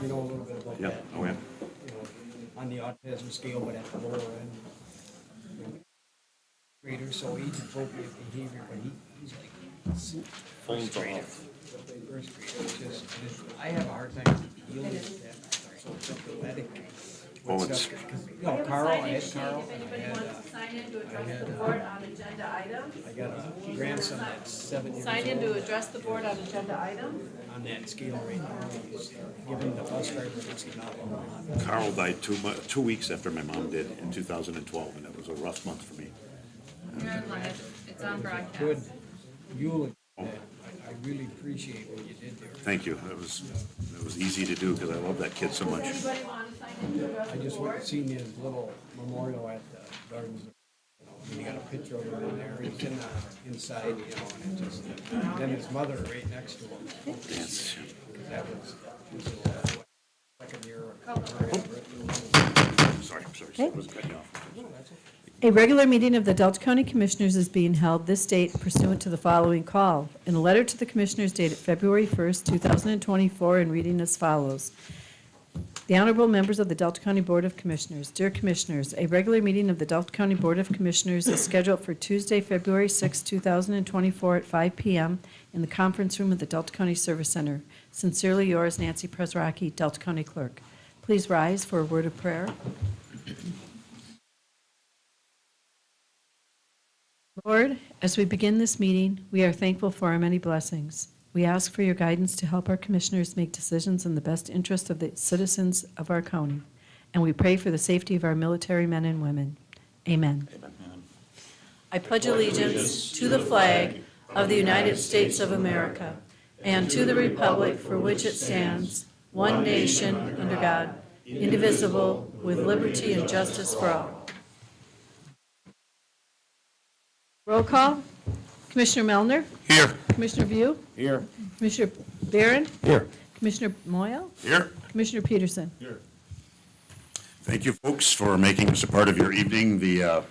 you know a little bit about Yep. that. Oh, yeah. You know, on the autism scale, but at the lower end. Grader, so age appropriate behavior, but he's like Phones off. first grader. It's just, I have a hard time dealing with that. So sympathetic. Oh, it's, Carl, I had Carl. If anybody wants to sign in to address the board on agenda items. I got a grandson that's 7 years Sign in to old address the board on agenda items. on that scale right now. He's giving the bus driver makes him not well. Carl died 2 weeks after my mom did in 2012, and it was a rough month for me. You're on live. It's on broadcast. Good. Eulogy. I really appreciate what you did there. Thank you. It was easy to do because I love that kid so much. Anybody want to sign in to address I the just went board? and seen his little memorial at the Gardens. And you got a picture of him in there. He's in the inside, and it just, then his mother right next to him. Yes. Because that was second year. Sorry. I was cutting you off. A regular meeting of the Delta County Commissioners is being held this date pursuant to the following call. In a letter to the Commissioners dated February 1st, 2024, and reading as follows. The Honorable Members of the Delta County Board of Commissioners. Dear Commissioners, a regular meeting of the Delta County Board of Commissioners is scheduled for Tuesday, February 6, 2024 at 5 p.m. in the conference room of the Delta County Service Center. Sincerely yours, Nancy Presrocki, Delta County Clerk. Please rise for a word of prayer. Lord, as we begin this meeting, we are thankful for our many blessings. We ask for your guidance to help our commissioners make decisions in the best interest of the citizens of our county. And we pray for the safety of our military men and women. Amen. I pledge allegiance to the flag of the United States of America and to the republic for which it stands, one nation, under God, indivisible, with liberty and justice for all. Roll call. Commissioner Melner? Here. Commissioner View? Here. Commissioner Barron? Here. Commissioner Moyle? Here. Commissioner Peterson? Here. Thank you, folks, for making this a part of your evening. The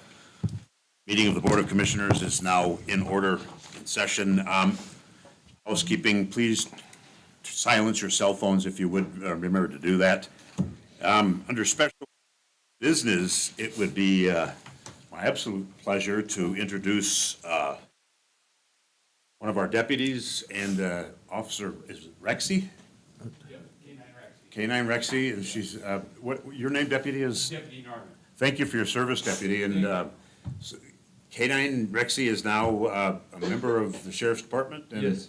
meeting of the Board of Commissioners is now in order, in session. Housekeeping, please silence your cell phones if you would remember to do that. Under special business, it would be my absolute pleasure to introduce one of our deputies and Officer, is it Rexy? K9 Rexy, and she's, what, your name, Deputy, is? Deputy Norman. Thank you for your service, Deputy, and K9 Rexy is now a member of the Sheriff's Department? And Yes.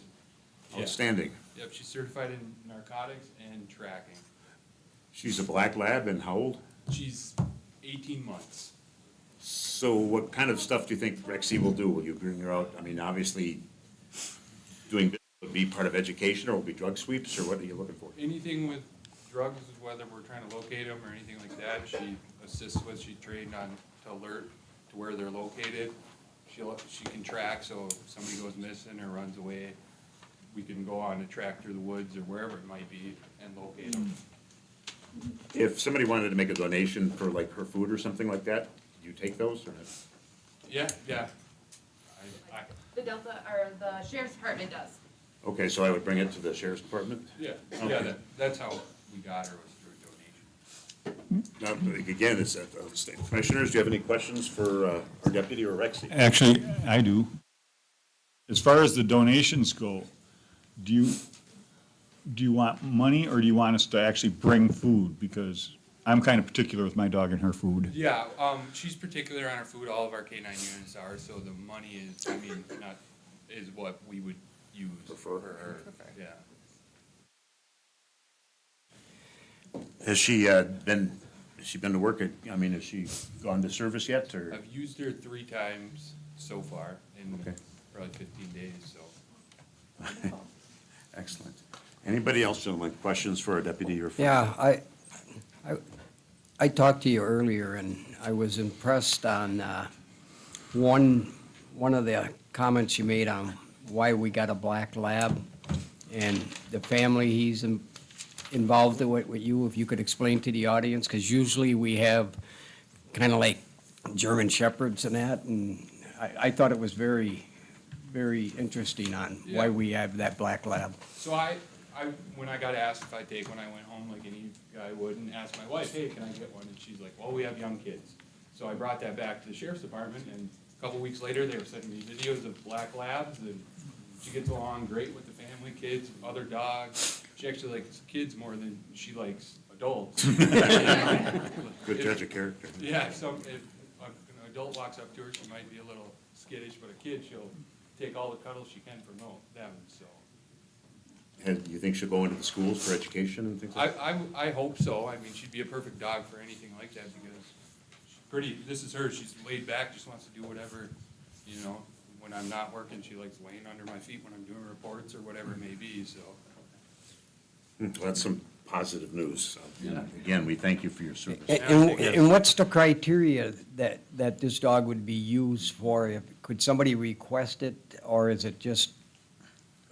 outstanding. Yep, she's certified in narcotics and tracking. She's a black lab, and how old? She's 18 months. So what kind of stuff do you think Rexy will do? Will you bring her out? I mean, obviously, doing this would be part of education, or will be drug sweeps, or what are you looking for? Anything with drugs, whether we're trying to locate them or anything like that, she assists with. She's trained on to alert to where they're located. She can track, so if somebody goes missing or runs away, we can go on a track through the woods or wherever it might be and locate them. If somebody wanted to make a donation for like her food or something like that, do you take those, or? Yeah. The Delta, or the Sheriff's Department does. Okay, so I would bring it to the Sheriff's Department? Yeah, that's how we got her, was through a donation. Now, again, it's state commissioners, do you have any questions for our deputy or Rexy? Actually, I do. As far as the donations go, do you want money, or do you want us to actually bring food? Because I'm kind of particular with my dog and her food. Yeah, she's particular on her food. All of our K-9 units are, so the money is, is what we would use for her. Yeah. Has she been to work at, I mean, has she gone to service yet, or? I've used her 3 times so far in Okay. probably 15 days, so. Excellent. Anybody else, gentlemen, questions for our deputy or? for- Yeah, I talked to you earlier, and I was impressed on one of the comments you made on why we got a black lab and the family he's involved with you, if you could explain to the audience, because usually we have kind of like German Shepherds and that, and I thought it was very, very interesting on why Yeah. we have that black lab. So I when I got asked if I'd take one, I went home like any guy would and asked my wife, hey, can I get one? And she's like, well, we have young kids. So I brought that back to the sheriff's department, and a couple weeks later, they were sending me videos of black labs, and she gets along great with the family, kids, other dogs. She actually likes kids more than she likes adults. Good judge of character. Yeah, if an adult walks up to her, she might be a little skittish, but a kid, she'll take all the cuddles she can from them, so. And you think she'll go into the schools for education and things like that? I hope so. I mean, she'd be a perfect dog for anything like that because she's pretty, this is her, she's laid back, just wants to do whatever, you know. When I'm not working, she likes laying under my feet when I'm doing reports or whatever it may be, so. Well, that's some positive news. Yeah. Again, we thank you for your service. And what's the criteria that this dog would be used for? Could somebody request it, or is it just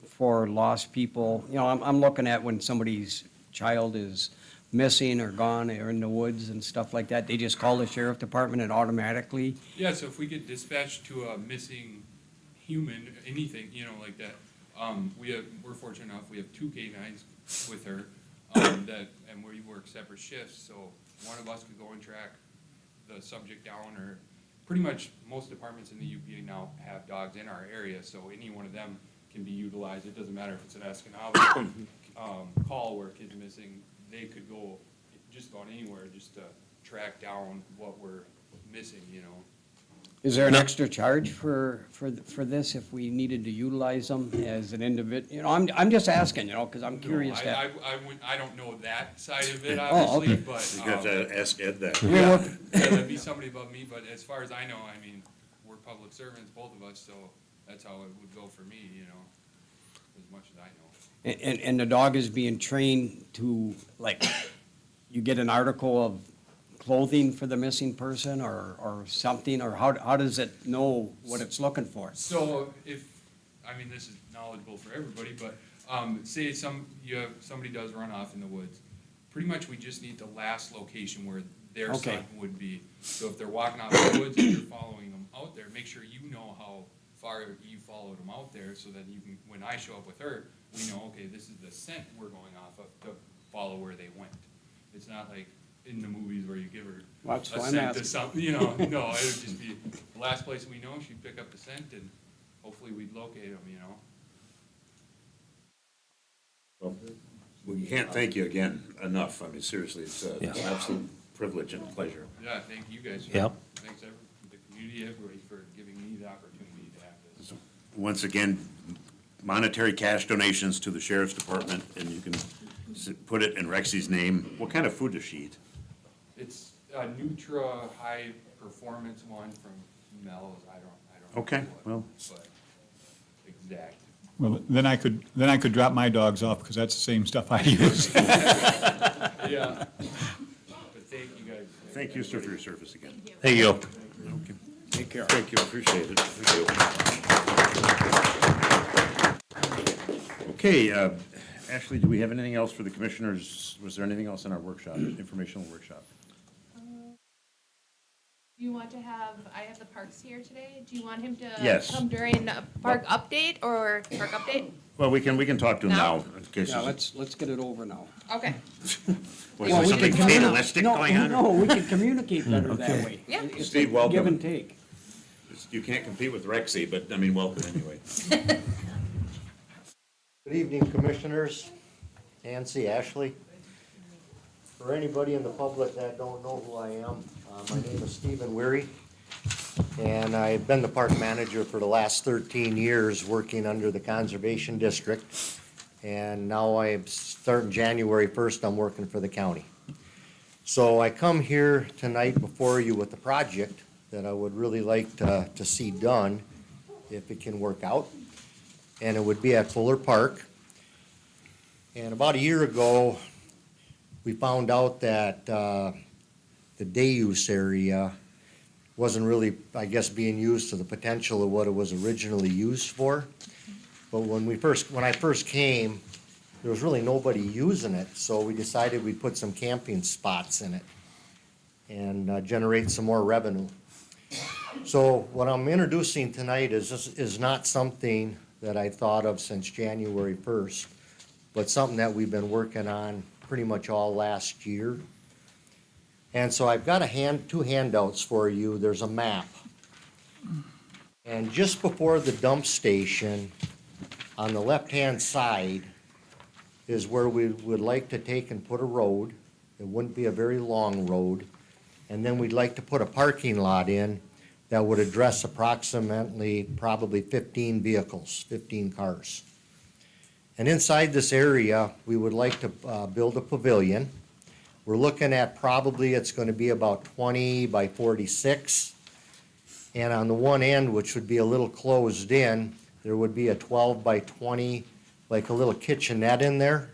for lost people? You know, I'm looking at when somebody's child is missing or gone or in the woods and stuff like that, they just call the sheriff department and automatically? Yeah, so if we get dispatched to a missing human, anything, you know, like that, we're fortunate enough, we have 2 canines with her, and we work separate shifts, so one of us could go and track the subject down, or pretty much most departments in the UP now have dogs in our area, so any one of them can be utilized. It doesn't matter if it's an Escanaba call where a kid's missing, they could go just about anywhere just to track down what we're missing, you know. Is there an extra charge for this if we needed to utilize them as an individual? You know, I'm just asking, you know, because I'm curious No, that. I don't know that side of it, Oh, obviously, okay. but. You got to ask Ed that. Yeah, that'd be somebody above me, but as far as I know, I mean, we're public servants, both of us, so that's how it would go for me, you know, as much as I know. And the dog is being trained to, like, you get an article of clothing for the missing person or something, or how does it know what it's looking for? So I mean, this is knowledgeable for everybody, but, say somebody does run off in the woods, pretty much we just need the last location where their Okay. son would be. So if they're walking out in the woods and you're following them out there, make sure you know how far you followed them out there, so that you can, when I show up with her, we know, okay, this is the scent we're going off of to follow where they went. It's not like in the movies where you give her That's a why I'm scent asking. to something, you know, no, it would just be the last place we know, she'd pick up the scent and hopefully we'd locate them, you know. Well, we can't thank you again enough. I mean, seriously, it's an absolute privilege and pleasure. Yeah, thank you guys. Yep. Thanks, the community, everybody for giving me the opportunity to have this. Once again, monetary cash donations to the sheriff's department, and you can put it in Rexy's name. What kind of food does she eat? It's a Nutra high performance one from Mel's, I don't know. Okay, what, well. But exact. Well, then I could drop my dogs off, because that's the same stuff I use. Yeah. But thank you guys. Thank you, sir, for your service again. Thank you. Okay. Take care. Thank you, appreciate it. Thank you. Okay, Ashley, do we have anything else for the commissioners? Was there anything else in our workshop, informational workshop? Do you want to have, I have the parks here today, do you want him to Yes. come during a park update or park update? Well, we can talk to him now, Now? in case, Yeah, there's- let's get it over now. Okay, was Well, there we something can communi- fatalistic no, going on? No, we can communicate better that way. Yeah. It's a Steve, welcome. give and take. You can't compete with Rexy, but, I mean, welcome anyway. Good evening, Commissioners, Nancy, Ashley. For anybody in the public that don't know who I am, my name is Stephen Weary, and I've been the park manager for the last 13 years, working under the Conservation District. And now I'm starting January 1st, I'm working for the county. So I come here tonight before you with a project that I would really like to see done, if it can work out. And it would be at Fuller Park. And about a year ago, we found out that the day use area wasn't really, I guess, being used to the potential of what it was originally used for. But when I first came, there was really nobody using it, so we decided we'd put some camping spots in it and generate some more revenue. So what I'm introducing tonight is not something that I thought of since January 1st, but something that we've been working on pretty much all last year. And so I've got two handouts for you. There's a map. And just before the dump station, on the left-hand side, is where we would like to take and put a road. It wouldn't be a very long road. And then we'd like to put a parking lot in that would address approximately, probably 15 vehicles, 15 cars. And inside this area, we would like to build a pavilion. We're looking at probably it's going to be about 20 by 46. And on the one end, which would be a little closed in, there would be a 12 by 20, like a little kitchenette in there,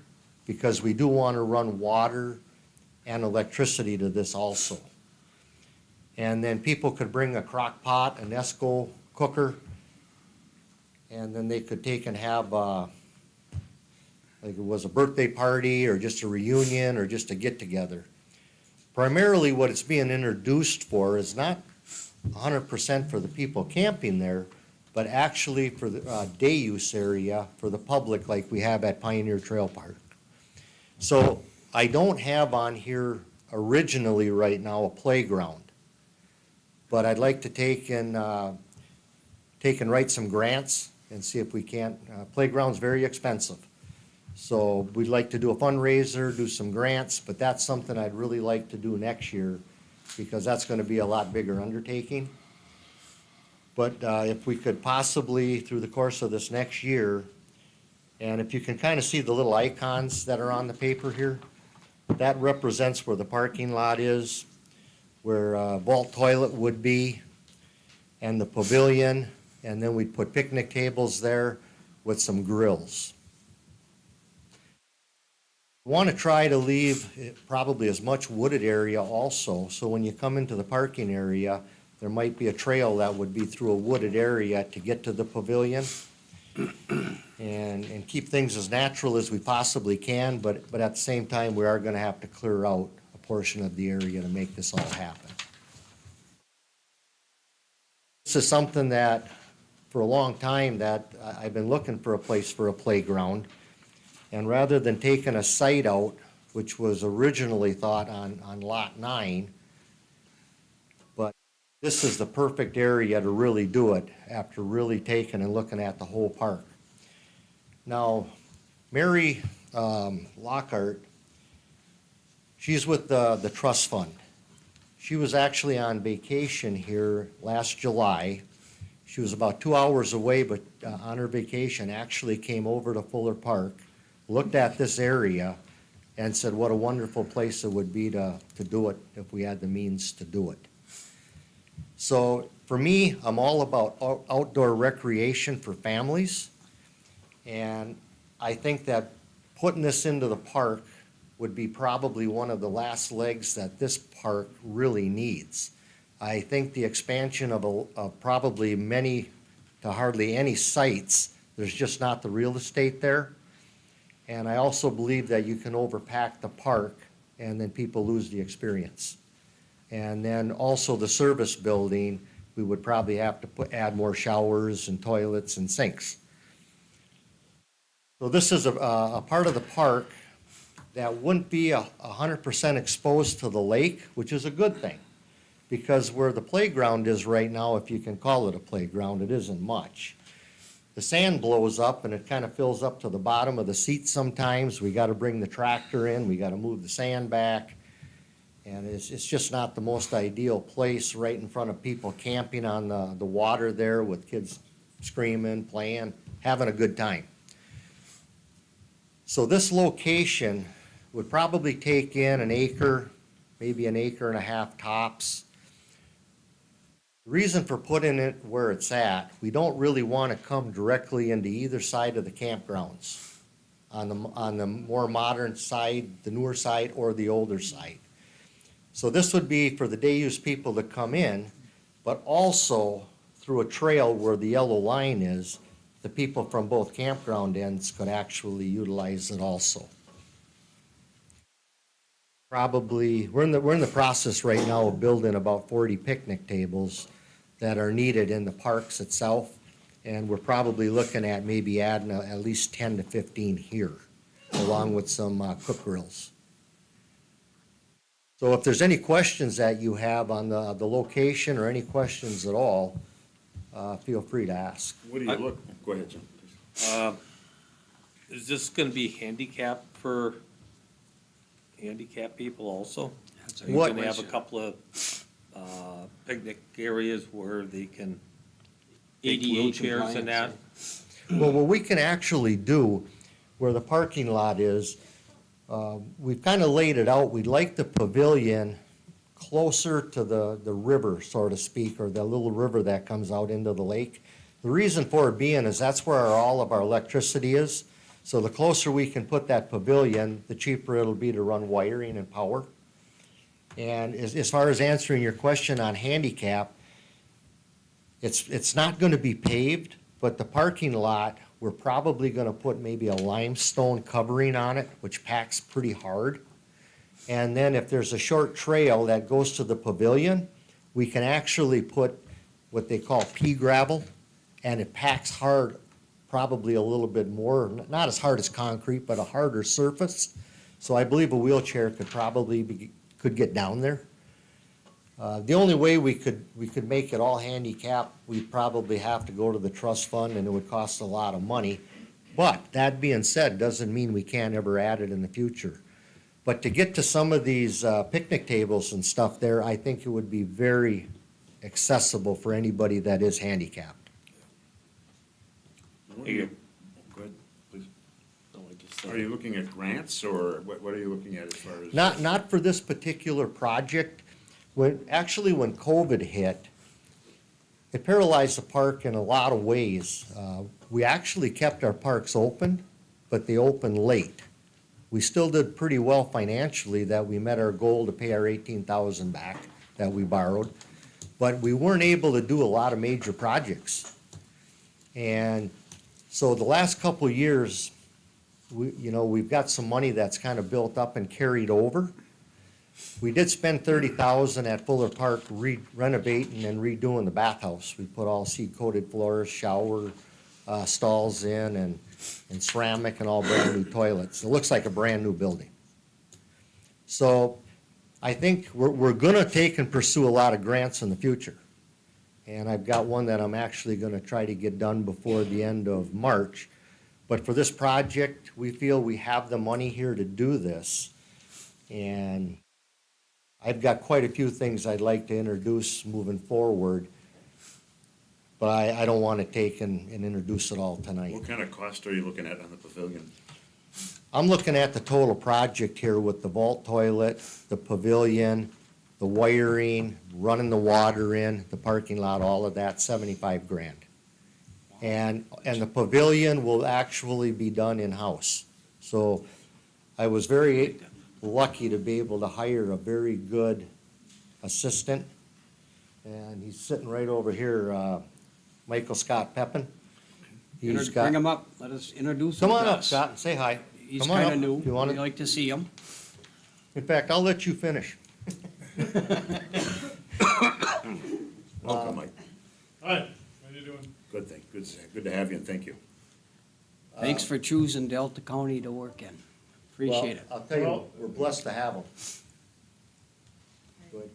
because we do want to run water and electricity to this also. And then people could bring a crock pot, an Esco cooker, and then they could take and have, like it was a birthday party or just a reunion or just a get-together. Primarily what it's being introduced for is not 100% for the people camping there, but actually for the day use area for the public like we have at Pioneer Trail Park. So I don't have on here originally right now a playground, but I'd like to take and write some grants and see if we can't. Playground's very expensive. So we'd like to do a fundraiser, do some grants, but that's something I'd really like to do next year because that's going to be a lot bigger undertaking. But if we could possibly, through the course of this next year, and if you can kind of see the little icons that are on the paper here, that represents where the parking lot is, where vault toilet would be, and the pavilion, and then we'd put picnic tables there with some grills. We want to try to leave probably as much wooded area also, so when you come into the parking area, there might be a trail that would be through a wooded area to get to the pavilion and keep things as natural as we possibly can, but at the same time, we are going to have to clear out a portion of the area to make this all happen. This is something that, for a long time, that I've been looking for a place for a playground, and rather than taking a site out, which was originally thought on Lot 9, this is the perfect area to really do it after really taking and looking at the whole park. Now, Mary Lockhart, she's with the trust fund. She was actually on vacation here last July. She was about 2 hours away, but on her vacation actually came over to Fuller Park, looked at this area, and said what a wonderful place it would be to do it if we had the means to do it. So for me, I'm all about outdoor recreation for families. And I think that putting this into the park would be probably one of the last legs that this park really needs. I think the expansion of probably many to hardly any sites, there's just not the real estate there. And I also believe that you can overpack the park and then people lose the experience. And then also the service building, we would probably have to add more showers and toilets and sinks. So this is a part of the park that wouldn't be 100% exposed to the lake, which is a good thing. Because where the playground is right now, if you can call it a playground, it isn't much. The sand blows up and it kind of fills up to the bottom of the seats sometimes. We got to bring the tractor in, we got to move the sand back. And it's just not the most ideal place right in front of people camping on the water there with kids screaming, playing, having a good time. So this location would probably take in an acre, maybe an acre and a half tops. The reason for putting it where it's at, we don't really want to come directly into either side of the campgrounds, on the more modern side, the newer side, or the older side. So this would be for the day use people to come in, but also through a trail where the yellow line is, the people from both campground ends could actually utilize it also. Probably, we're in the process right now of building about 40 picnic tables that are needed in the parks itself, and we're probably looking at maybe adding at least 10 to 15 here. along with some cook grills. So if there's any questions that you have on the location or any questions at all, feel free to ask. What do you look, go ahead, Jim. please. Is this gonna be handicap for handicap people also? That's a Are you What- gonna have a couple of, picnic areas where they can take ADA wheelchairs and that? Well, what we can actually do, where the parking lot is, we've kind of laid it out. We'd like the pavilion closer to the river, so to speak, or the little river that comes out into the lake. The reason for it being is that's where all of our electricity is. So the closer we can put that pavilion, the cheaper it'll be to run wiring and power. And as far as answering your question on handicap, it's not gonna be paved, but the parking lot, we're probably gonna put maybe a limestone covering on it, which packs pretty hard. And then if there's a short trail that goes to the pavilion, we can actually put what they call pea gravel, and it packs hard, probably a little bit more, not as hard as concrete, but a harder surface. So I believe a wheelchair could get down there. The only way we could make it all handicap, we'd probably have to go to the trust fund, and it would cost a lot of money. But that being said, doesn't mean we can't ever add it in the future. But to get to some of these picnic tables and stuff there, I think it would be very accessible for anybody that is handicapped. What are you, go ahead, please. Are you looking at grants, or what are you looking at as far as? Not for this particular project. When COVID hit, it paralyzed the park in a lot of ways. We actually kept our parks open, but they opened late. We still did pretty well financially, that we met our goal to pay our 18,000 back that we borrowed. But we weren't able to do a lot of major projects. And so the last couple of years, we've got some money that's kind of built up and carried over. We did spend 30,000 at Fuller Park renovating and redoing the bathhouse. We put all seed-coated floors, shower stalls in, and ceramic, and all brand-new toilets. It looks like a brand-new building. So I think we're gonna take and pursue a lot of grants in the future. And I've got one that I'm actually gonna try to get done before the end of March. But for this project, we feel we have the money here to do this. And I've got quite a few things I'd like to introduce moving forward, but I don't want to take and introduce it all tonight. What kind of cost are you looking at on the pavilion? I'm looking at the total project here with the vault toilet, the pavilion, the wiring, running the water in, the parking lot, all of that, 75 grand. And the pavilion will actually be done in-house. So I was very lucky to be able to hire a very good assistant. And he's sitting right over here, Michael Scott Peppin. He's got, Bring him up, let us introduce him come to on up, us. Scott, and say hi. He's Come on up. kinda new, You want we'd to? like to see him. In fact, I'll let you finish. Welcome, Mike. Hi, how you doing? Good to have you, and thank you. Thanks for choosing Delta County to work in. Appreciate it. Well, I'll tell you, we're blessed to have him. Good.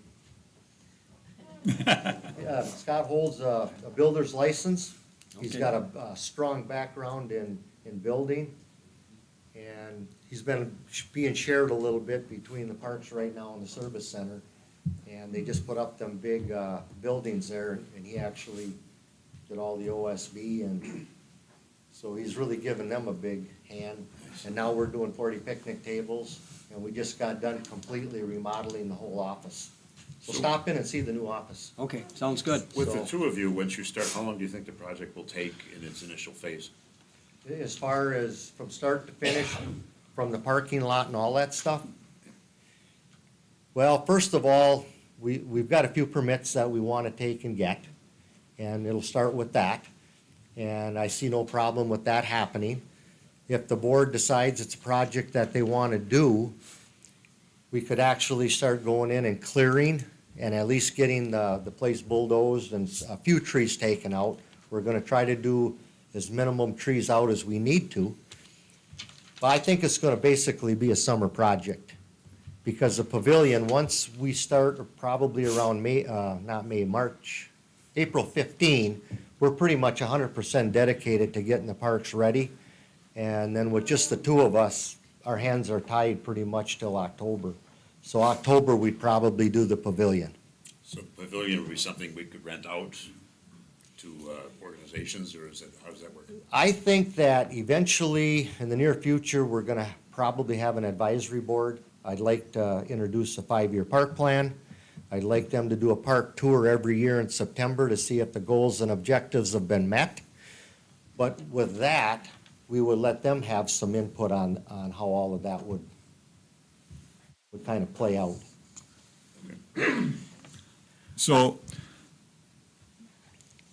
Yeah, Scott holds a builder's license. He's Okay. got a strong background in building. And he's been being shared a little bit between the parks right now and the service center. And they just put up them big buildings there, and he actually did all the OSB, and so he's really given them a big hand. And now we're doing 40 picnic tables, and we just got done completely remodeling the whole office. So stop in and see the new office. Okay, sounds good. With the So- two of you, once you start, how long do you think the project will take in its initial phase? As far as from start to finish, from the parking lot and all that stuff? Well, first of all, we've got a few permits that we want to take and get, and it'll start with that. And I see no problem with that happening. If the board decides it's a project that they want to do, we could actually start going in and clearing and at least getting the place bulldozed and a few trees taken out. We're gonna try to do as minimum trees out as we need to. But I think it's gonna basically be a summer project. Because the pavilion, once we start, probably around March, April 15, we're pretty much 100% dedicated to getting the parks ready. And then with just the two of us, our hands are tied pretty much till October. So October, we'd probably do the pavilion. So pavilion would be something we could rent out to organizations, or is it, how does that work? I think that eventually, in the near future, we're gonna probably have an advisory board. I'd like to introduce a 5-year park plan. I'd like them to do a park tour every year in September to see if the goals and objectives have been met. But with that, we would let them have some input on how all of that would kind of play out. So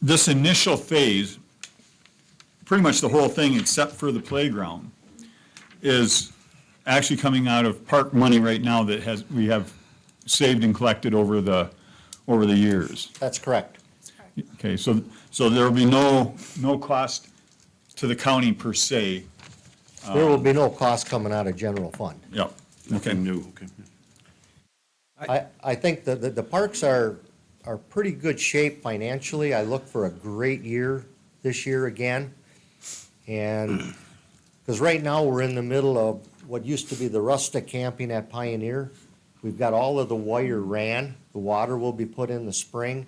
this initial phase, pretty much the whole thing except for the playground, is actually coming out of park money right now that we have saved and collected over the years. That's correct. Okay, so there will be no cost to the county per se. There will be no cost coming out of general fund. Yep. Okay. Nothing new, okay. I think the parks are pretty good shape financially. I look for a great year this year again. And, because right now, we're in the middle of what used to be the rustic camping at Pioneer. We've got all of the wire ran, the water will be put in the spring,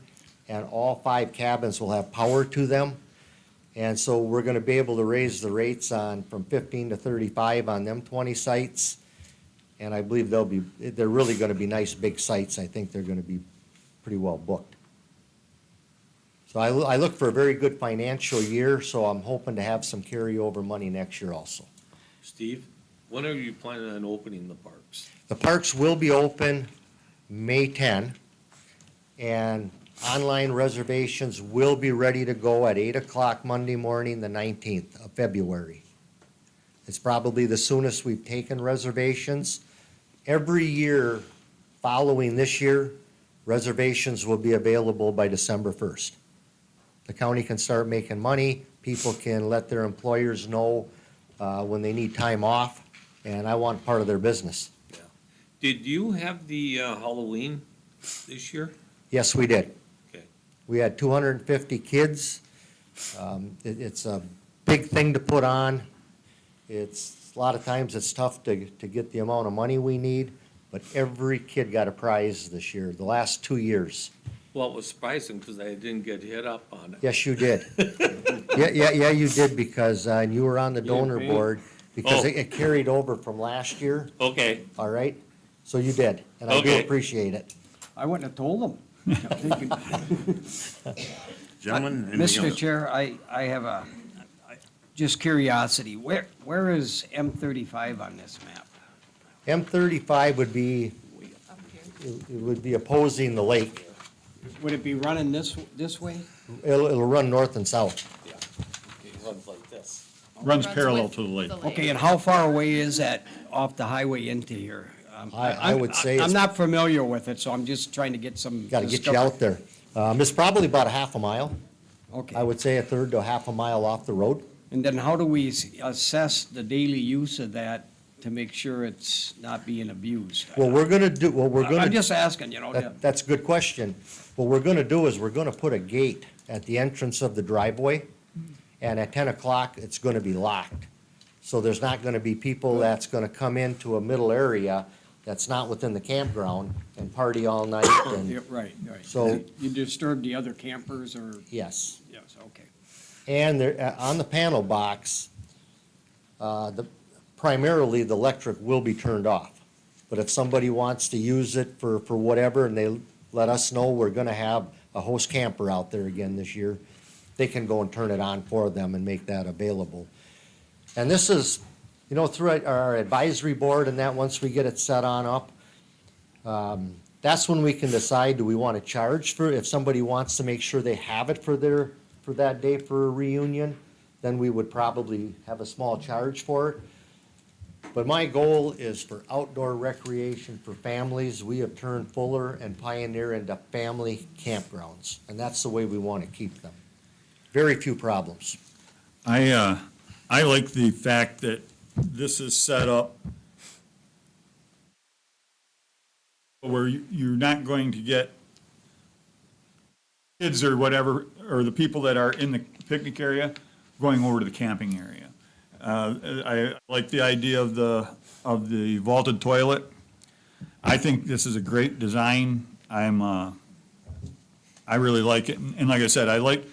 and all 5 cabins will have power to them. And so we're gonna be able to raise the rates from 15 to 35 on them 20 sites. And I believe they're really gonna be nice, big sites. I think they're gonna be pretty well booked. So I look for a very good financial year, so I'm hoping to have some carryover money next year also. Steve, when are you planning on opening the parks? The parks will be open May 10, and online reservations will be ready to go at 8 o'clock Monday morning, the 19th of February. It's probably the soonest we've taken reservations. Every year following this year, reservations will be available by December 1st. The county can start making money, people can let their employers know when they need time off, and I want part of their business. Yeah. Did you have the Halloween this year? Yes, we did. Okay. We had 250 kids. It's a big thing to put on. A lot of times it's tough to get the amount of money we need, but every kid got a prize this year, the last 2 years. Well, it was surprising because I didn't get hit up on it. Yes, you did. Yeah, you did, because you were on the donor board, because Oh. it carried over from last year, Okay, all right? So you did, and I do Okay. appreciate it. I wouldn't have told them. Gentlemen, anything Mr. else? Chair, I have just curiosity, where is M35 on this map? M35 would be, it would be opposing the lake. Would it be running this way? It'll run north and south. it runs like this. Runs parallel to the lake. Okay, and how far away is that off the highway into here? I would say I'm it's- not familiar with it, so I'm just trying to get some. Got to get you out there. It's probably about a half a mile. Okay. I would say a third to a half a mile off the road. And then how do we assess the daily use of that to make sure it's not being abused? What we're gonna do, I'm just asking, you know. That's a good question. What we're gonna do is we're gonna put a gate at the entrance of the driveway, and at 10 o'clock, it's gonna be locked. So there's not gonna be people that's gonna come into a middle area that's not within the campground and party all night Yeah, and, right. So- You disturb the other campers or, yes. yes, okay. And there, on the panel box, primarily the electric will be turned off. But if somebody wants to use it for whatever, and they let us know, we're gonna have a host camper out there again this year, they can go and turn it on for them and make that available. And this is, through our advisory board and that, once we get it set on up, that's when we can decide, do we wanna charge for, if somebody wants to make sure they have it for that day for a reunion, then we would probably have a small charge for it. But my goal is for outdoor recreation for families. We have turned Fuller and Pioneer into family campgrounds, and that's the way we want to keep them. Very few problems. I like the fact that this is set up where you're not going to get kids or whatever, or the people that are in the picnic area going over to the camping area. I like the idea of the vaulted toilet. I think this is a great design. I really like it. And like I said, I like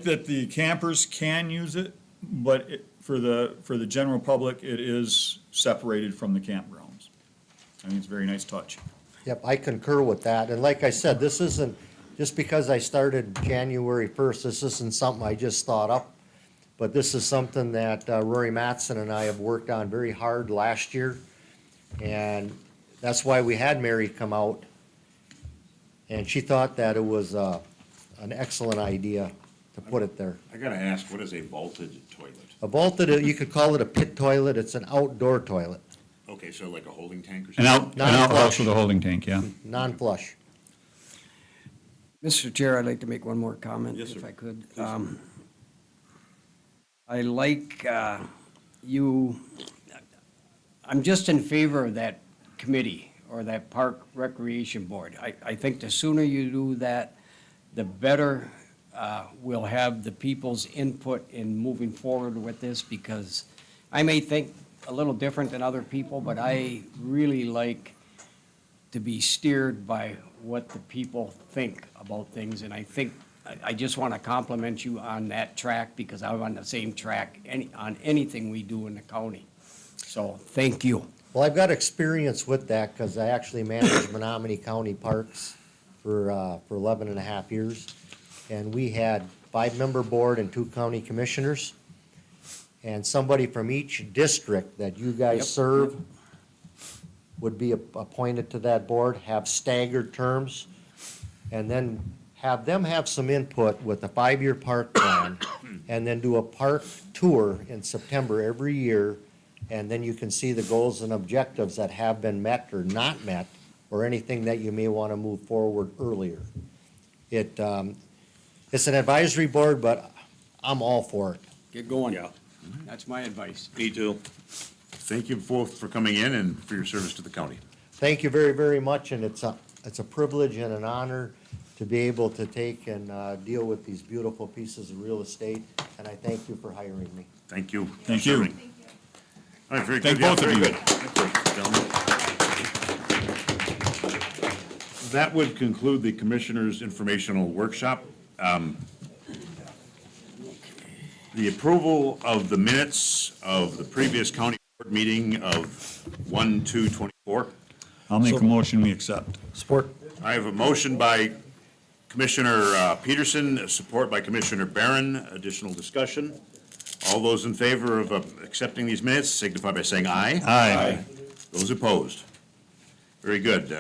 that the campers can use it, but for the general public, it is separated from the campgrounds. I think it's a very nice touch. Yep, I concur with that. And like I said, this isn't, just because I started January 1st, this isn't something I just thought up. But this is something that Rory Mattson and I have worked on very hard last year. And that's why we had Mary come out. And she thought that it was an excellent idea to put it there. I gotta ask, what is a vaulted toilet? A vaulted, you could call it a pit toilet. It's an outdoor toilet, Okay, so like a holding tank or An something? outhouse with a holding tank, yeah. non-flush. Mr. Chair, I'd like to make one more comment, Yes, if sir. I could. I like you, I'm just in favor of that committee or that park recreation board. I think the sooner you do that, the better we'll have the people's input in moving forward with this, because I may think a little different than other people, but I really like to be steered by what the people think about things. And I think, I just want to compliment you on that track, because I'm on the same track on anything we do in the county. So, thank you. Well, I've got experience with that because I actually managed Menominee County Parks for 11 and a half years. And we had 5-member board and 2 county commissioners. And somebody from each district that you guys Yep. serve would be appointed to that board, have staggered terms, and then have them have some input with a 5-year park plan, and then do a park tour in September every year, and then you can see the goals and objectives that have been met or not met, or anything that you may want to move forward earlier. It's an advisory board, but I'm all for it. Get going. Yeah. That's my advice. Me too. Thank you both for coming in and for your service to the county. Thank you very, very much, and it's a privilege and an honor to be able to take and deal with these beautiful pieces of real estate, and I thank you for hiring me. Thank you. Thank you. Serving. All right, very good. Thank Yeah, both of very you. good. Thank you, gentlemen. That would conclude the Commissioners' Informational Workshop. The approval of the minutes of the previous county board meeting of 1/2/24. I'll make a motion, we accept. Support. I have a motion by Commissioner Peterson, support by Commissioner Barron. Additional discussion. All those in favor of accepting these minutes signify by saying aye. Aye. Those opposed? Very good.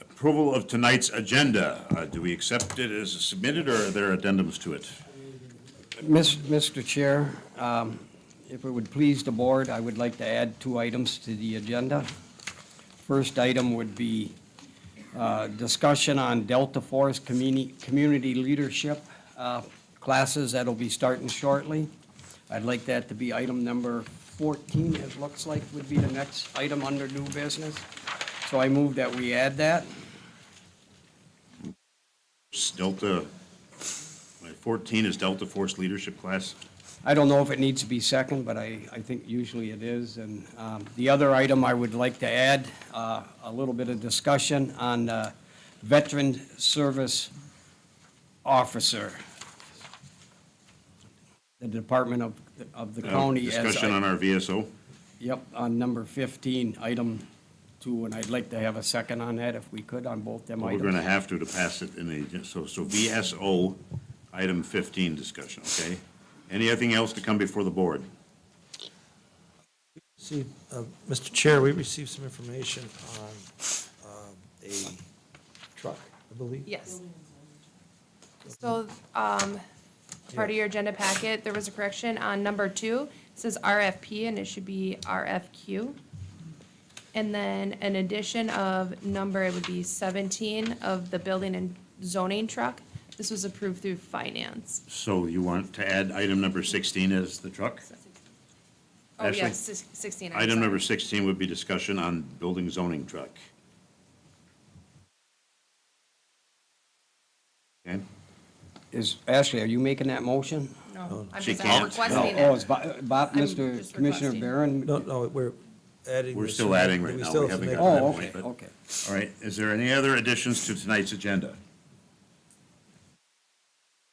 Approval of tonight's agenda. Do we accept it as submitted, or are there addendums to it? Mr. Chair, if it would please the board, I would like to add 2 items to the agenda. First item would be discussion on Delta Force community leadership classes that'll be starting shortly. I'd like that to be item number 14, it looks like would be the next item under new business. So I move that we add that. Delta, 14 is Delta Force leadership class. I don't know if it needs to be second, but I think usually it is. And the other item I would like to add, a little bit of discussion on veteran service officer, the Department of the county. as Discussion I- on our VSO. Yep, on number 15, item 2, and I'd like to have a second on that if we could, on both them We're items. going to have to pass it in the, so VSO, item 15 discussion, okay? Anything else to come before the board? See, Mr. Chair, we received some information on a truck, I believe. Yes. So, part of your agenda packet, there was a correction on number 2. It says RFP and it should be RFQ. And then an addition of number, it would be 17 of the building and zoning truck. This was approved through finance. So you want to add item number 16 as the truck? Oh, Ashley? yes, 16, I'm Item sorry. number 16 would be discussion on building zoning truck. Okay, Ashley, are you making that motion? No, I'm She just can't. requesting Oh, it. is Bob, I'm Mr. just Commissioner requesting. Barron? No, we're adding. we're this. still adding right We now. still We have to haven't make got a to Oh, that okay, point, but, okay. all right, is there any other additions to tonight's agenda?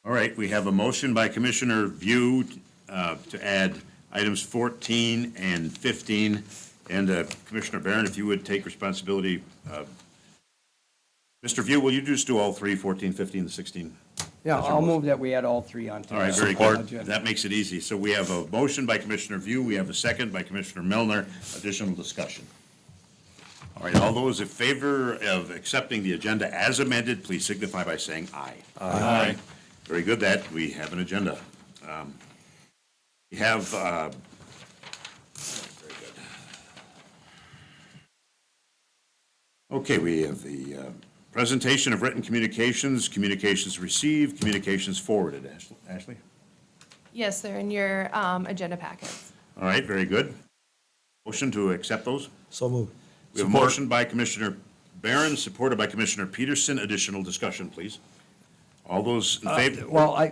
All right, we have a motion by Commissioner View to add items 14 and 15. And Commissioner Barron, if you would take responsibility. Mr. View, will you just do all three, 14, 15, and 16? Yeah, That's your I'll motion. move that we add all three onto. All right, the very good. agenda. That makes it easy. So we have a motion by Commissioner View, we have a second by Commissioner Milner, additional discussion. All right, all those in favor of accepting the agenda as amended, please signify by saying aye. Aye. Very good, that, we have an agenda. We have, very good. Okay, we have the presentation of written communications, communications received, communications forwarded. Ashley? Yes, they're in your agenda packets. All right, very good. Motion to accept those? So moved. We have a motion by Commissioner Barron, supported by Commissioner Peterson. Additional discussion, please. All those in favor? Well,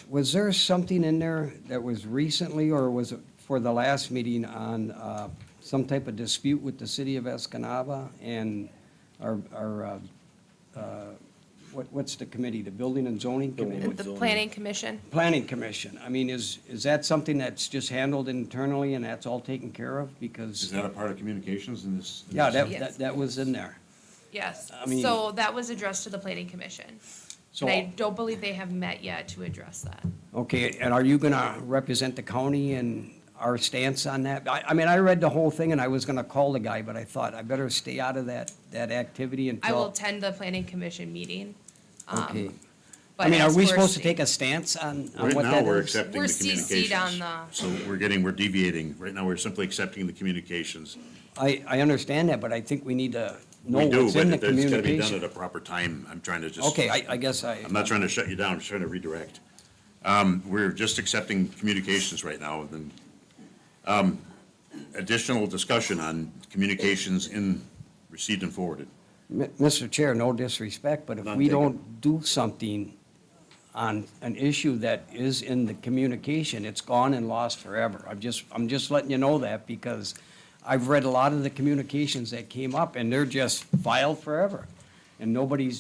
was there something in there that was recently, or was it for the last meeting on some type of dispute with the city of Escanaba and our what's the committee, the Building and Zoning Committee? The Planning Commission. Planning Commission. I mean, is that something that's just handled internally and that's all taken care of? Is Because, that a part of communications in this? yeah, Yes. that was in there. Yes, I mean- so that was addressed to the Planning Commission. So, And I don't believe they have met yet to address that. okay, and are you gonna represent the county and our stance on that? I mean, I read the whole thing and I was gonna call the guy, but I thought I better stay out of that activity until. I will attend the Planning Commission meeting. Okay. But I mean, are as we for supposed to sta- take a stance on Right what now, that we're is? accepting We're the CC'd communications. on the- So we're deviating. Right now, we're simply accepting the communications. I understand that, but I think we need to know We do, what's but in the it's gotta be done at communication. a proper time. I'm trying to just. Okay, I guess I'm not trying to shut you down, I'm just trying to redirect. We're just accepting communications right now, and then, additional discussion on communications received and forwarded. Mr. Chair, no disrespect, but if None we taken. don't do something on an issue that is in the communication, it's gone and lost forever. I'm just letting you know that because I've read a lot of the communications that came up and they're just filed forever. And nobody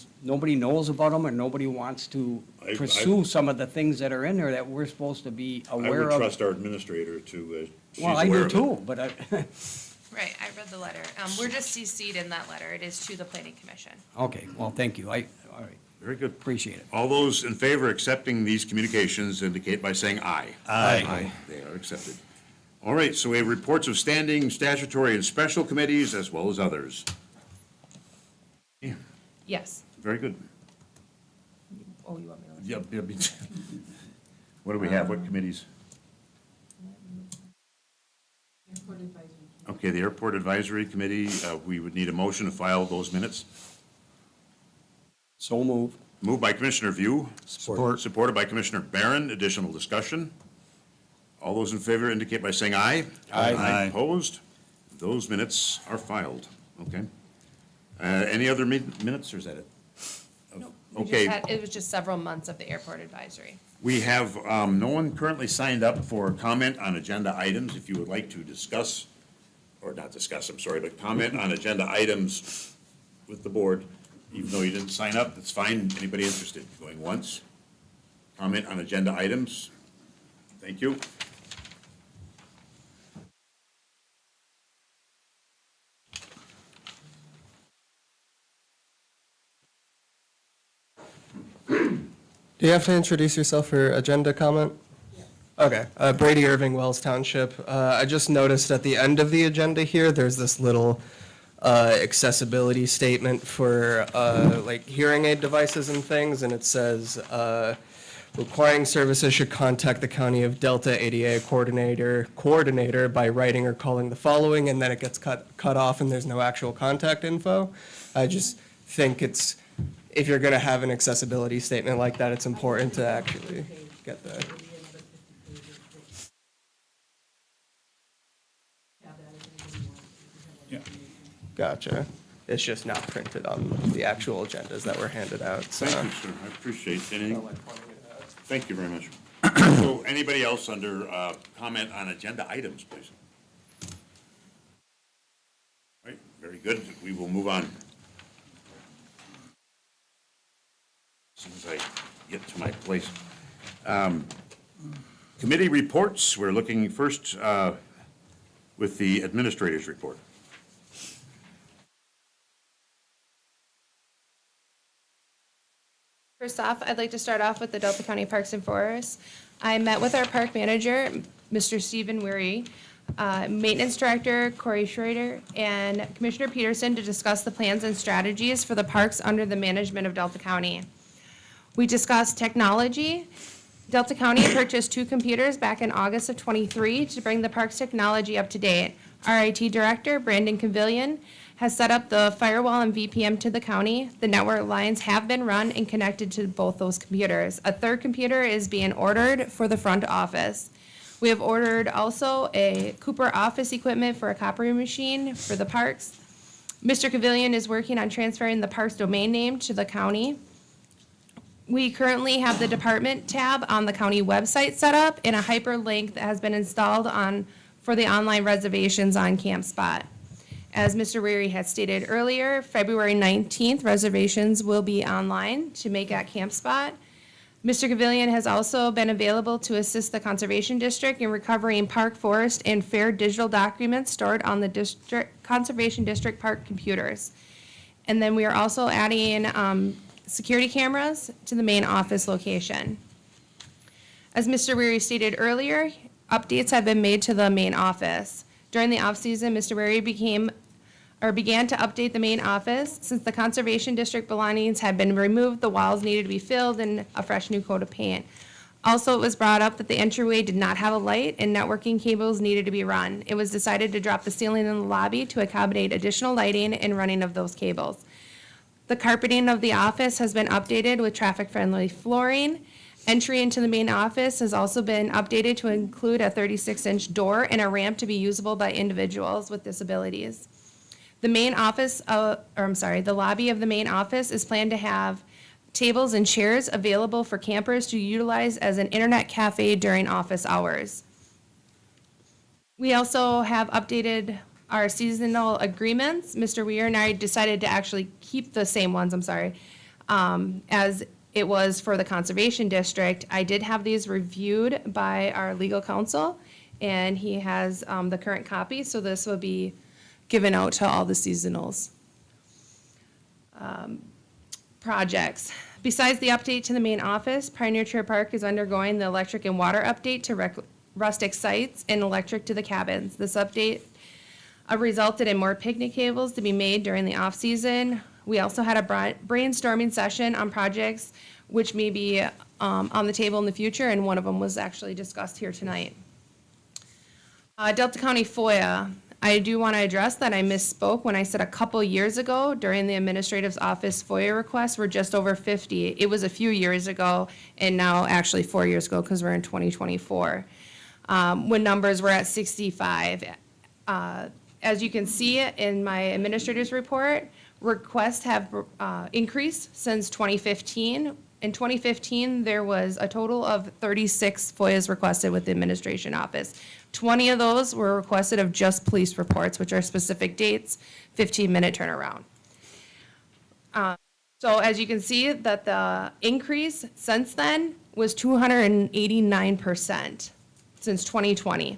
knows about them and nobody wants to I- pursue some of the things that are in there that we're supposed to be I aware would of. trust our administrator to, she's Well, I aware do of it. too, but I, Right, I read the letter. We're just CC'd in that letter. It is to the Planning Commission. okay, well, thank you. All right, Very good. appreciate it. All those in favor of accepting these communications indicate by saying aye. Aye. They are accepted. All right, so we have reports of standing statutory and special committees as well as others. Yeah, Yes. very good. Oh, you want me to? Yep, yep. What do we have? What committees? Okay, the Airport Advisory Committee, we would need a motion to file those minutes. So moved. Moved by Commissioner View. Support. Supported by Commissioner Barron. Additional discussion. All those in favor indicate by saying aye. Aye. Opposed? Those minutes are filed. Okay. Any other minutes, or is that it? No. We just Okay. had- It was just several months of the airport advisory. We have no one currently signed up for comment on agenda items. If you would like to discuss, or not discuss, I'm sorry, but comment on agenda items with the board, even though you didn't sign up, that's fine. Anybody interested? Going once? Comment on agenda items? Thank you. Do you have to introduce yourself for agenda comment? Okay, Brady Irving, Wells Township. I just noticed at the end of the agenda here, there's this little accessibility statement for like hearing aid devices and things, and it says, requiring services should contact the County of Delta ADA coordinator by writing or calling the following, and then it gets cut off and there's no actual contact info. I just think it's, if you're gonna have an accessibility statement like that, it's important to actually get that. Gotcha. It's just not printed on the actual agendas that were handed out, so. Thank you, sir. I appreciate it. Thank you very much. So anybody else under comment on agenda items, please? All right, very good. We will move on. As soon as I get to my place. Committee reports, we're looking first with the administrator's report. First off, I'd like to start off with the Delta County Parks and Forests. I met with our park manager, Mr. Stephen Weary, maintenance director Corey Schrader, and Commissioner Peterson to discuss the plans and strategies for the parks under the management of Delta County. We discussed technology. Delta County purchased 2 computers back in August of '23 to bring the parks technology up to date. Our IT director, Brandon Cavillion, has set up the firewall and VPN to the county. The network lines have been run and connected to both those computers. A 3rd computer is being ordered for the front office. We have ordered also a Cooper office equipment for a copy machine for the parks. Mr. Cavillion is working on transferring the parks domain name to the county. We currently have the department tab on the county website set up and a hyperlink that has been installed for the online reservations on CampSpot. As Mr. Weary had stated earlier, February 19th, reservations will be online to make at CampSpot. Mr. Cavillion has also been available to assist the Conservation District in recovering park, forest, and fair digital documents stored on the Conservation District park computers. And then we are also adding security cameras to the main office location. As Mr. Weary stated earlier, updates have been made to the main office. During the off-season, Mr. Weary began to update the main office. Since the Conservation District belongings had been removed, the walls needed to be filled and a fresh new coat of paint. Also, it was brought up that the entryway did not have a light and networking cables needed to be run. It was decided to drop the ceiling in the lobby to accommodate additional lighting and running of those cables. The carpeting of the office has been updated with traffic-friendly flooring. Entry into the main office has also been updated to include a 36-inch door and a ramp to be usable by individuals with disabilities. The main office, the lobby of the main office is planned to have tables and chairs available for campers to utilize as an internet cafe during office hours. We also have updated our seasonal agreements. Mr. Weir and I decided to actually keep the same ones, as it was for the Conservation District. I did have these reviewed by our legal counsel, and he has the current copy, so this will be given out to all the seasonals. Projects. Besides the update to the main office, Pioneer Trail Park is undergoing the electric and water update to rustic sites and electric to the cabins. This update resulted in more picnic tables to be made during the off-season. We also had a brainstorming session on projects which may be on the table in the future, and one of them was actually discussed here tonight. Delta County FOIA. I do want to address that I misspoke when I said a couple years ago during the administrative office FOIA requests were just over 50. It was a few years ago, and now actually 4 years ago because we're in 2024, when numbers were at 65. As you can see in my administrator's report, requests have increased since 2015. In 2015, there was a total of 36 FOIAs requested with the administration office. 20 of those were requested of just police reports, which are specific dates, 15-minute turnaround. So as you can see, that the increase since then was 289% since 2020.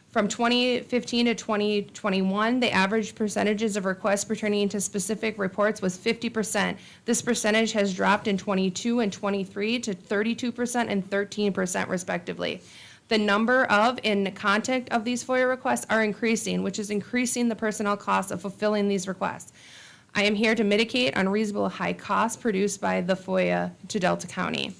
From 2015 to 2021, the average percentages of requests pertaining to specific reports was 50%. This percentage has dropped in 22 and 23 to 32% and 13% respectively. The number of and content of these FOIA requests are increasing, which is increasing the personnel costs of fulfilling these requests. I am here to mitigate unreasonable high costs produced by the FOIA to Delta County.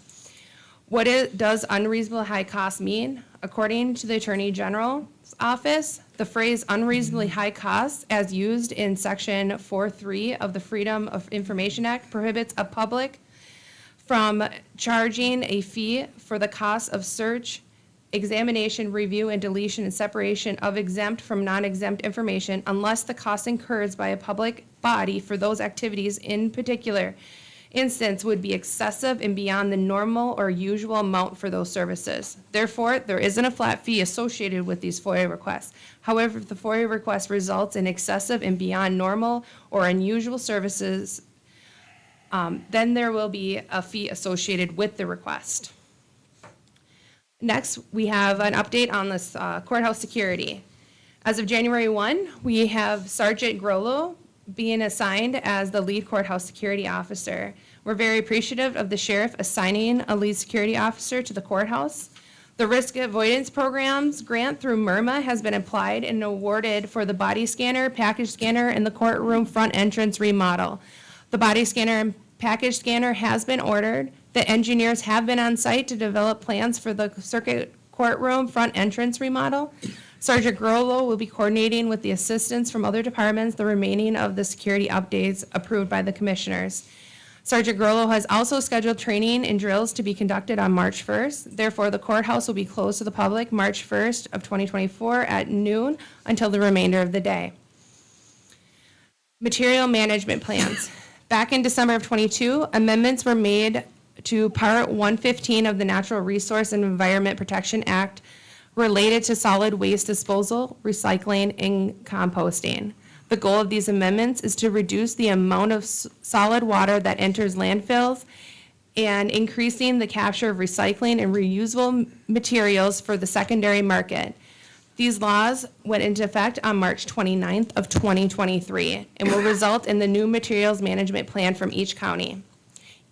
What does unreasonable high cost mean? According to the Attorney General's office, the phrase unreasonably high costs as used in Section 4.3 of the Freedom of Information Act prohibits a public from charging a fee for the cost of search examination, review, and deletion and separation of exempt from non-exempt information unless the cost incurred by a public body for those activities in particular instance would be excessive and beyond the normal or usual amount for those services. Therefore, there isn't a flat fee associated with these FOIA requests. However, if the FOIA request results in excessive and beyond normal or unusual services, then there will be a fee associated with the request. Next, we have an update on this courthouse security. As of January 1, we have Sergeant Grollo being assigned as the lead courthouse security officer. We're very appreciative of the sheriff assigning a lead security officer to the courthouse. The Risk Avoidance Programs grant through MIRMA has been applied and awarded for the body scanner, package scanner, and the courtroom front entrance remodel. The body scanner and package scanner has been ordered. The engineers have been on site to develop plans for the circuit courtroom front entrance remodel. Sergeant Grollo will be coordinating with the assistance from other departments the remaining of the security updates approved by the commissioners. Sergeant Grollo has also scheduled training and drills to be conducted on March 1st. Therefore, the courthouse will be closed to the public March 1st of 2024 at noon until the remainder of the day. Material management plans. Back in December of 22, amendments were made to Part 115 of the Natural Resource and Environment Protection Act related to solid waste disposal, recycling, and composting. The goal of these amendments is to reduce the amount of solid water that enters landfills and increasing the capture of recycling and reusable materials for the secondary market. These laws went into effect on March 29th of 2023 and will result in the new materials management plan from each county.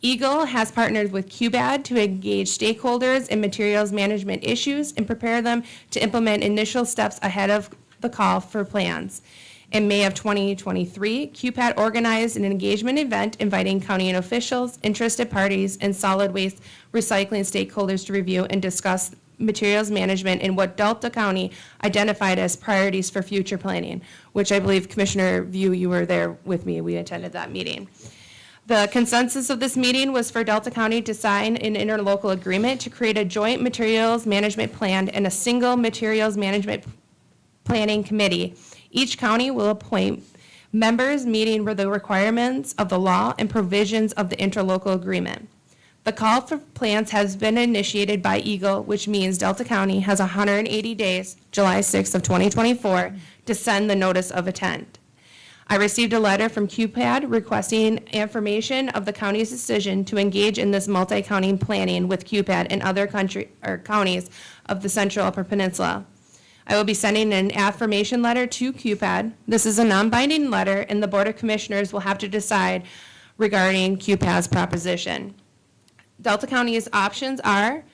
Eagle has partnered with QBAD to engage stakeholders in materials management issues and prepare them to implement initial steps ahead of the call for plans. In May of 2023, QPAD organized an engagement event inviting county officials, interested parties, and solid waste recycling stakeholders to review and discuss materials management and what Delta County identified as priorities for future planning, which I believe Commissioner View, you were there with me. We attended that meeting. The consensus of this meeting was for Delta County to sign an interlocal agreement to create a joint materials management plan and a single materials management planning committee. Each county will appoint members meeting with the requirements of the law and provisions of the interlocal agreement. The call for plans has been initiated by Eagle, which means Delta County has 180 days, July 6th of 2024, to send the notice of intent. I received a letter from QPAD requesting information of the county's decision to engage in this multi-county planning with QPAD and other counties of the Central Upper Peninsula. I will be sending an affirmation letter to QPAD. This is a non-binding letter, and the Board of Commissioners will have to decide regarding QPAD's proposition. Delta County's options are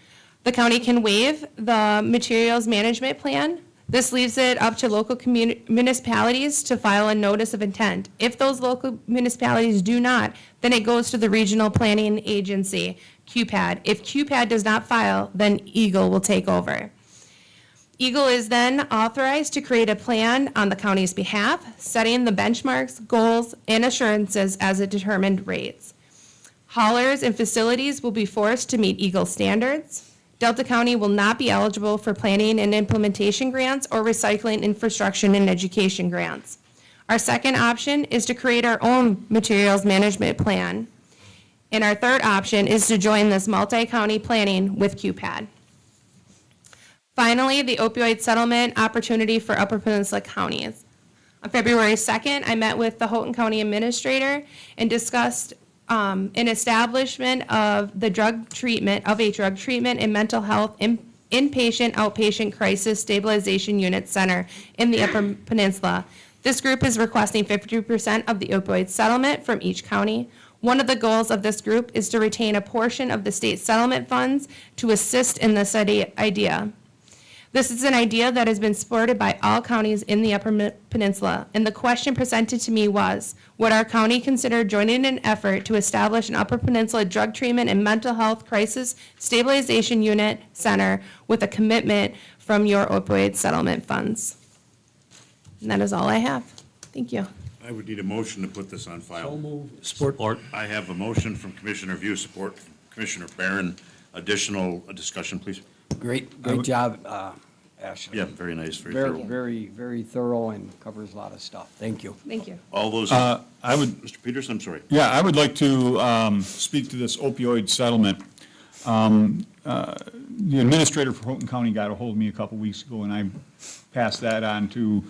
the county can waive the materials management plan. This leaves it up to local municipalities to file a notice of intent. If those local municipalities do not, then it goes to the regional planning agency, QPAD. If QPAD does not file, then Eagle will take over. Eagle is then authorized to create a plan on the county's behalf, setting the benchmarks, goals, and assurances as it determined rates. Haulers and facilities will be forced to meet Eagle standards. Delta County will not be eligible for planning and implementation grants or recycling infrastructure and education grants. Our second option is to create our own materials management plan. And our third option is to join this multi-county planning with QPAD. Finally, the opioid settlement opportunity for Upper Peninsula counties. On February 2nd, I met with the Houghton County Administrator and discussed an establishment of a drug treatment and mental health inpatient, outpatient crisis stabilization unit center in the Upper Peninsula. This group is requesting 50% of the opioid settlement from each county. One of the goals of this group is to retain a portion of the state settlement funds to assist in this idea. This is an idea that has been supported by all counties in the Upper Peninsula, and the question presented to me was, would our county consider joining an effort to establish an Upper Peninsula drug treatment and mental health crisis stabilization unit center with a commitment from your opioid settlement funds? And that is all I have. Thank you. I would need a motion to put this on file. Support. I have a motion from Commissioner View, support from Commissioner Barron. Additional discussion, please. Great would- job, Ashley. Yeah, very nice, very Very, thorough. very, very thorough and covers a lot of stuff. Thank you. Thank you. All those, I would, Mr. Peterson, I'm sorry. yeah, I would like to speak to this opioid settlement. The administrator for Houghton County got a hold of me a couple weeks ago, and I passed that on to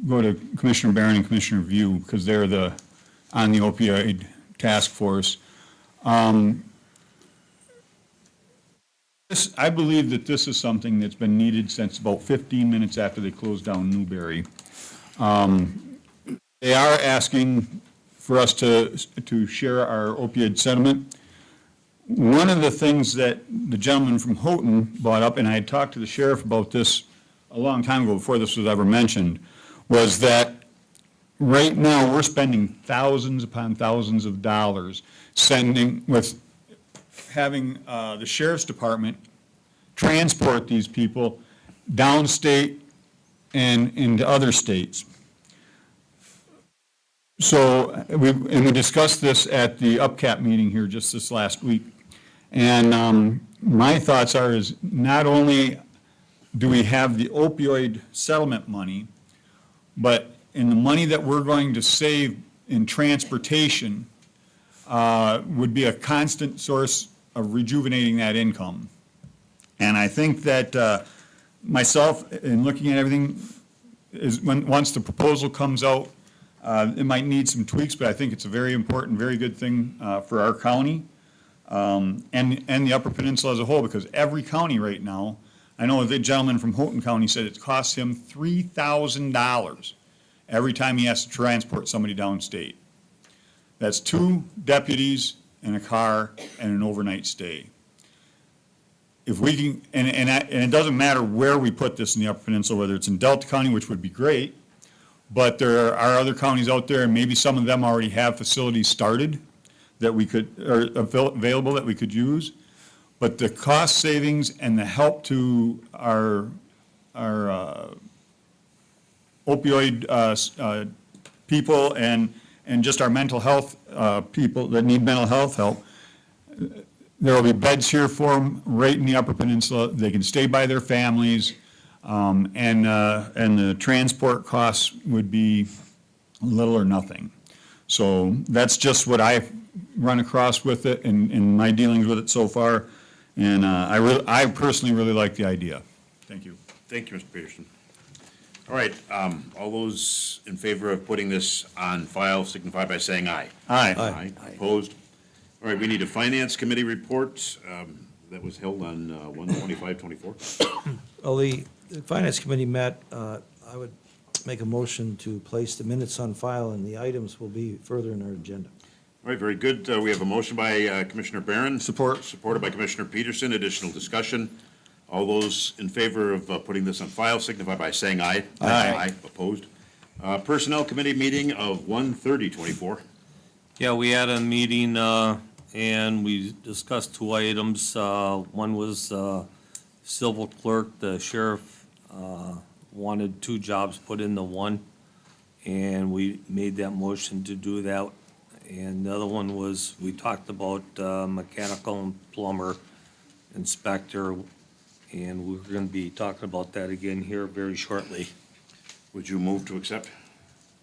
go to Commissioner Barron and Commissioner View, because they're on the opioid task force. I believe that this is something that's been needed since about 15 minutes after they closed down Newberry. They are asking for us to share our opioid settlement. One of the things that the gentleman from Houghton brought up, and I had talked to the sheriff about this a long time ago, before this was ever mentioned, was that right now, we're spending thousands upon thousands of dollars having the sheriff's department transport these people downstate and into other states. So, we discussed this at the UPCAP meeting here just this last week. And my thoughts is not only do we have the opioid settlement money, but in the money that we're going to save in transportation would be a constant source of rejuvenating that income. And I think that myself, in looking at everything, once the proposal comes out, it might need some tweaks, but I think it's a very important, very good thing for our county and the Upper Peninsula as a whole, because every county right now, I know the gentleman from Houghton County said it costs him $3,000 every time he has to transport somebody downstate. That's 2 deputies and a car and an overnight stay. If we can, and it doesn't matter where we put this in the Upper Peninsula, whether it's in Delta County, which would be great, but there are other counties out there, and maybe some of them already have facilities started that we could, or available that we could use. But the cost savings and the help to our opioid people and just our mental health people that need mental health help, there will be beds here for them right in the Upper Peninsula. They can stay by their families, and the transport costs would be little or nothing. So that's just what I've run across with it in my dealings with it so far. And I personally really like the idea. Thank you. Thank you, Mr. Peterson. All right, all those in favor of putting this on file signify by saying aye. Aye. Aye. Opposed? All right, we need a Finance Committee report that was held on 1/25/24. Well, the Finance Committee met, I would make a motion to place the minutes on file, and the items will be further in our agenda. All right, very good. We have a motion by Commissioner Barron. Support. Supported by Commissioner Peterson. Additional discussion. All those in favor of putting this on file signify by saying aye. Aye. Opposed? Personnel Committee meeting of 1/30/24. Yeah, we had a meeting, and we discussed 2 items. One was civil clerk. The sheriff wanted 2 jobs put into one, and we made that motion to do that. And the other one was, we talked about mechanical and plumber inspector, and we're going to be talking about that again here very shortly. Would you move to accept?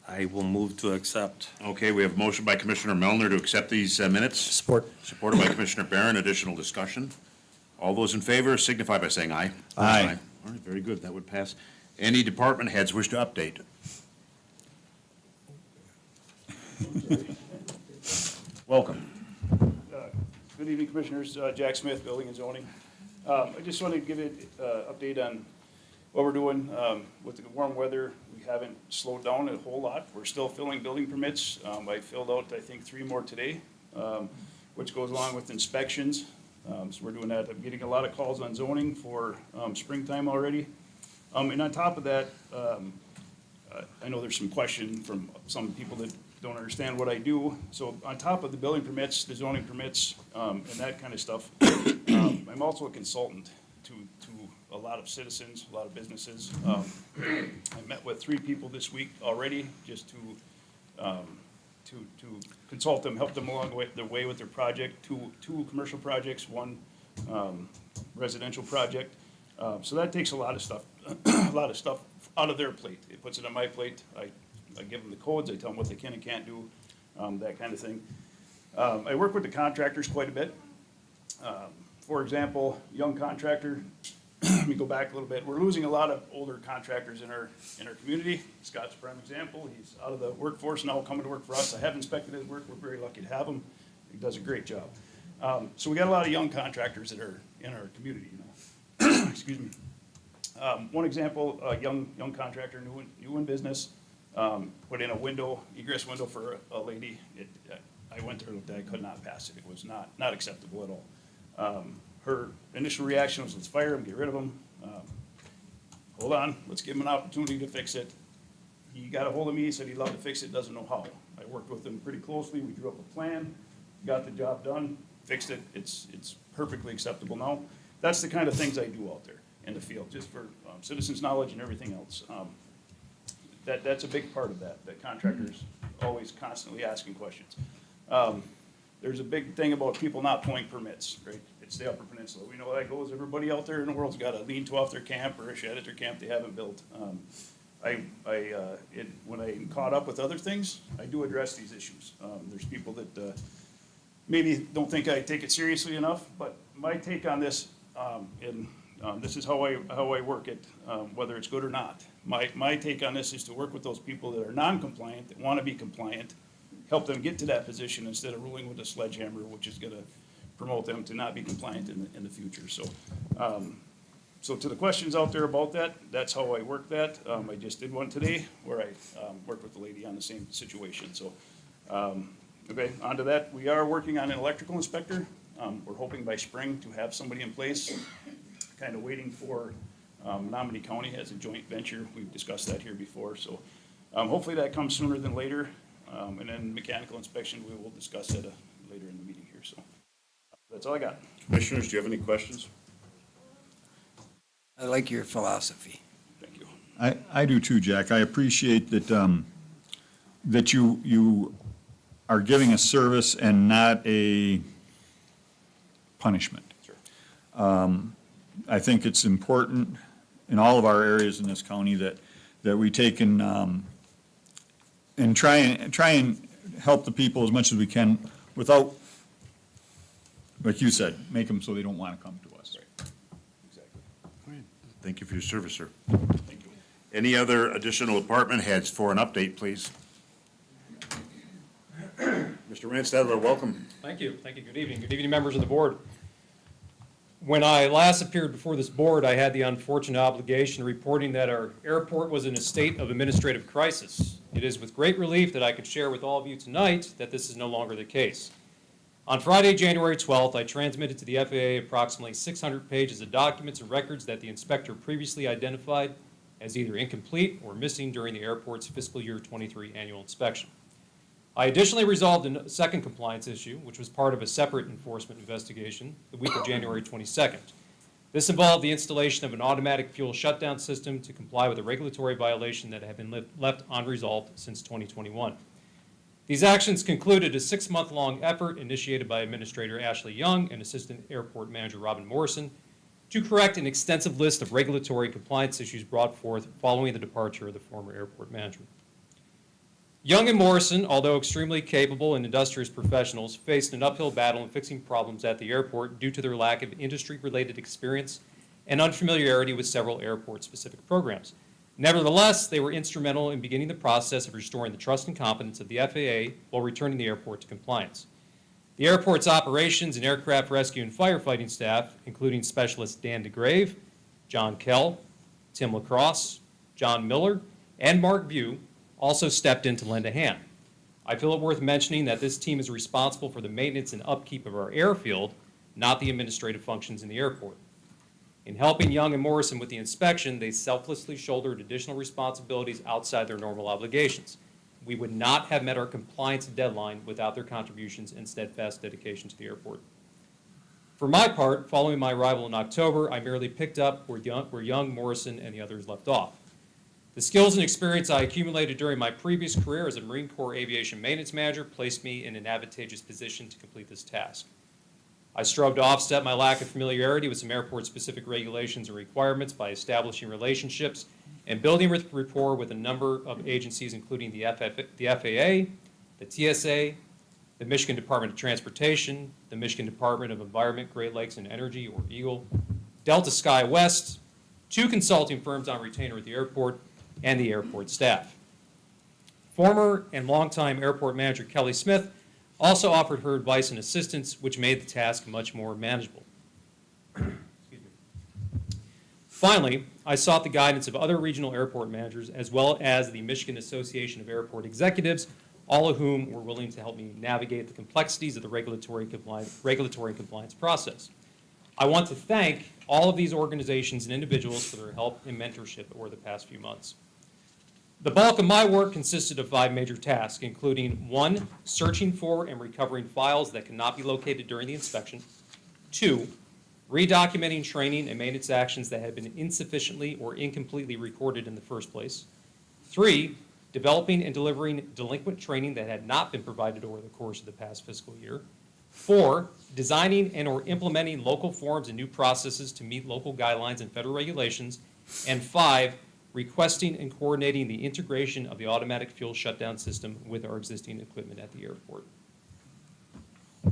I will move to accept. Okay, we have a motion by Commissioner Melner to accept these minutes. Support. Supported by Commissioner Barron. Additional discussion. All those in favor signify by saying aye. Aye. All right, very good. That would pass. Any department heads wish to update? Welcome. Good evening, Commissioners. Jack Smith, Building and Zoning. I just wanted to give an update on what we're doing with the warm weather. We haven't slowed down a whole lot. We're still filling building permits. I filled out, I think, 3 more today, which goes along with inspections. So we're doing that. I'm getting a lot of calls on zoning for springtime already. And on top of that, I know there's some question from some people that don't understand what I do. So on top of the building permits, the zoning permits, and that kind of stuff, I'm also a consultant to a lot of citizens, a lot of businesses. I met with 3 people this week already just to consult them, help them along their way with their project. Two commercial projects, one residential project. So that takes a lot of stuff, a lot of stuff out of their plate. It puts it on my plate. I give them the codes, I tell them what they can and can't do, that kind of thing. I work with the contractors quite a bit. For example, young contractor, let me go back a little bit. We're losing a lot of older contractors in our community. Scott's a prime example. He's out of the workforce now, coming to work for us. I have inspected his work. We're very lucky to have him. He does a great job. So we got a lot of young contractors that are in our community, you know. Excuse me. One example, a young contractor, new in business, put in a window, egress window for a lady. I went there, looked at it, I could not pass it. It was not acceptable at all. Her initial reaction was, let's fire him, get rid of him. Hold on, let's give him an opportunity to fix it. He got a hold of me, he said he'd love to fix it, doesn't know how. I worked with him pretty closely, we drew up a plan, got the job done, fixed it, it's perfectly acceptable now. That's the kind of things I do out there in the field, just for citizens' knowledge and everything else. That's a big part of that contractors always constantly asking questions. There's a big thing about people not pulling permits, right? It's the Upper Peninsula. We know how that goes. Everybody out there in the world's got a lean-to off their camp or a shed at their camp they haven't built. When I'm caught up with other things, I do address these issues. There's people that maybe don't think I take it seriously enough, but my take on this, this is how I work it, whether it's good or not. My take on this is to work with those people that are non-compliant, that want to be compliant, help them get to that position instead of ruling with a sledgehammer, which is gonna promote them to not be compliant in the future. So, so to the questions out there about that, that's how I work that. I just did one today where I worked with the lady on the same situation. So, okay, on to that. We are working on an electrical inspector. We're hoping by spring to have somebody in place. Kind of waiting for, Menominee County has a joint venture. We've discussed that here before. So, hopefully that comes sooner than later. And then mechanical inspection, we will discuss that later in the meeting here, so that's all I got. Commissioners, do you have any questions? I like your philosophy. Thank you. I do too, Jack. I appreciate that, that you are giving a service and not a punishment. Sure. I think it's important in all of our areas in this county that we take and try and help the people as much as we can without, like you said, make them so they don't want to come to us. Right. Exactly. Thank you for your service, sir. Thank you. Any other additional department heads for an update, please? Mr. Ranstadler, welcome. Thank you. Thank you. Good evening. Good evening, members of the board. When I last appeared before this board, I had the unfortunate obligation of reporting that our airport was in a state of administrative crisis. It is with great relief that I could share with all of you tonight that this is no longer the case. On Friday, January 12th, I transmitted to the FAA approximately 600 pages of documents and records that the inspector previously identified as either incomplete or missing during the airport's fiscal year 23 annual inspection. I additionally resolved a second compliance issue, which was part of a separate enforcement investigation, the week of January 22nd. This involved the installation of an automatic fuel shutdown system to comply with a regulatory violation that had been left unresolved since 2021. These actions concluded a 6-month-long effort initiated by Administrator Ashley Young and Assistant Airport Manager Robin Morrison to correct an extensive list of regulatory compliance issues brought forth following the departure of the former airport manager. Young and Morrison, although extremely capable and industrious professionals, faced an uphill battle in fixing problems at the airport due to their lack of industry-related experience and unfamiliarity with several airport-specific programs. Nevertheless, they were instrumental in beginning the process of restoring the trust and confidence of the FAA while returning the airport to compliance. The airport's operations and aircraft rescue and firefighting staff, including specialists Dan DeGrave, John Kell, Tim LaCrosse, John Miller, and Mark View, also stepped in to lend a hand. I feel it worth mentioning that this team is responsible for the maintenance and upkeep of our airfield, not the administrative functions in the airport. In helping Young and Morrison with the inspection, they selflessly shouldered additional responsibilities outside their normal obligations. We would not have met our compliance deadline without their contributions and steadfast dedication to the airport. For my part, following my arrival in October, I merely picked up where Young, Morrison, and the others left off. The skills and experience I accumulated during my previous career as a Marine Corps Aviation Maintenance Manager placed me in an advantageous position to complete this task. I strove to offset my lack of familiarity with some airport-specific regulations and requirements by establishing relationships and building rapport with a number of agencies, including the FAA, the TSA, the Michigan Department of Transportation, the Michigan Department of Environment, Great Lakes and Energy, or EAGLE, Delta Sky West, 2 consulting firms on retainer at the airport, and the airport staff. Former and longtime airport manager Kelly Smith also offered her advice and assistance, which made the task much more manageable. Excuse me. Finally, I sought the guidance of other regional airport managers as well as the Michigan Association of Airport Executives, all of whom were willing to help me navigate the complexities of the regulatory and compliance process. I want to thank all of these organizations and individuals for their help and mentorship over the past few months. The bulk of my work consisted of 5 major tasks, including 1, searching for and recovering files that cannot be located during the inspection, 2, redocumenting training and maintenance actions that had been insufficiently or incompletely recorded in the first place, 3, developing and delivering delinquent training that had not been provided over the course of the past fiscal year, 4, designing and or implementing local forms and new processes to meet local guidelines and federal regulations, and 5, requesting and coordinating the integration of the automatic fuel shutdown system with our existing equipment at the airport.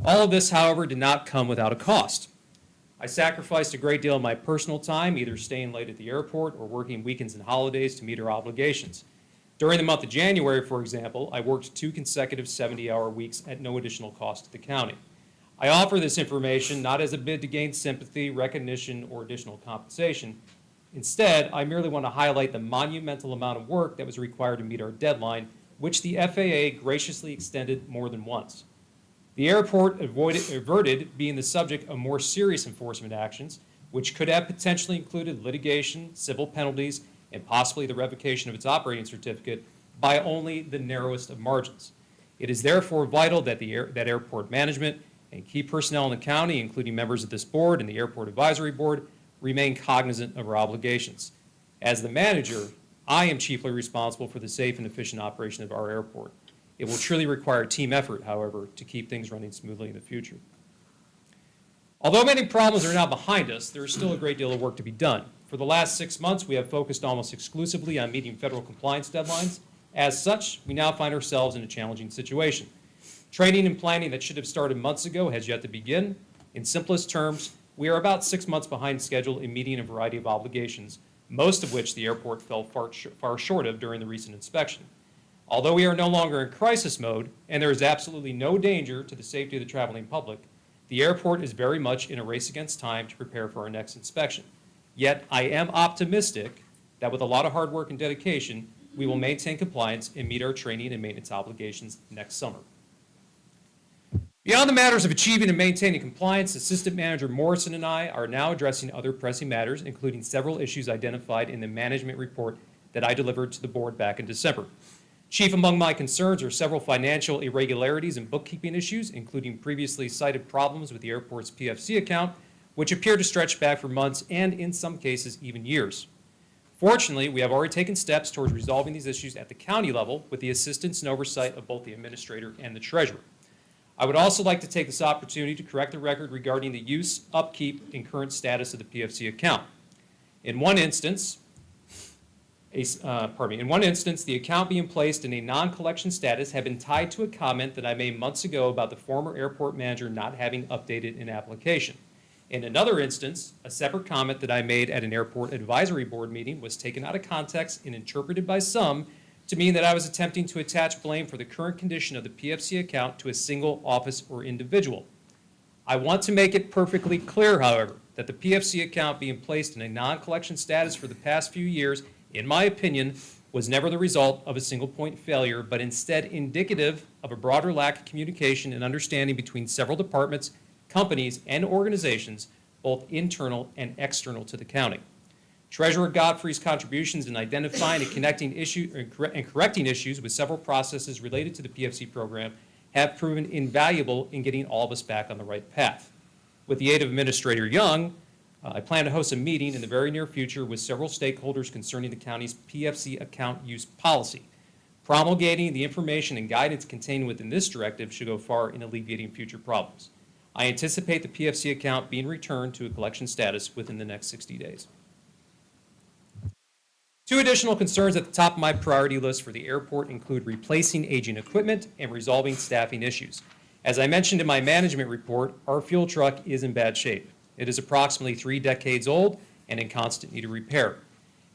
All of this, however, did not come without a cost. I sacrificed a great deal of my personal time, either staying late at the airport or working weekends and holidays to meet our obligations. During the month of January, for example, I worked 2 consecutive 70-hour weeks at no additional cost to the county. I offer this information not as a bid to gain sympathy, recognition, or additional compensation. Instead, I merely want to highlight the monumental amount of work that was required to meet our deadline, which the FAA graciously extended more than once. The airport averted being the subject of more serious enforcement actions, which could have potentially included litigation, civil penalties, and possibly the revocation of its operating certificate by only the narrowest of margins. It is therefore vital that that airport management and key personnel in the county, including members of this board and the Airport Advisory Board, remain cognizant of our obligations. As the manager, I am chiefly responsible for the safe and efficient operation of our airport. It will truly require team effort, however, to keep things running smoothly in the future. Although many problems are now behind us, there is still a great deal of work to be done. For the last 6 months, we have focused almost exclusively on meeting federal compliance deadlines. As such, we now find ourselves in a challenging situation. Training and planning that should have started months ago has yet to begin. In simplest terms, we are about 6 months behind schedule in meeting a variety of obligations, most of which the airport fell far short of during the recent inspection. Although we are no longer in crisis mode, and there is absolutely no danger to the safety of the traveling public, the airport is very much in a race against time to prepare for our next inspection. Yet, I am optimistic that with a lot of hard work and dedication, we will maintain compliance and meet our training and maintenance obligations next summer. Beyond the matters of achieving and maintaining compliance, Assistant Manager Morrison and I are now addressing other pressing matters, including several issues identified in the management report that I delivered to the board back in December. Chief among my concerns are several financial irregularities and bookkeeping issues, including previously cited problems with the airport's PFC account, which appear to stretch back for months and, in some cases, even years. Fortunately, we have already taken steps towards resolving these issues at the county level with the assistance and oversight of both the administrator and the treasurer. I would also like to take this opportunity to correct the record regarding the use, upkeep, and current status of the PFC account. In one instance, the account being placed in a non-collection status had been tied to a comment that I made months ago about the former airport manager not having updated an application. In another instance, a separate comment that I made at an airport advisory board meeting was taken out of context and interpreted by some to mean that I was attempting to attach blame for the current condition of the PFC account to a single office or individual. I want to make it perfectly clear, however, that the PFC account being placed in a non-collection status for the past few years, in my opinion, was never the result of a single point failure, but instead indicative of a broader lack of communication and understanding between several departments, companies, and organizations, both internal and external to the county. Treasurer Godfrey's contributions in identifying and correcting issues with several processes related to the PFC program have proven invaluable in getting all of us back on the right path. With the aid of Administrator Young, I plan to host a meeting in the very near future with several stakeholders concerning the county's PFC account use policy. Promulgating the information and guidance contained within this directive should go far in alleviating future problems. I anticipate the PFC account being returned to a collection status within the next 60 days. Two additional concerns at the top of my priority list for the airport include replacing aging equipment and resolving staffing issues. As I mentioned in my management report, our fuel truck is in bad shape. It is approximately 3 decades old and in constant need of repair,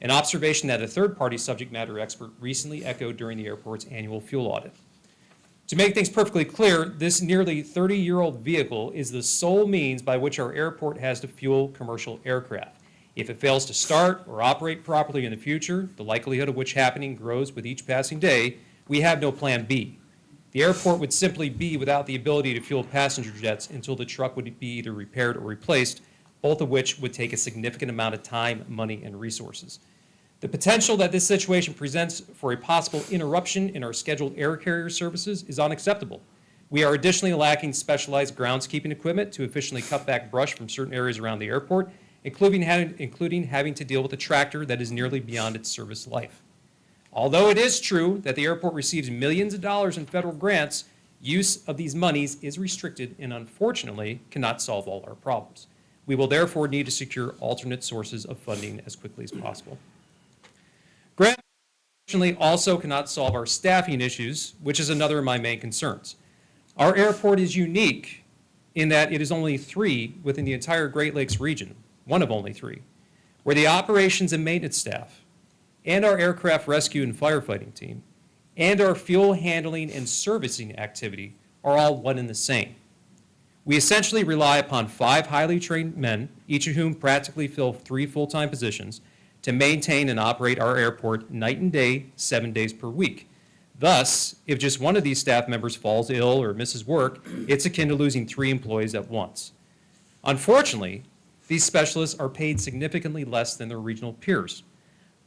an observation that a third-party subject matter expert recently echoed during the airport's annual fuel audit. To make things perfectly clear, this nearly 30-year-old vehicle is the sole means by which our airport has to fuel commercial aircraft. If it fails to start or operate properly in the future, the likelihood of which happening grows with each passing day, we have no plan B. The airport would simply be without the ability to fuel passenger jets until the truck would be either repaired or replaced, both of which would take a significant amount of time, money, and resources. The potential that this situation presents for a possible interruption in our scheduled air carrier services is unacceptable. We are additionally lacking specialized groundskeeping equipment to efficiently cut back brush from certain areas around the airport, including having to deal with a tractor that is nearly beyond its service life. Although it is true that the airport receives millions of dollars in federal grants, use of these monies is restricted and unfortunately cannot solve all our problems. We will therefore need to secure alternate sources of funding as quickly as possible. Grants, unfortunately, also cannot solve our staffing issues, which is another of my main concerns. Our airport is unique in that it is only 3 within the entire Great Lakes region, one of only 3, where the operations and maintenance staff, and our aircraft rescue and firefighting team, and our fuel handling and servicing activity are all one and the same. We essentially rely upon 5 highly trained men, each of whom practically fill 3 full-time positions, to maintain and operate our airport night and day, 7 days per week. Thus, if just one of these staff members falls ill or misses work, it's akin to losing 3 employees at once. Unfortunately, these specialists are paid significantly less than their regional peers.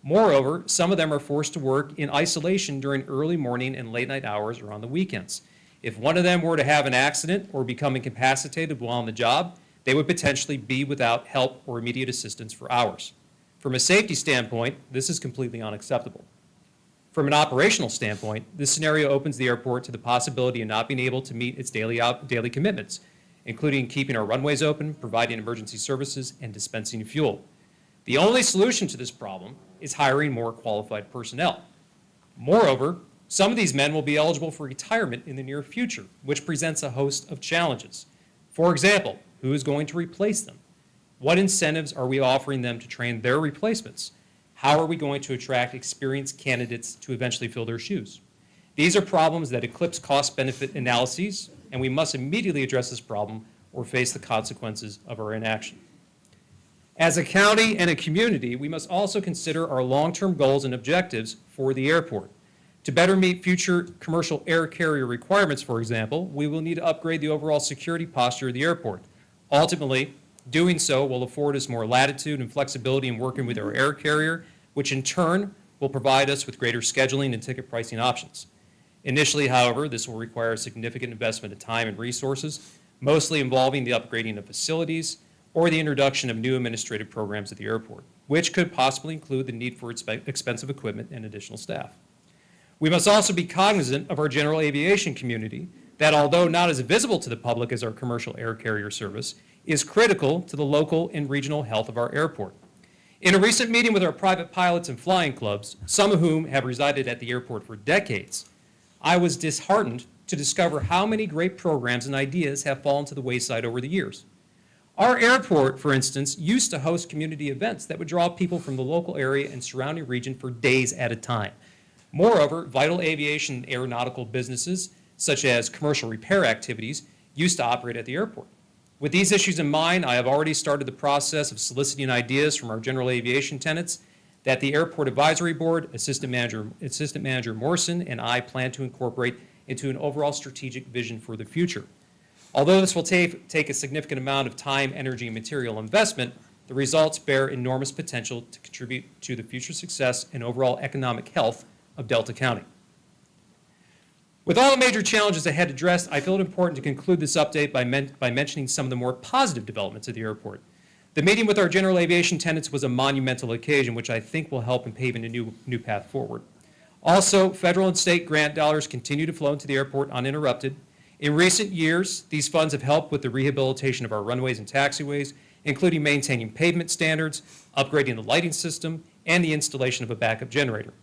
Moreover, some of them are forced to work in isolation during early morning and late night hours or on the weekends. If one of them were to have an accident or become incapacitated while on the job, they would potentially be without help or immediate assistance for hours. From a safety standpoint, this is completely unacceptable. From an operational standpoint, this scenario opens the airport to the possibility of not being able to meet its daily commitments, including keeping our runways open, providing emergency services, and dispensing fuel. The only solution to this problem is hiring more qualified personnel. Moreover, some of these men will be eligible for retirement in the near future, which presents a host of challenges. For example, who is going to replace them? What incentives are we offering them to train their replacements? How are we going to attract experienced candidates to eventually fill their shoes? These are problems that eclipse cost-benefit analyses, and we must immediately address this problem or face the consequences of our inaction. As a county and a community, we must also consider our long-term goals and objectives for the airport. To better meet future commercial air carrier requirements, for example, we will need to upgrade the overall security posture of the airport. Ultimately, doing so will afford us more latitude and flexibility in working with our air carrier, which in turn will provide us with greater scheduling and ticket pricing options. Initially, however, this will require a significant investment of time and resources, mostly involving the upgrading of facilities or the introduction of new administrative programs at the airport, which could possibly include the need for expensive equipment and additional staff. We must also be cognizant of our general aviation community that, although not as visible to the public as our commercial air carrier service, is critical to the local and regional health of our airport. In a recent meeting with our private pilots and flying clubs, some of whom have resided at the airport for decades, I was disheartened to discover how many great programs and ideas have fallen to the wayside over the years. Our airport, for instance, used to host community events that would draw people from the local area and surrounding region for days at a time. Moreover, vital aviation and aeronautical businesses, such as commercial repair activities, used to operate at the airport. With these issues in mind, I have already started the process of soliciting ideas from our general aviation tenants that the Airport Advisory Board, Assistant Manager Morrison, and I plan to incorporate into an overall strategic vision for the future. Although this will take a significant amount of time, energy, and material investment, the results bear enormous potential to contribute to the future success and overall economic health of Delta County. With all the major challenges ahead addressed, I feel it important to conclude this update by mentioning some of the more positive developments at the airport. The meeting with our general aviation tenants was a monumental occasion, which I think will help in paving a new path forward. Also, federal and state grant dollars continue to flow into the airport uninterrupted. In recent years, these funds have helped with the rehabilitation of our runways and taxiways, including maintaining pavement standards, upgrading the lighting system, and the installation of a backup generator.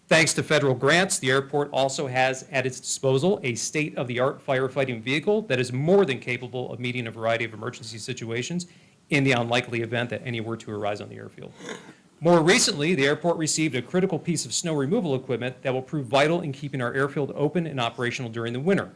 Thanks to federal grants, the airport also has at its disposal a state-of-the-art firefighting vehicle that is more than capable of meeting a variety of emergency situations in the unlikely event that any were to arise on the airfield. More recently, the airport received a critical piece of snow removal equipment that will prove vital in keeping our airfield open and operational during the winter.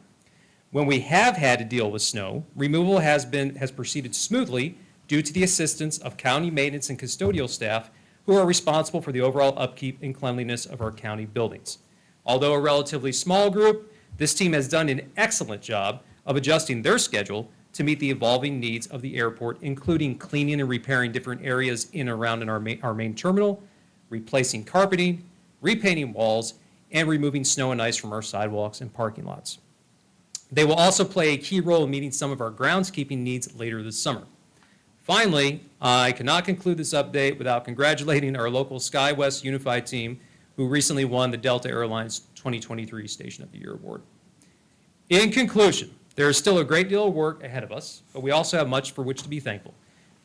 When we have had to deal with snow, removal has proceeded smoothly due to the assistance of county maintenance and custodial staff who are responsible for the overall upkeep and cleanliness of our county buildings. Although a relatively small group, this team has done an excellent job of adjusting their schedule to meet the evolving needs of the airport, including cleaning and repairing different areas in and around our main terminal, replacing carpeting, repainting walls, and removing snow and ice from our sidewalks and parking lots. They will also play a key role in meeting some of our groundskeeping needs later this summer. Finally, I cannot conclude this update without congratulating our local SkyWest Unified team who recently won the Delta Airlines 2023 Station of the Year Award. In conclusion, there is still a great deal of work ahead of us, but we also have much for which to be thankful.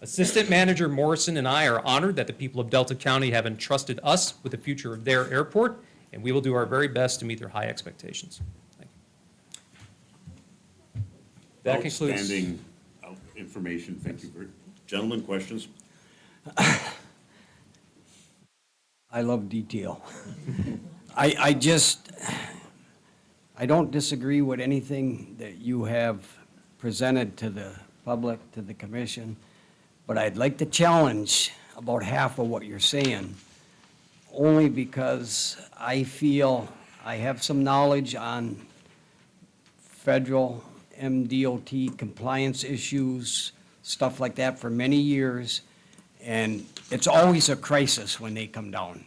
Assistant Manager Morrison and I are honored that the people of Delta County have entrusted us with the future of their airport, and we will do our very best to meet their high expectations. Thank you. That concludes. Outstanding information. Thank you. Gentlemen, questions? I love detail. I don't disagree with anything that you have presented to the public, to the commission, but I'd like to challenge about half of what you're saying, only because I feel I have some knowledge on federal MDOT compliance issues, stuff like that for many years, and it's always a crisis when they come down.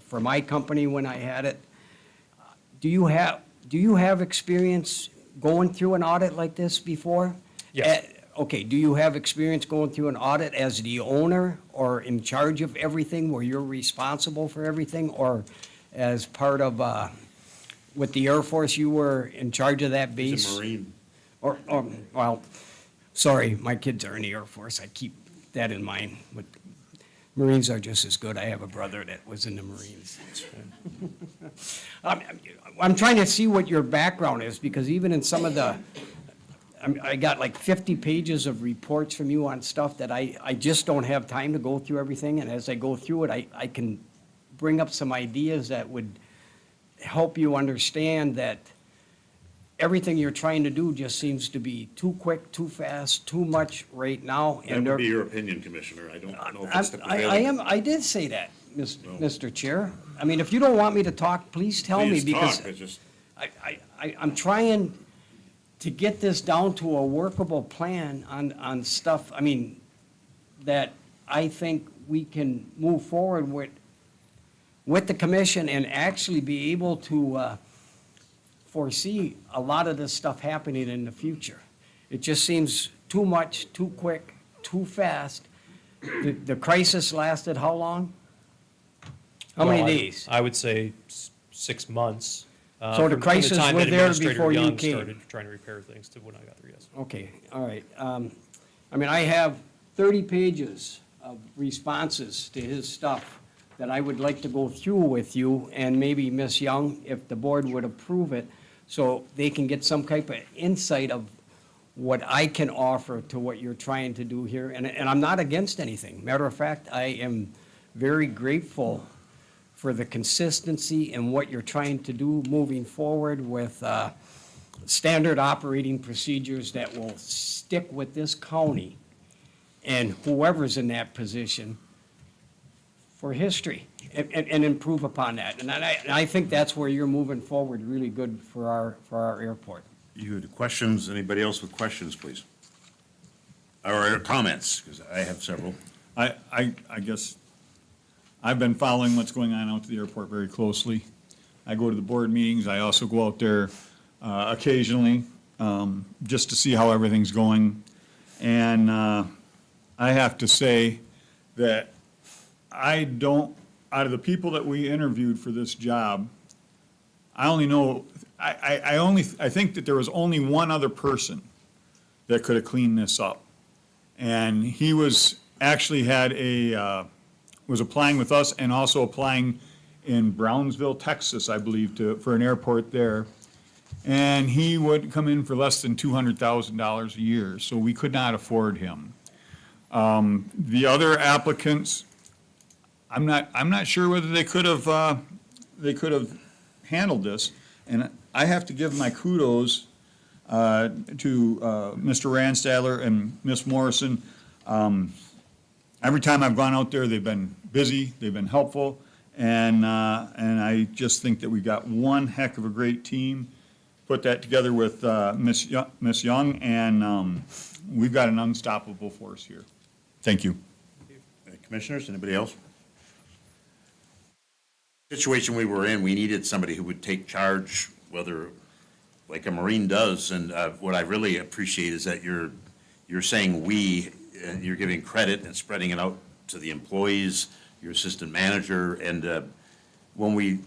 For my company, when I had it, do you have experience going through an audit like this before? Yes. Okay, do you have experience going through an audit as the owner or in charge of everything, where you're responsible for everything, or as part of, with the Air Force, you were in charge of that base? He's a Marine. Or, well, sorry, my kids are in the Air Force, I keep that in mind, but Marines are just as good. I have a brother that was in the Marines. I'm trying to see what your background is, because even in some of the, I got like 50 pages of reports from you on stuff that I just don't have time to go through everything, and as I go through it, I can bring up some ideas that would help you understand that everything you're trying to do just seems to be too quick, too fast, too much right now. That would be your opinion, Commissioner. I don't know if it's the prevailing. I did say that, No. Mr. Chair. I mean, if you don't want me to talk, please tell me, Please because talk. It's just, I'm trying to get this down to a workable plan on stuff, I mean, that I think we can move forward with the commission and actually be able to foresee a lot of this stuff happening in the future. It just seems too much, too quick, too fast. The crisis lasted how long? How many Well, days? I would say 6 months. So the from crisis time was that there Administrator before you Young came? started trying to repair things to when I got there, yes. Okay, all right. I mean, I have 30 pages of responses to his stuff that I would like to go through with you, and maybe Ms. Young, if the board would approve it, so they can get some type of insight of what I can offer to what you're trying to do here. And I'm not against anything. Matter of fact, I am very grateful for the consistency in what you're trying to do moving forward with standard operating procedures that will stick with this county and whoever's in that position for history and improve upon that. And I think that's where you're moving forward really good for our airport. you had questions? Anybody else with questions, please? Or comments, because I have several. I guess I've been following what's going on out at the airport very closely. I go to the board meetings. I also go out there occasionally just to see how everything's going. And I have to say that I don't, out of the people that we interviewed for this job, I I think that there was only one other person that could have cleaned this up. And he was, actually had was applying with us and also applying in Brownsville, Texas, I believe, for an airport there. And he would come in for less than $200,000 a year, so we could not afford him. The other applicants, I'm not sure whether they could have handled this. And I have to give my kudos to Mr. Ranstadler and Ms. Morrison. Every time I've gone out there, they've been busy, they've been helpful, and I just think that we got one heck of a great team. Put that together with Ms. Young, and we've got an unstoppable force here. Thank you. Commissioners, anybody else? Situation we were in, we needed somebody who would take charge, whether, like a Marine does, and what I really appreciate is that you're saying we, and you're giving credit and spreading it out to the employees, your assistant manager, and when we,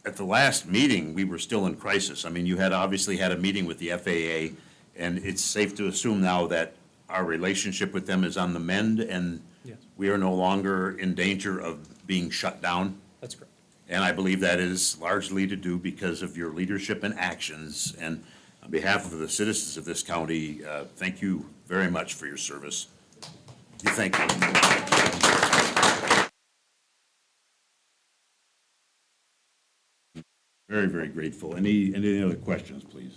at the last meeting, we were still in crisis. I mean, you had obviously had a meeting with the FAA, and it's safe to assume now that our relationship with them is on the mend, and Yes. we are no longer in danger of being shut down. That's correct. And I believe that is largely to do because of your leadership and actions. And on behalf of the citizens of this county, thank you very much for your service. Thank you. Very, very grateful. Any other questions, please?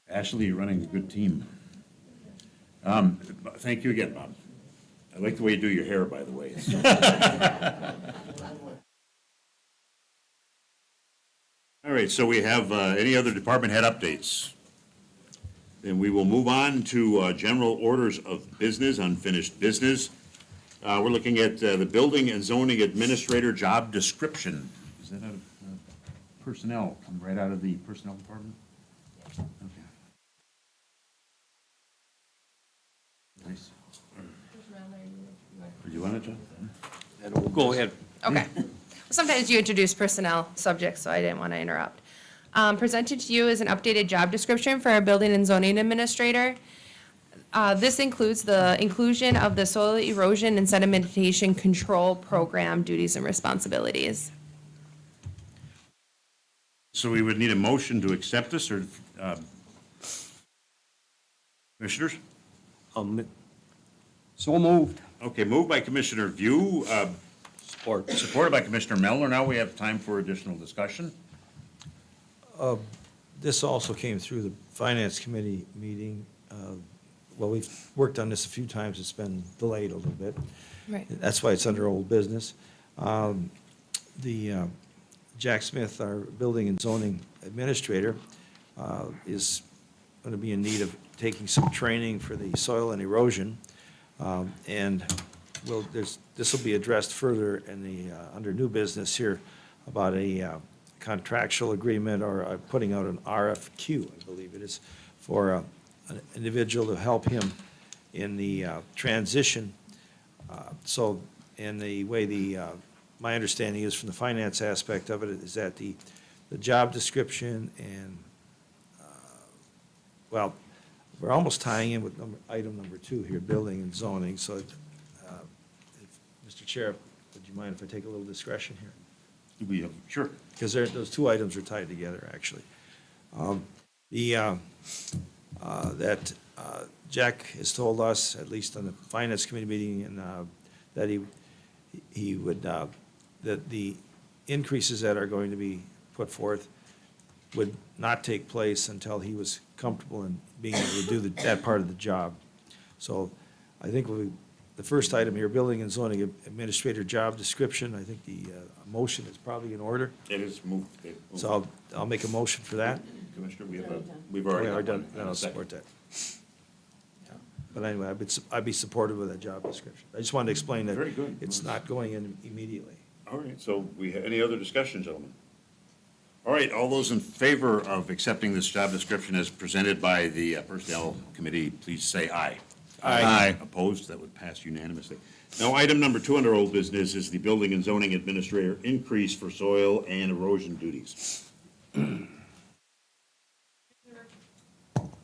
Ashley, you're running a good team. Thank you again, Bob. I like the way you do your hair, by the way. All right, so we have any other department head updates? Then we will move on to general orders of business, unfinished business. We're looking at the building and zoning administrator job description. Is that out of personnel, come right out of the personnel department? Okay. Nice. Do you want it, John? Go ahead. Okay. Sometimes you introduce personnel subjects, so I didn't want to interrupt. Presented to you is an updated job description for our building and zoning administrator. This includes the inclusion of the soil erosion and sedimentation control program duties and responsibilities. So we would need a motion to accept this, or, commissioners? So moved. Okay, moved by Commissioner View, Support. supported by Commissioner Mellor. Now we have time for additional discussion. This also came through the Finance Committee meeting. Well, we've worked on this a few times. It's been delayed a little bit. Right. That's why it's under old business. Jack Smith, our building and zoning administrator, is going to be in need of taking some training for the soil and erosion. And this will be addressed further in the, under new business here about a contractual agreement or putting out an RFQ, I believe it is, for an individual to help him in the transition. So in the way my understanding is from the finance aspect of it is that the job description and, well, we're almost tying in with item number 2 here, building and zoning. So, Mr. Chair, would you mind if I take a little discretion here? Sure. Because those two items are tied together, actually. Jack has told us, at least on the Finance Committee meeting, and that he would, that the increases that are going to be put forth would not take place until he was comfortable in being able to do that part of the job. So I think the first item here, building and zoning administrator job description, I think the motion is probably in order. It is moved. So I'll make a motion for that. Commissioner, we've already done one. Then I'll support that. Yeah. But anyway, I'd be supportive of that job description. I just wanted to explain that Very good. it's not going in immediately. All right, so any other discussion, gentlemen? All right, all those in favor of accepting this job description as presented by the Personnel Committee, please say aye. Aye. Opposed? That would pass unanimously. Now, item number 2 under old business is the Building and Zoning Administrator increase for soil and erosion duties.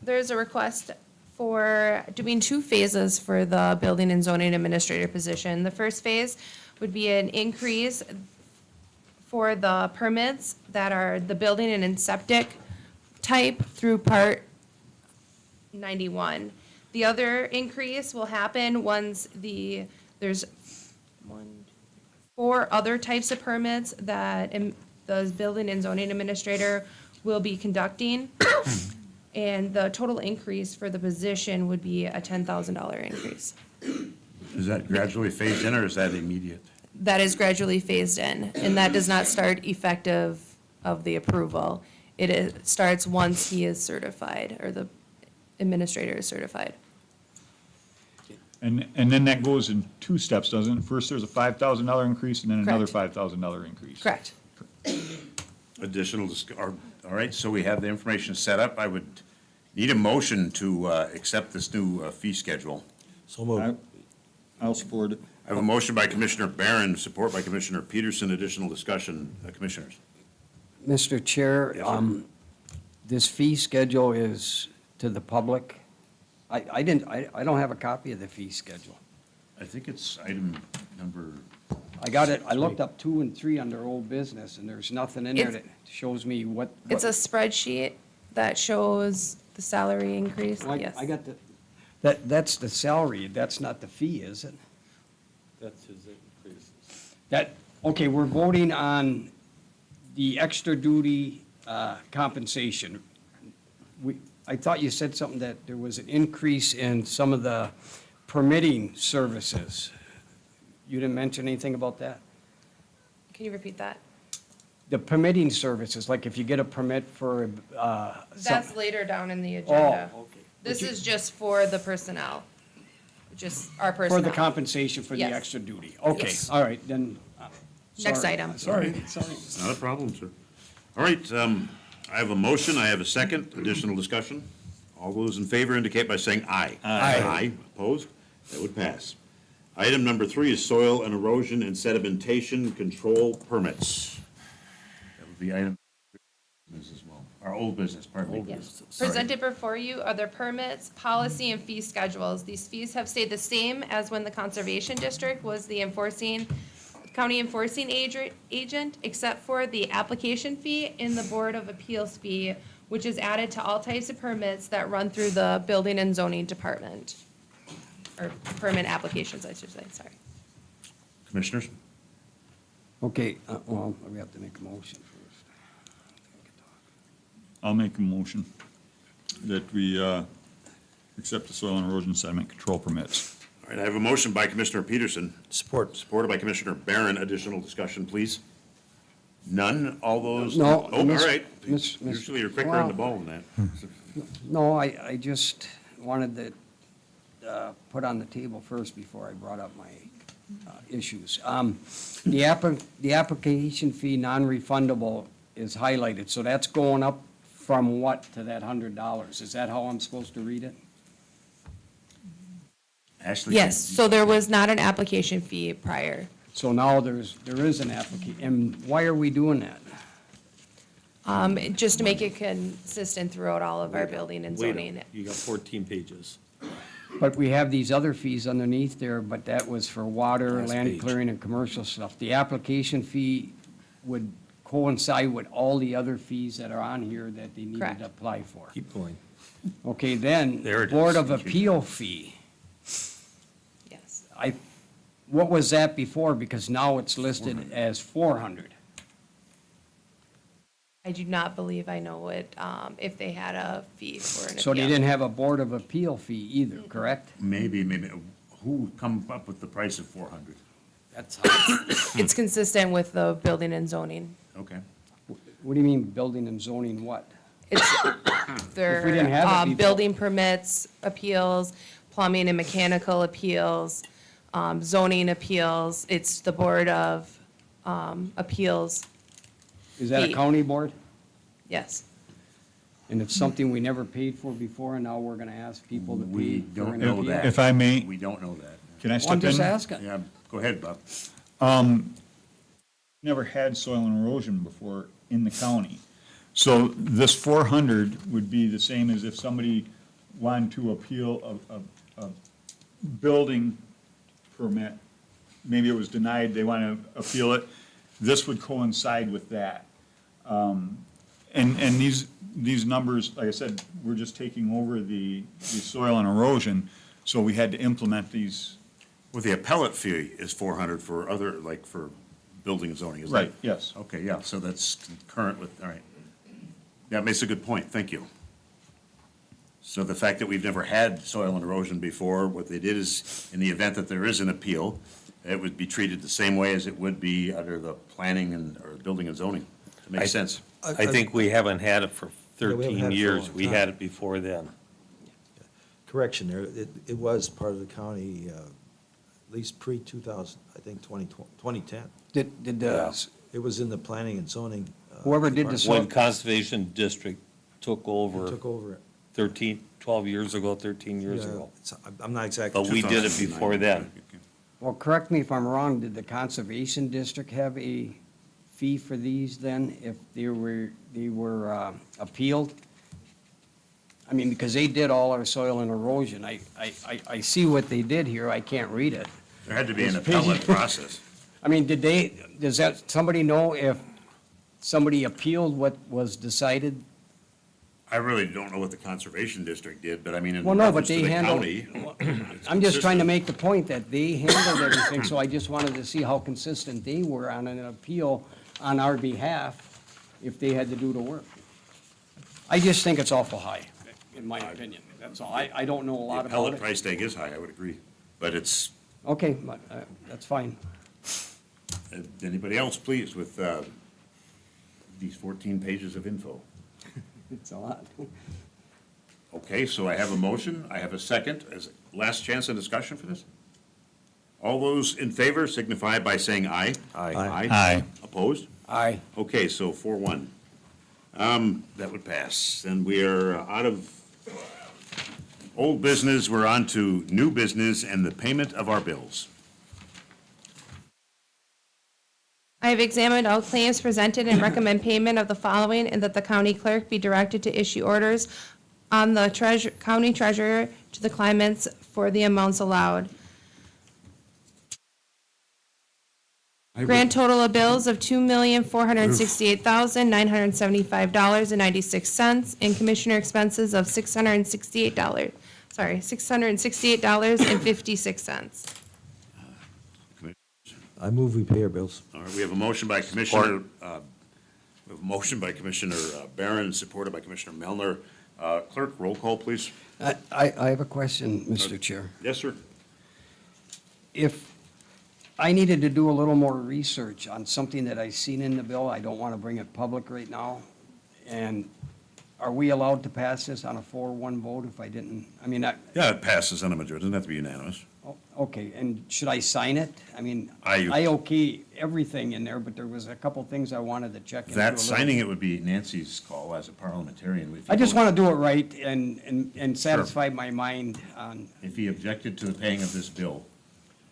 There's a request for doing 2 phases for the building and zoning administrator position. The first phase would be an increase for the permits that are the building and septic type through Part 91. The other increase will happen once there's 4 other types of permits that the building and zoning administrator will be conducting. And the total increase for the position would be a $10,000 increase. Is that gradually phased in or is that immediate? That is gradually phased in, and that does not start effective of the approval. Starts once he is certified, or the administrator is certified. And then that goes in 2 steps, doesn't it? First, there's a $5,000 increase, and then another Correct. $5,000 increase. Correct. All right, so we have the information set up. I would need a motion to accept this new fee schedule. So moved. I'll support it. I have a motion by Commissioner Barron, support by Commissioner Peterson. Additional discussion, commissioners. Mr. Chair, Yes, sir. this fee schedule is to the public. I don't have a copy of the fee schedule. I think it's item number, I got it, I looked up 2 and 3 under old business, and there's nothing in there that It's- shows me what. It's a spreadsheet that shows the salary increase, Well, yes. I got that's the salary, that's not the fee, is it? That's his increases. Okay, we're voting on the extra duty compensation. I thought you said something that there was an increase in some of the permitting services. You didn't mention anything about that? Can you repeat that? The permitting services, like if you get a permit for, That's later down in the agenda. Oh, okay. This is just for the personnel, just our personnel. For the compensation for the Yes. extra duty? Okay, Yes. all right, then. Next sorry. item. Sorry. not a problem, sir. All right, I have a motion, I have a second. Additional discussion? All those in favor indicate by saying aye. Aye. Opposed? That would pass. Item number 3 is soil and erosion and sedimentation control permits. That would be item business as well, our old business, pardon me. Yes. Sorry. Presented before you are the permits, policy, and fee schedules. These fees have stayed the same as when the Conservation District was the county enforcing agent, except for the application fee and the Board of Appeals fee, which is added to all types of permits that run through the Building and Zoning Department. Or permit applications, I should say, sorry. Commissioners? Okay, well, we have to make a motion first. I'll make a motion that we accept the soil and erosion sediment control permits. All right, I have a motion by Commissioner Peterson, Support. supported by Commissioner Barron. Additional discussion, please. None? All those? No, Oh, all Miss- right. Miss- Usually you're quicker on the well- ball than that. No, I just wanted to put on the table first before I brought up my issues. The application fee non-refundable is highlighted, so that's going up from what to that $100? Is that how I'm supposed to read it? Ashley? Yes, so there was not an application fee prior. So now there is an application, and why are we doing that? Just to make it consistent throughout all of our building and Wait, zoning. you got 14 pages. But we have these other fees underneath there, but that was for water, Last land page. clearing, and commercial stuff. The application fee would coincide with all the other fees that are on here that they needed Correct. to apply for. Keep going. Okay, then, There it Board is. of Appeal fee. Yes. What was that before? Because now it's listed as 400. I do not believe I know what, if they had a fee for an appeal. So they didn't have a Board of Appeal fee either, correct? Maybe. Who come up with the price of 400? That's how. It's consistent with the building and zoning. Okay. What do you mean, building and zoning what? It's If we didn't have it their, before. building permits, appeals, plumbing and mechanical appeals, zoning appeals. It's the Board of, Appeals, Is that a Fee. county board? yes. And it's something we never paid for before, and now we're gonna ask people to We pay for don't an know appeal? that. If I may, We don't know that. can I Well, I'm step in? just asking. Yeah, go ahead, Bob. Never had soil and erosion before in the county. So this 400 would be the same as if somebody wanted to appeal a building permit. Maybe it was denied, they want to appeal it. This would coincide with that. And these numbers, like I said, we're just taking over the soil and erosion, so we had to implement these. Well, the appellate fee is 400 for other, like for building and zoning, isn't it? Right, yes. Okay, yeah, so that's concurrent with, all right. That makes a good point, thank you. So the fact that we've never had soil and erosion before, what they did is, in the event that there is an appeal, it would be treated the same way as it would be under the planning and, or building and zoning. It makes sense. I think we haven't had it for Yeah, we haven't 13 had it for a years. long We time. had it before then. Correction there, it was part of the county, at least pre-2000, I think 2010. Did Yeah. It was in the planning and zoning. Whoever did the department. When Conservation District took It over Took over it. 12 years ago, 13 years Yeah, ago. I'm not exactly. But we did it before then. Well, correct me if I'm wrong, did the Conservation District have a fee for these then, if they were appealed? I mean, because they did all our soil and erosion. I see what they did here, I can't read it. There had to be an appellate process. I mean, does somebody know if somebody appealed what was decided? I really don't know what the Conservation District did, but I mean, in Well, no, but reference to they the handled, county. it's I'm just trying to consistent. make the point that they handled everything, so I just wanted to see how consistent they were on an appeal on our behalf if they had to do the work. I just think it's awful high, in my opinion, that's all. I don't know a The lot about appellate it. price tag is high, I would agree, but it's, Okay, but, that's fine. anybody else pleased with these 14 pages of info? It's a lot. Okay, so I have a motion, I have a second, as last chance of discussion for this? All those in favor signify by saying aye. Aye. Aye. Opposed? Aye. Okay, so 4-1. That would pass. And we are out of old business, we're on to new business and the payment of our bills. I have examined all claims presented and recommend payment of the following, and that the county clerk be directed to issue orders on the county treasurer to the claimants for the amounts allowed. Grand total of bills of $2,468,975.96, and commissioner expenses of $668.56. I move we pay our bills. All right, we have a motion by Commissioner, Barron, supported by Commissioner Melner. Clerk, roll call, please. I have a question, Mr. Chair. Yes, sir. If I needed to do a little more research on something that I seen in the bill, I don't want to bring it public right now, and are we allowed to pass this on a 4-1 vote if I didn't, I mean, Yeah, it passes on a majority, doesn't have to be unanimous. okay, and should I sign it? I mean, I- I okay everything in there, but there was a couple things I wanted to check into. a That little. signing it would be Nancy's call as a parliamentarian. If I just he- want to do it right and satisfy my mind on, If he objected to the paying of this bill,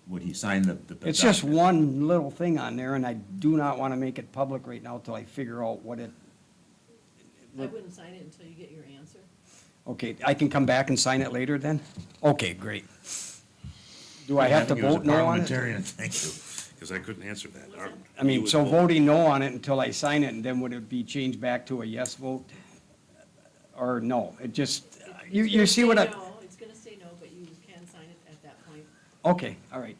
would he sign the? it's just document? one little thing on there, and I do not want to make it public right now till I figure out what it, I wouldn't sign it until you get your answer. okay, I can come back and sign it later then? Okay, great. Do I have to think he was a vote no on it? Parliamentarian, thank you, because I couldn't answer that. I mean, so voting no on it until I sign it, and then would it be changed back to a yes vote? Or no? It just, you see what I, It's gonna say no, but you can sign it at that point. okay, all right,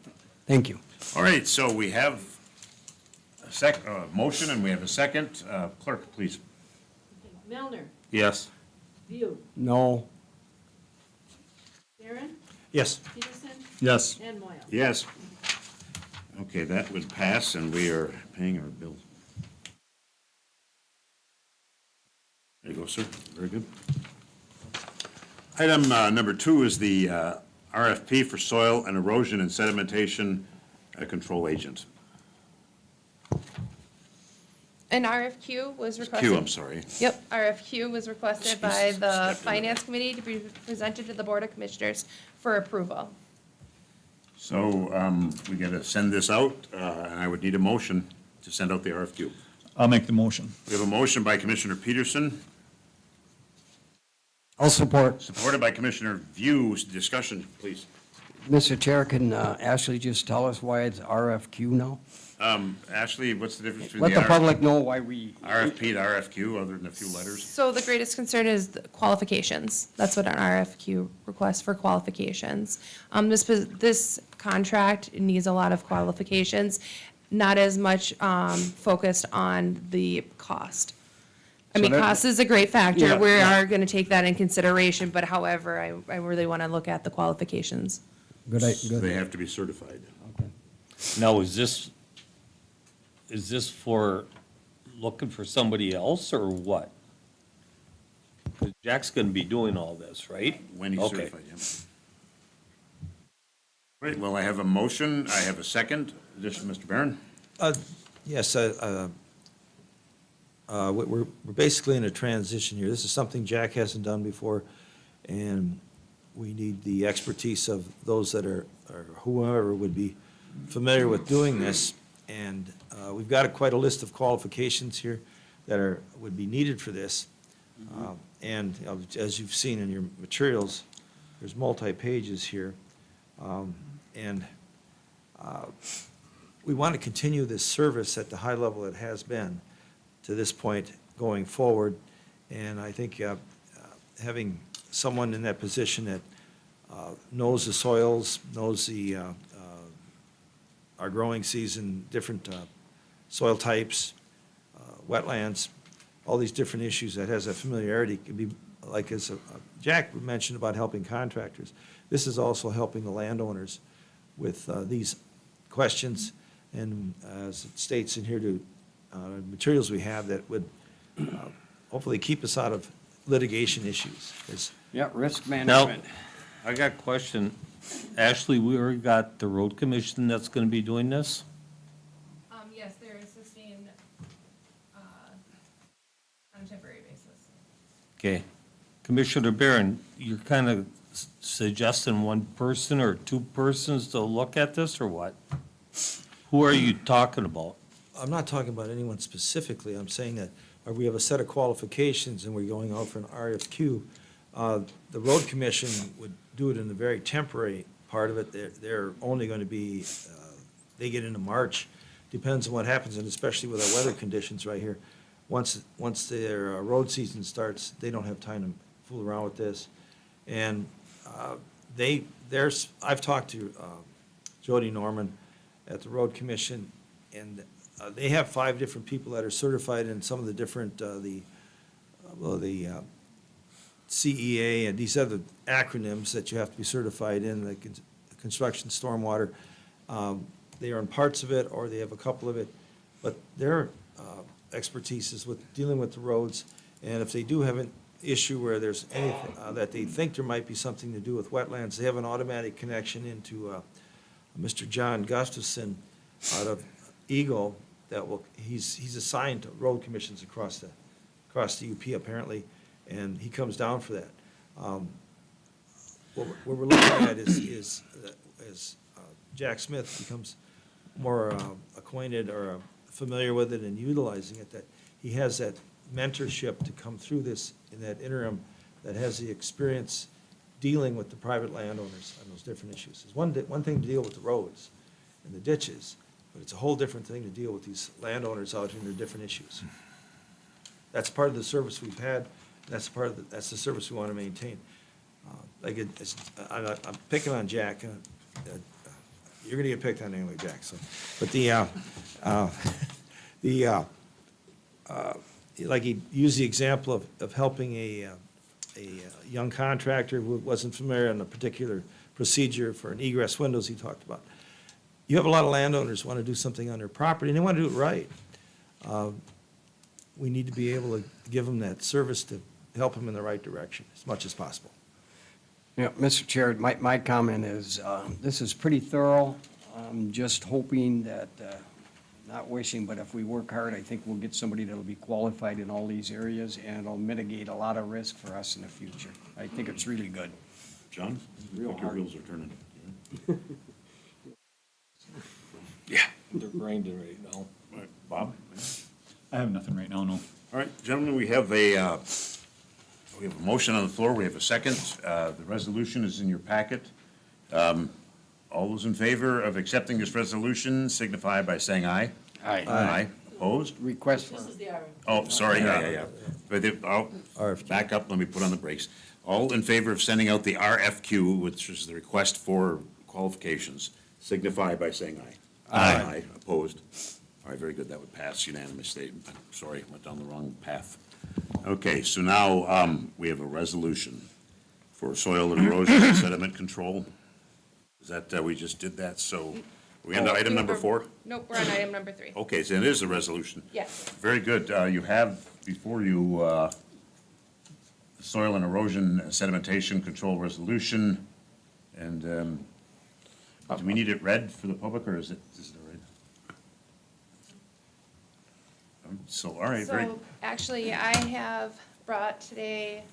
thank you. All right, so we have a motion and we have a second. Clerk, please. Melner, Yes. View, No, Barron, Yes. Peterson, Yes. and Moyle. Yes. Okay, that would pass, and we are paying our bills. There you go, sir. Very good. Item number 2 is the RFP for soil and erosion and sedimentation control agent. An RFQ was requested. Q, I'm sorry. Yep, RFQ was requested by Jesus, the stepped in Finance Committee to be presented to the Board of Commissioners for approval. So we got to send this out, and I would need a motion to send out the RFQ. I'll make the motion. We have a motion by Commissioner Peterson, I'll support. supported by Commissioner View. Discussion, please. Mr. Chair, can Ashley just tell us why it's RFQ now? Ashley, what's the difference between Let the the public know why we, RFP to RFQ, other than a few letters? So the greatest concern is the qualifications. That's what an RFQ requests for qualifications. This contract needs a lot of qualifications, not as much focused on the cost. I So mean, that- cost is a great factor. Yeah, We yeah. are gonna take that in consideration, but however, I really wanna look at the qualifications. good, They good. have to be certified. Now, is this for looking for somebody else or what? 'Cause Jack's gonna be doing all this, right? When he's Okay. certified, yeah. Great, well, I have a motion, I have a second. Addition, Mr. Barron? Yes, we're basically in a transition here. This is something Jack hasn't done before, and we need the expertise of those that are, or whoever would be familiar with doing this. And we've got quite a list of qualifications here that would be needed for this. And as you've seen in your materials, there's multi-pages here. And we want to continue this service at the high level it has been to this point going forward. And I think having someone in that position that knows the soils, knows our growing season, different soil types, wetlands, all these different issues, that has a familiarity, can be, like as Jack mentioned about helping contractors. This is also helping the landowners with these questions, and as it states in here, materials we have that would hopefully keep us out of litigation issues. Yeah, risk Now, management. I got a question. Ashley, we already got the road commission that's gonna be doing this? Yes, they're assisting, on a temporary basis. Okay. Commissioner Barron, you're kind of suggesting one person or two persons to look at this, or what? Who are you talking about? I'm not talking about anyone specifically, I'm saying that we have a set of qualifications and we're going out for an RFQ. The road commission would do it in the very temporary part of it. They're only going to be, they get into March, depends on what happens, and especially with our weather conditions right here. Once their road season starts, they don't have time to fool around with this. And I've talked to Jody Norman at the road commission, and they have 5 different people that are certified in some of the different, the CEA and these other acronyms that you have to be certified in, the construction, stormwater. They are in parts of it, or they have a couple of it, but their expertise is with dealing with the roads. And if they do have an issue where there's anything that they think there might be something to do with wetlands, they have an automatic connection into Mr. John Gustafson out of Eagle that he's assigned to road commissions across the UP apparently, and he comes down for that. What we're looking at is as Jack Smith becomes more acquainted or familiar with it and utilizing it, that he has that mentorship to come through this in that interim, that has the experience dealing with the private landowners on those different issues. It's one thing to deal with the roads and the ditches, but it's a whole different thing to deal with these landowners out in their different issues. That's part of the service we've had, that's the service we want to maintain. I'm picking on Jack. You're going to get picked on anyway, Jack, so. But like he used the example of helping a young contractor who wasn't familiar on a particular procedure for an egress windows he talked about. You have a lot of landowners who want to do something on their property, and they want to do it right. We need to be able to give them that service to help them in the right direction as much as possible. Yeah, Mr. Chair, my comment is, this is pretty thorough. I'm just hoping that, not wishing, but if we work hard, I think we'll get somebody that'll be qualified in all these areas, and it'll mitigate a lot of risk for us in the future. I think it's really good. John? Real Your hard. wheels are turning. They're grinding right now. All right, Bob? I have nothing right now, no. All right, gentlemen, we have a motion on the floor, we have a second. The resolution is in your packet. All those in favor of accepting this resolution signify by saying aye. Aye. Aye. Opposed? Request for, Oh, sorry, yeah. But I'll RFQ. back up, let me put on the brakes. All in favor of sending out the RFQ, which is the request for qualifications, signify by saying aye. Aye. Opposed? All right, very good, that would pass unanimously. Sorry, went down the wrong path. Okay, so now, we have a resolution for soil and erosion and sediment control. Is that, we just did that, so, we on to item number 4? Nope, we're on item number 3. Okay, so it is a resolution. Yes. Very good. You have before you the soil and erosion sedimentation control resolution. And do we need it read for the public, or is it all right? So, all right, very, So, actually, I have brought today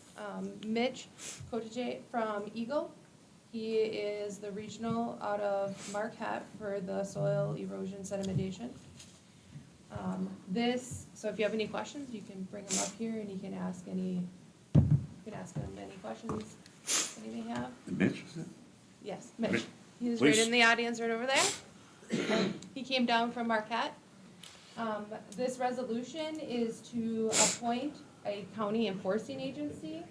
Mitch Kotajay from Eagle. He is the regional out of Marquette for the soil erosion sedimentation. So if you have any questions, you can bring them up here and you can ask him any questions that he may have. Mitch, is it? Yes, Mitch. He's Please. right in the audience right over there. He came down from Marquette. This resolution is to appoint a county enforcing agency.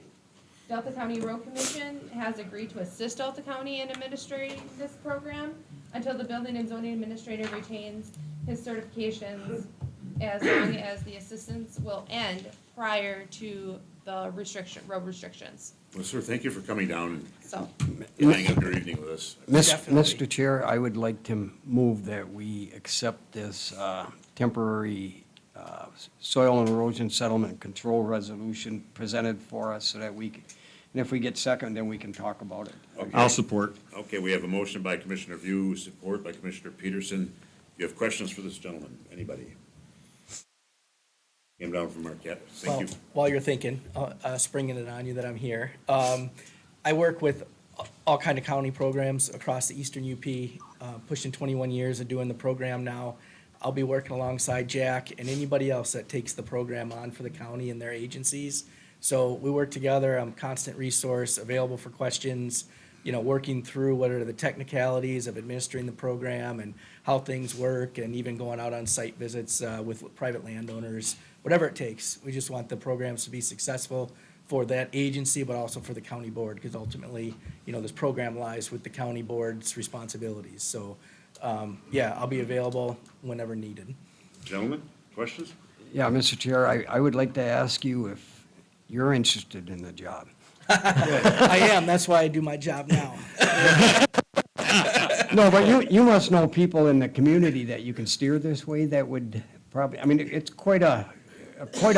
Delta County Road Commission has agreed to assist Delta County in administering this program until the building and zoning administrator retains his certifications, as long as the assistance will end prior to the road restrictions. Well, sir, thank you for coming down So, and planning up your evening with us. Mr. Chair, I would like to move that we accept this temporary soil and erosion settlement control resolution presented for us so that we, and if we get second, then we can talk about it. Okay. I'll support. Okay, we have a motion by Commissioner View, support by Commissioner Peterson. You have questions for this gentleman? Anybody? Came down from Marquette. Thank you. While you're thinking, springing it on you that I'm here, I work with all kind of county programs across the eastern UP, pushing 21 years of doing the program now. I'll be working alongside Jack and anybody else that takes the program on for the county and their agencies. So we work together. I'm a constant resource, available for questions, working through what are the technicalities of administering the program and how things work, and even going out on site visits with private landowners, whatever it takes. We just want the programs to be successful for that agency, but also for the county board, because ultimately, this program lies with the county board's responsibilities. So, I'll be available whenever needed. Gentlemen, questions? Yeah, Mr. Chair, I would like to ask you if you're interested in the job. I am, that's why I do my job now. No, but you must know people in the community that you can steer this way that would probably, it's quite a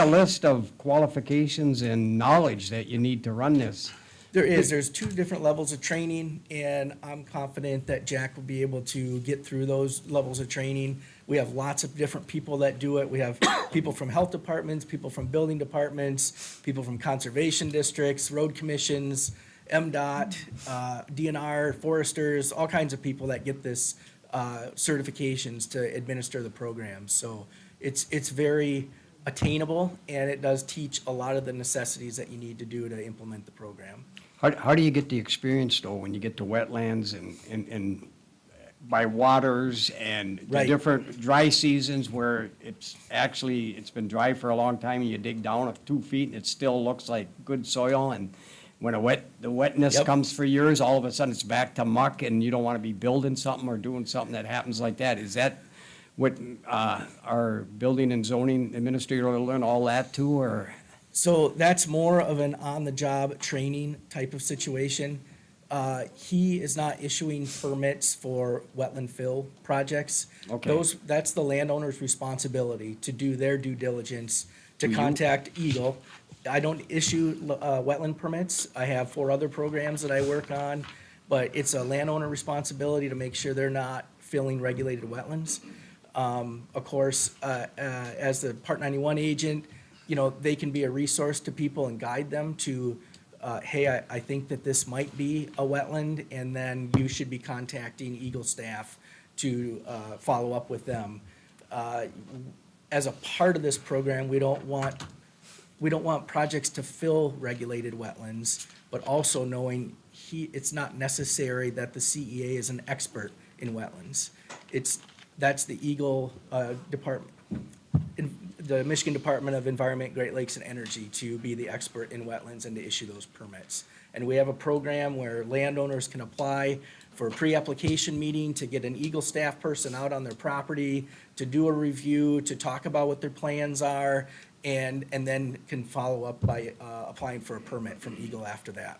list of qualifications and knowledge that you need to run this. There's 2 different levels of training, and I'm confident that Jack will be able to get through those levels of training. We have lots of different people that do it. We have people from health departments, people from building departments, people from conservation districts, road commissions, MDOT, DNR, foresters, all kinds of people that get this certifications to administer the program. So it's very attainable, and it does teach a lot of the necessities that you need to do to implement the program. How do you get the experience, though, when you get to wetlands and by waters and the Right. different dry seasons where it's been dry for a long time and you dig down 2 feet and it still looks like good soil, and when the wetness Yep. comes for years, all of a sudden it's back to muck and you don't want to be building something or doing something that happens like that. Is that what our building and zoning administrator will learn all that too, or? So that's more of an on-the-job training type of situation. He is not issuing permits for wetland fill projects. Okay. That's the landowner's responsibility to do their due diligence, to Do you? contact Eagle. I don't issue wetland permits. I have 4 other programs that I work on, but it's a landowner responsibility to make sure they're not filling regulated wetlands. Of course, as the Part 91 agent, they can be a resource to people and guide them to, hey, I think that this might be a wetland, and then you should be contacting Eagle staff to follow up with them. as a part of this program, we don't want projects to fill regulated wetlands, but also knowing it's not necessary that the CEA is an expert in wetlands. That's the Eagle Department, the Michigan Department of Environment, Great Lakes and Energy to be the expert in wetlands and to issue those permits. And we have a program where landowners can apply for a pre-application meeting to get an Eagle staff person out on their property, to do a review, to talk about what their plans are, and then can follow up by applying for a permit from Eagle after that.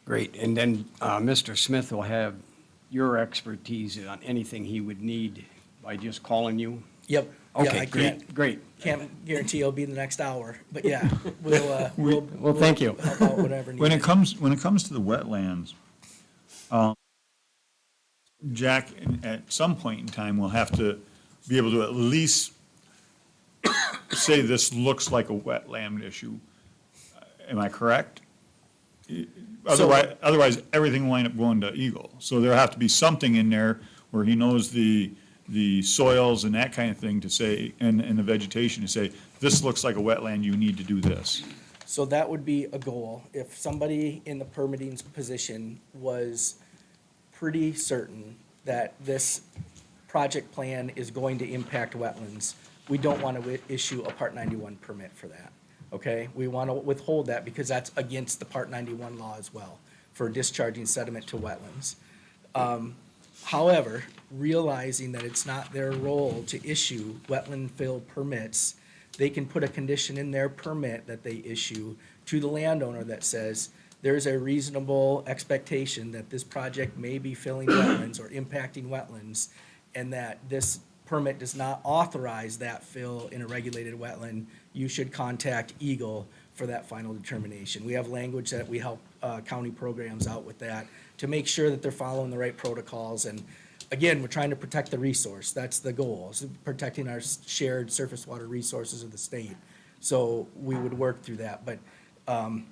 Great, and then Mr. Smith will have your expertise on anything he would need by just calling you? Yep. Yeah, Okay, I great. can't guarantee it'll be in the next hour, but yeah, we'll. Well, thank you. Help out whatever needed. When it comes to the wetlands, Jack, at some point in time, will have to be able to at least say this looks like a wetland issue. Am I correct? Otherwise, everything will wind up going to Eagle. So there have to be something in there where he knows the soils and that kind of thing to say, and the vegetation to say, this looks like a wetland, you need to do this. So that would be a goal. If somebody in the permitting position was pretty certain that this project plan is going to impact wetlands, we don't want to issue a Part 91 permit for that, okay? We want to withhold that because that's against the Part 91 law as well for discharging sediment to wetlands. However, realizing that it's not their role to issue wetland fill permits, they can put a condition in their permit that they issue to the landowner that says, there's a reasonable expectation that this project may be filling wetlands or impacting wetlands, and that this permit does not authorize that fill in a regulated wetland. You should contact Eagle for that final determination. We have language that we help county programs out with that to make sure that they're following the right protocols. And again, we're trying to protect the resource. That's the goal, is protecting our shared surface water resources of the state. So we would work through that. But again,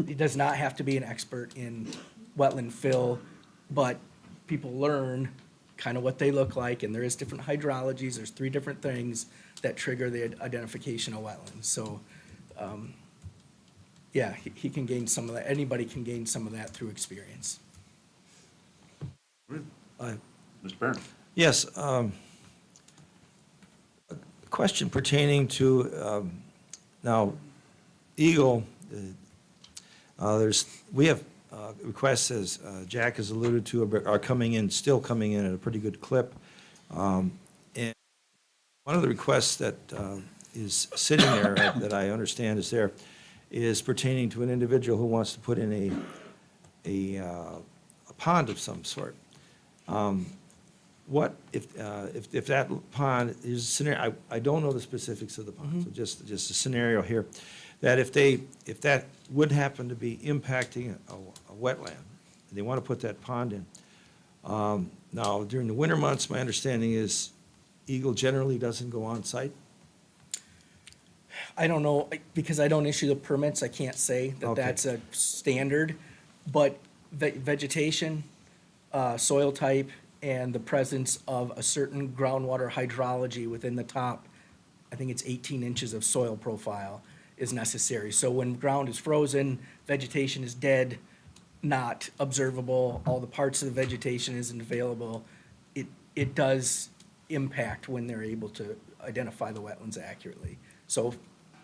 it does not have to be an expert in wetland fill, but people learn kind of what they look like, and there is different hydrologies. There's 3 different things that trigger the identification of wetlands. So, he can gain some of that. Anybody can gain some of that through experience. Mr. Barron? Yes, a question pertaining to, now, Eagle, we have requests, as Jack has alluded to, are still coming in at a pretty good clip. And one of the requests that is sitting there, that I understand is there, is pertaining to an individual who wants to put in a pond of some sort. What if that pond is a scenario, I don't know the specifics of the pond, so just a scenario here, that if that would happen to be impacting a wetland, and they want to put that pond in. Now, during the winter months, my understanding is Eagle generally doesn't go on site. I don't know, because I don't issue the permits, I can't say that Okay. that's a standard, but vegetation, soil type, and the presence of a certain groundwater hydrology within the top, I think it's 18 inches of soil profile is necessary. So when ground is frozen, vegetation is dead, not observable, all the parts of the vegetation isn't available, it does impact when they're able to identify the wetlands accurately. So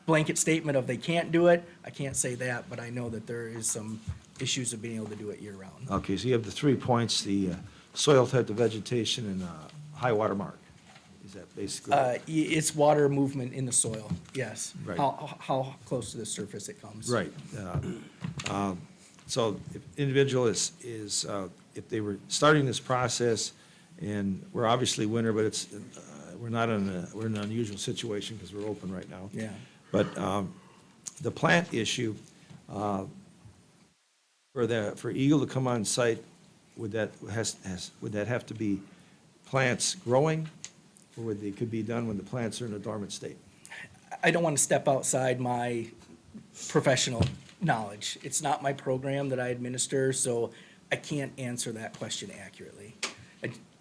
blanket statement of they can't do it, I can't say that, but I know that there is some issues of being able to do it year-round. Okay, so you have the 3 points, the soil type, the vegetation, and high water mark. Is that basically? It's water movement in the soil, yes. Right. How close to the surface it comes. Right. So if individual is if they were starting this process, and we're obviously winter, but we're in an unusual situation because we're open right now. Yeah. But the plant issue, for Eagle to come on site, would that have to be plants growing, or could be done when the plants are in a dormant state? I don't want to step outside my professional knowledge. It's not my program that I administer, so I can't answer that question accurately.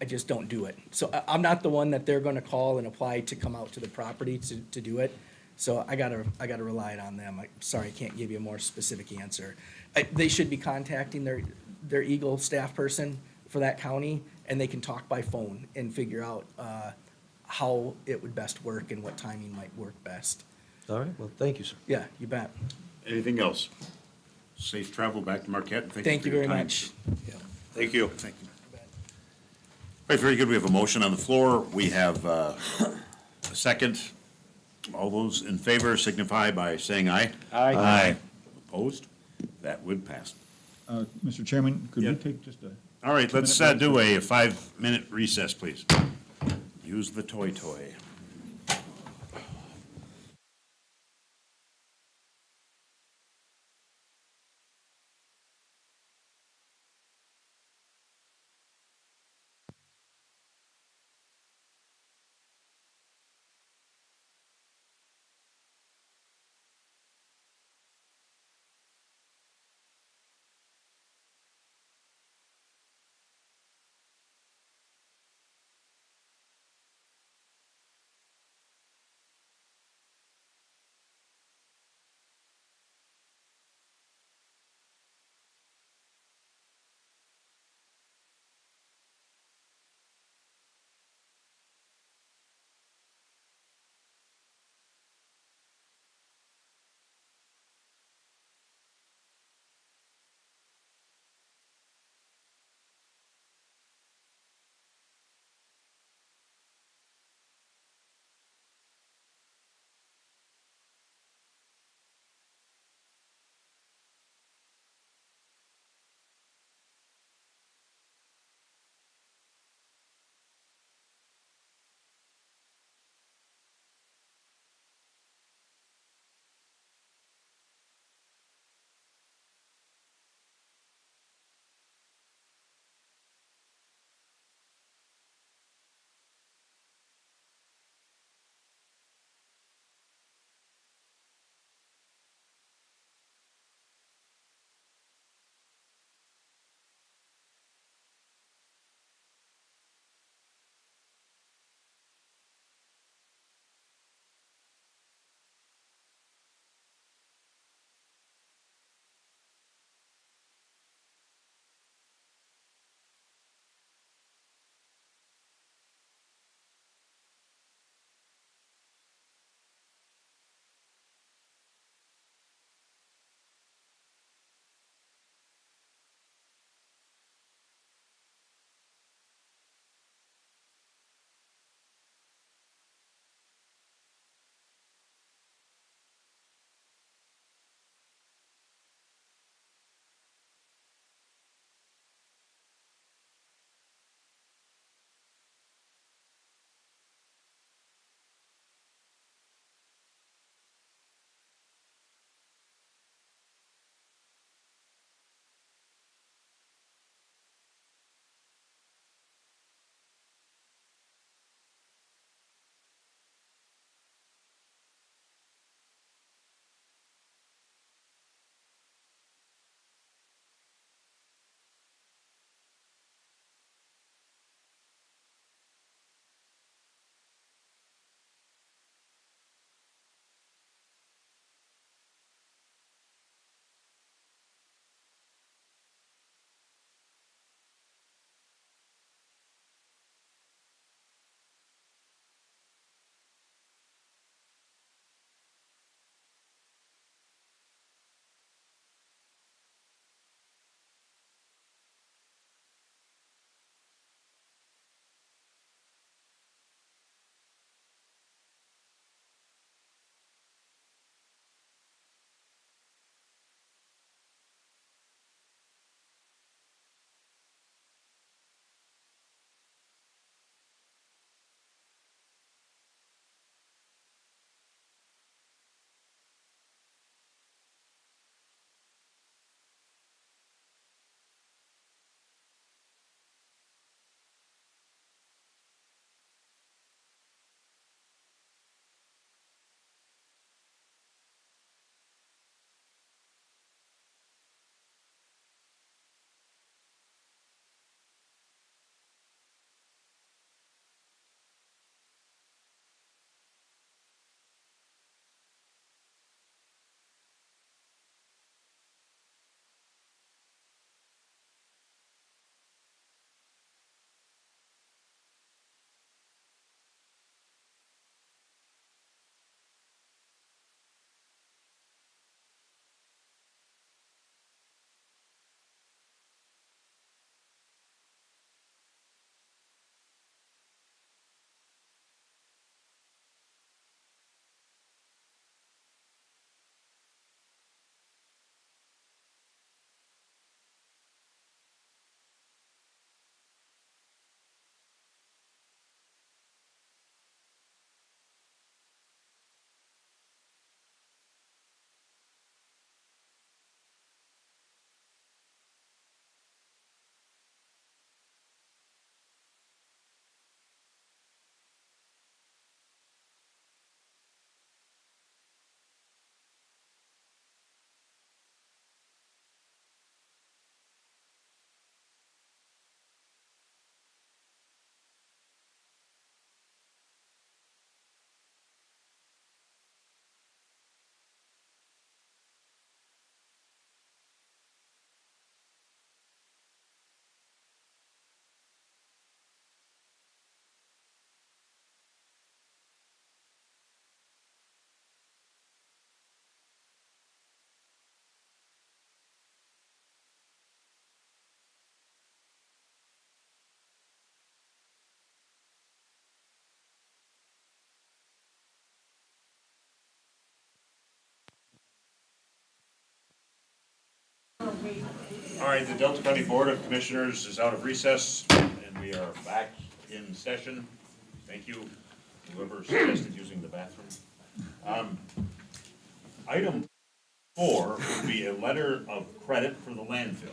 I just don't do it. So I'm not the one that they're gonna call and apply to come out to the property to do it. So I gotta rely on them. I'm sorry, I can't give you a more specific answer. They should be contacting their Eagle staff person for that county, and they can talk by phone and figure out, how it would best work and what timing might work best. All right, well, thank you, sir. Yeah, you bet. Anything else? Safe travel back to Marquette. Thank you for your very time. much. Thank you. Thank you. All right, very good. We have a motion on the floor. We have a second. All those in favor signify by saying aye. Aye. Opposed? That would pass. Mr. Chairman, could we Yeah. take just a, All right, let's do a 5-minute recess, please. Use the toy. All right, the Delta County Board of Commissioners is out of recess, and we are back in session. Thank you, whoever suggested using the bathroom. Item 4 would be a letter of credit for the landfill.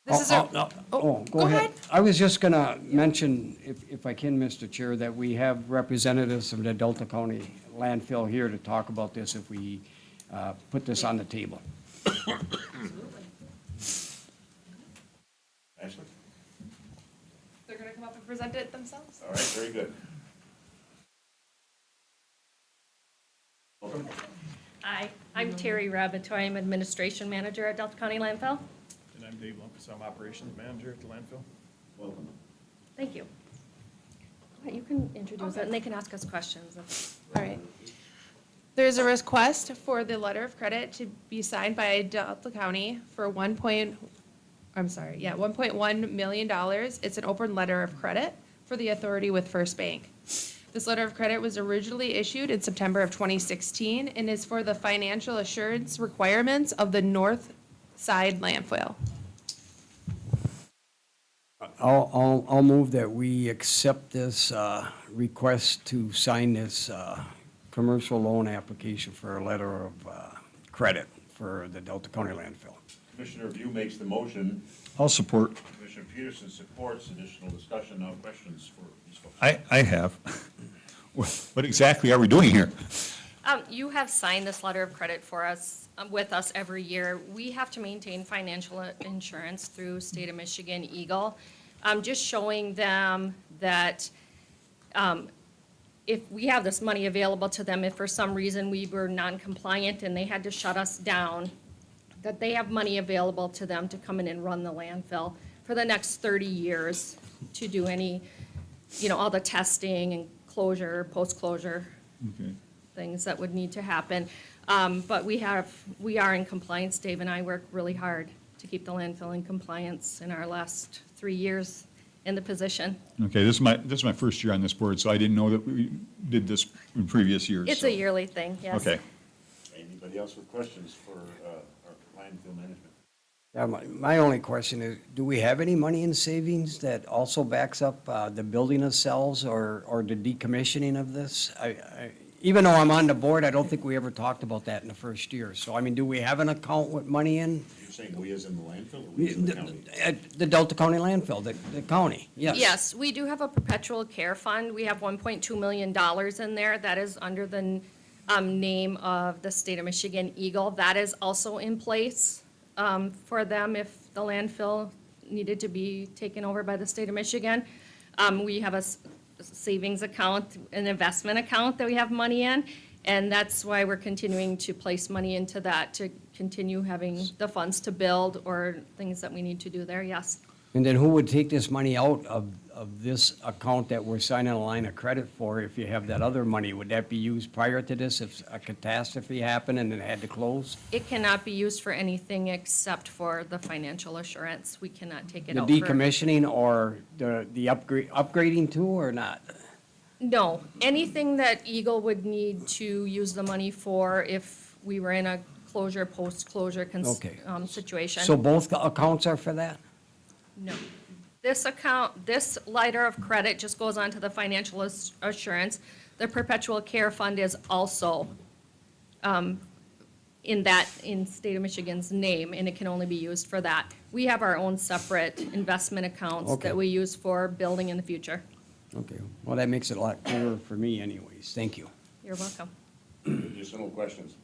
This is a, Oh, go ahead. I was just gonna mention, if I can, Mr. Chair, that we have representatives from the Delta County landfill here to talk about this if we put this on the table. Ashley? they're gonna come up and present it themselves. All right, very good. Welcome. Hi, I'm Terry Rabito. I'm Administration Manager at Delta County Landfill. And I'm Dave Lumpus, I'm Operations Manager at the landfill. Welcome. Thank you. Go ahead, you can introduce it, and they can ask us questions. All right. There's a request for the letter of credit to be signed by Delta County for $1.1 million. It's an open letter of credit for the authority with First Bank. This letter of credit was originally issued in September of 2016 and is for the financial assurance requirements of the North Side landfill. I'll move that we accept this request to sign this commercial loan application for a letter of credit for the Delta County landfill. Commissioner View makes the motion. I'll support. Commissioner Peterson supports. Additional discussion. Now questions for these folks. I have. What exactly are we doing here? You have signed this letter of credit for us, with us every year. We have to maintain financial insurance through State of Michigan Eagle. Just showing them that if we have this money available to them, if for some reason we were non-compliant and they had to shut us down, that they have money available to them to come in and run the landfill for the next 30 years to do any, all the testing and closure, post-closure Okay. things that would need to happen. But we are in compliance. Dave and I work really hard to keep the landfill in compliance in our last 3 years in the position. Okay, this is my first year on this board, so I didn't know that we did this in previous years. It's so- a yearly thing, yes. Okay. Anybody else with questions for our landfill management? Yeah, my only question is, do we have any money in savings that also backs up the building of cells or the decommissioning of this? Even though I'm on the board, I don't think we ever talked about that in the first year. So, do we have an account with money in? You're saying we as in the landfill or we as in the county? The Delta County landfill, the county, yes. Yes, we do have a perpetual care fund. We have $1.2 million in there. That is under the name of the State of Michigan Eagle. That is also in place for them if the landfill needed to be taken over by the State of Michigan. We have a savings account, an investment account that we have money in, and that's why we're continuing to place money into that to continue having the funds to build or things that we need to do there, yes. And then who would take this money out of this account that we're signing a line of credit for if you have that other money? Would that be used prior to this if a catastrophe happened and it had to close? It cannot be used for anything except for the financial assurance. We cannot take it The out for. decommissioning or the upgrading too, or not? No, anything that Eagle would need to use the money for if we were in a closure, post-closure Okay. situation. So both accounts are for that? No. This account, this letter of credit just goes on to the financial assurance. The perpetual care fund is also in State of Michigan's name, and it can only be used for that. We have our own separate investment accounts Okay. that we use for building in the future. Okay, well, that makes it a lot clearer for me anyways. Thank you. You're welcome. Additional questions?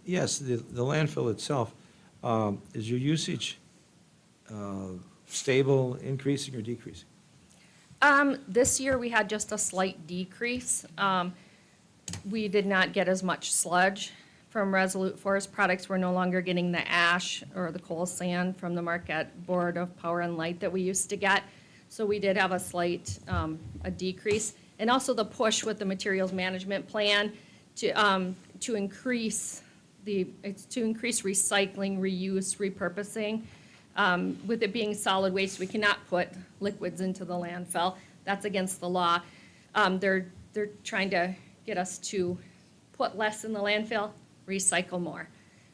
Yes, the landfill itself, is your usage stable, increasing, or decreasing? This year, we had just a slight decrease. We did not get as much sludge from Resolute Forest Products. We're no longer getting the ash or the coal sand from the Marquette Board of Power and Light that we used to get. So we did have a slight, a decrease. And also the push with the materials management plan to increase recycling, reuse, repurposing. With it being solid waste, we cannot put liquids into the landfill. That's against the law. They're trying to get us to put less in the landfill, recycle more,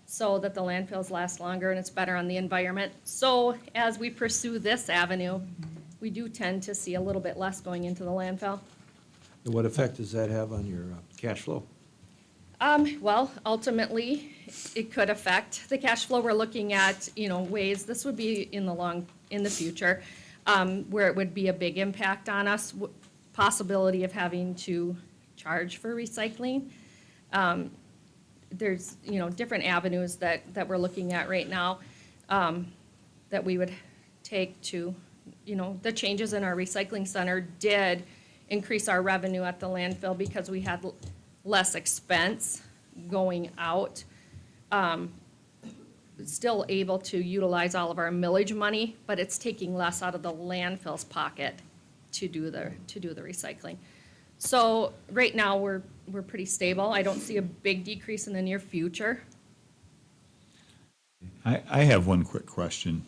so that the landfills last longer and it's better on the environment. So as we pursue this avenue, we do tend to see a little bit less going into the landfill. And what effect does that have on your cash flow? Well, ultimately, it could affect the cash flow. We're looking at, ways, this would be in the future, where it would be a big impact on us, possibility of having to charge for recycling. There's, different avenues that we're looking at right now, that we would take to, the changes in our recycling center did increase our revenue at the landfill because we had less expense going out. Still able to utilize all of our millage money, but it's taking less out of the landfill's pocket to do the recycling. So right now, we're pretty stable. I don't see a big decrease in the near future. I have one quick question.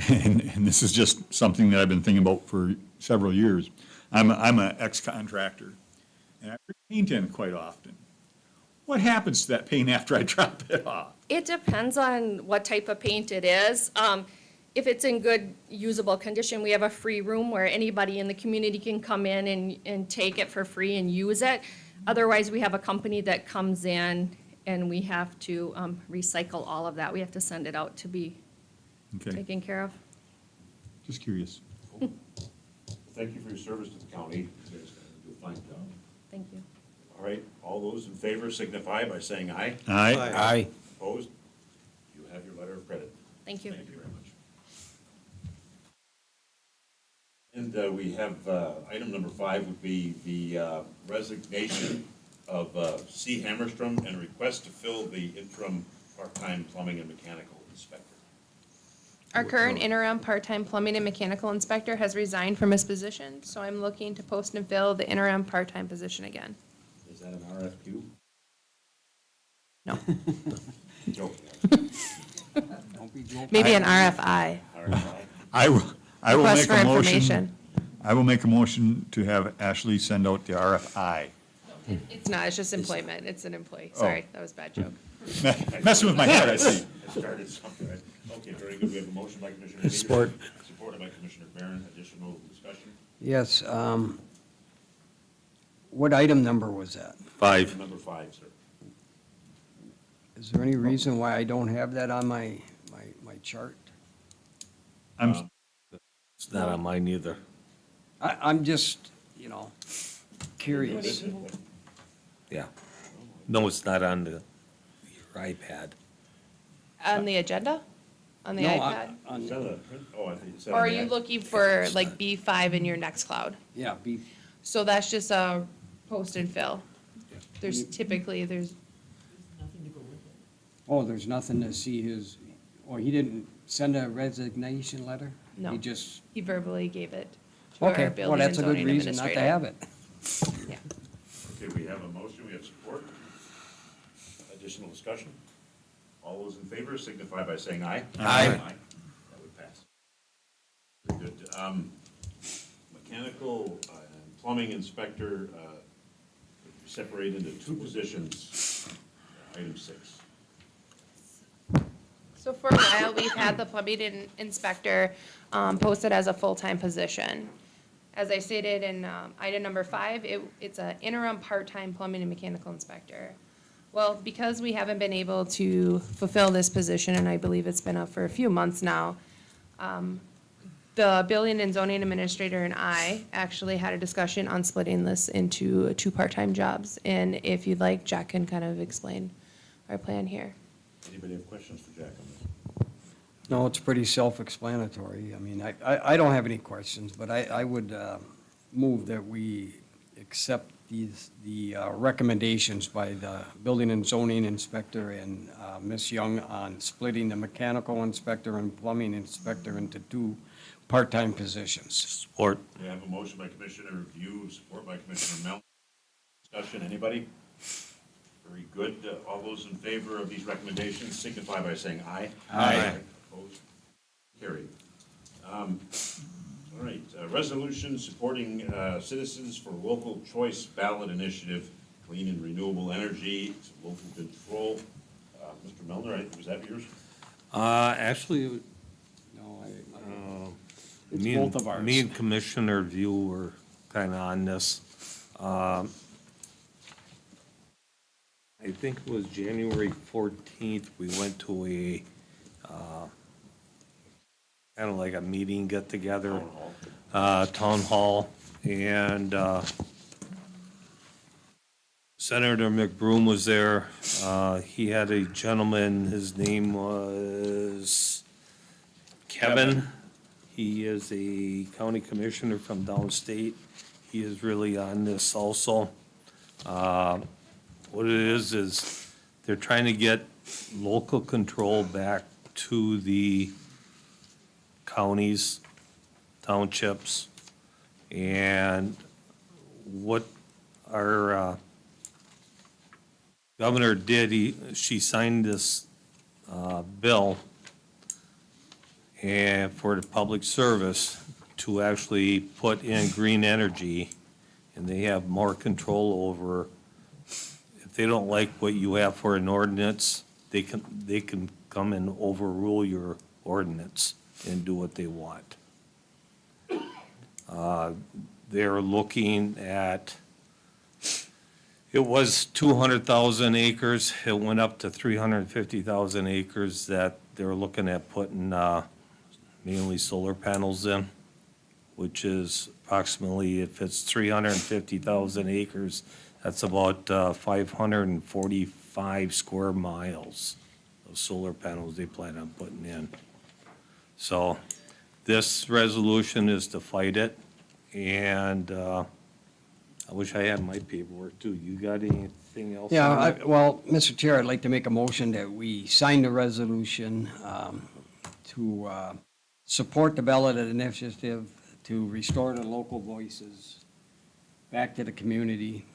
And this is just something that I've been thinking about for several years. I'm an ex-contractor, and I bring paint in quite often. What happens to that paint after I drop it off? It depends on what type of paint it is. If it's in good usable condition, we have a free room where anybody in the community can come in and take it for free and use it. Otherwise, we have a company that comes in and we have to recycle all of that. We have to send it out to be Okay, taken care of. just curious. Thank you for your service to the county. You guys do a fine job. Thank you. All right, all those in favor signify by saying aye. Aye. Aye. Opposed? You have your letter of credit. Thank you. Thank you very much. And we have, item number 5 would be the resignation of C. Hammerstrom and a request to fill the interim part-time plumbing and mechanical inspector. Our current interim part-time plumbing and mechanical inspector has resigned from his position, so I'm looking to post and fill the interim part-time position again. Is that an RFQ? No, Joking. maybe an RFI, I will request make for a motion. information. I will make a motion to have Ashley send out the RFI. It's not, it's just employment, it's an employee, sorry, that was a bad joke. Messing with my head, I see. I started something, right? Okay, very good. We have a motion by Commissioner Peters. Support. Supported by Commissioner Barron. Additional discussion? Yes, what item number was that? 5. Number 5, sir. Is there any reason why I don't have that on my chart? I'm, It's not on mine either. I'm just, curious. Yeah. No, it's not on your iPad. On the agenda? On the No, iPad? Is that a print? Oh, I think you said. Or are on you the- looking for like B5 in your next cloud? Yeah, So that's just a post and fill. There's typically, there's, there's nothing to see he didn't send a resignation letter? No. He just, he verbally gave it to our okay, well, building and that's a good zoning reason not to administrator. have it. Yeah. Okay, we have a motion. We have support. Additional discussion? All those in favor signify by saying aye. Aye. That would pass. Very good. Mechanical and plumbing inspector, separated into 2 positions. Item 6. So for a while, we've had the plumbing inspector posted as a full-time position. As I stated in item number 5, it's an interim part-time plumbing and mechanical inspector. Well, because we haven't been able to fulfill this position, and I believe it's been up for a few months now, the building and zoning administrator and I actually had a discussion on splitting this into 2 part-time jobs. And if you'd like, Jack can kind of explain our plan here. Anybody have questions for Jack on this? No, it's pretty self-explanatory. I mean, I don't have any questions, but I would move that we accept the recommendations by the building and zoning inspector and Ms. Young on splitting the mechanical inspector and plumbing inspector into 2 part-time positions. Support. We have a motion by Commissioner View, support by Commissioner Mel. Discussion, anybody? Very good. All those in favor of these recommendations signify by saying aye. Aye. Opposed? Carried. All right, resolution supporting Citizens for Local Choice Ballot Initiative clean and renewable energy, local control. Mr. Milner, was that yours? Actually, No, me It's and- both of ours. Me and Commissioner View were kind of on this. I think it was January 14th, we went to a, kind of like a meeting, get-together. Town hall, and Senator McBroom was there. He had a gentleman, his name was Kevin. He is a county commissioner from downstate. He is really on this also. What it is they're trying to get local control back to the counties, townships, and what our governor did, she signed this bill and for the public service to actually put in green energy, and they have more control over, if they don't like what you have for an ordinance, they can come and overrule your ordinance and do what they want. They're looking at, it was 200,000 acres, it went up to 350,000 acres that they're looking at putting mainly solar panels in, which is approximately, if it's 350,000 acres, that's about 545 square miles of solar panels they plan on putting in. So this resolution is to fight it, and I wish I had my paperwork too. You got anything else? Yeah, on that? well, Mr. Chair, I'd like to make a motion that we sign the resolution to support the ballot initiative to restore the local voices back to the community,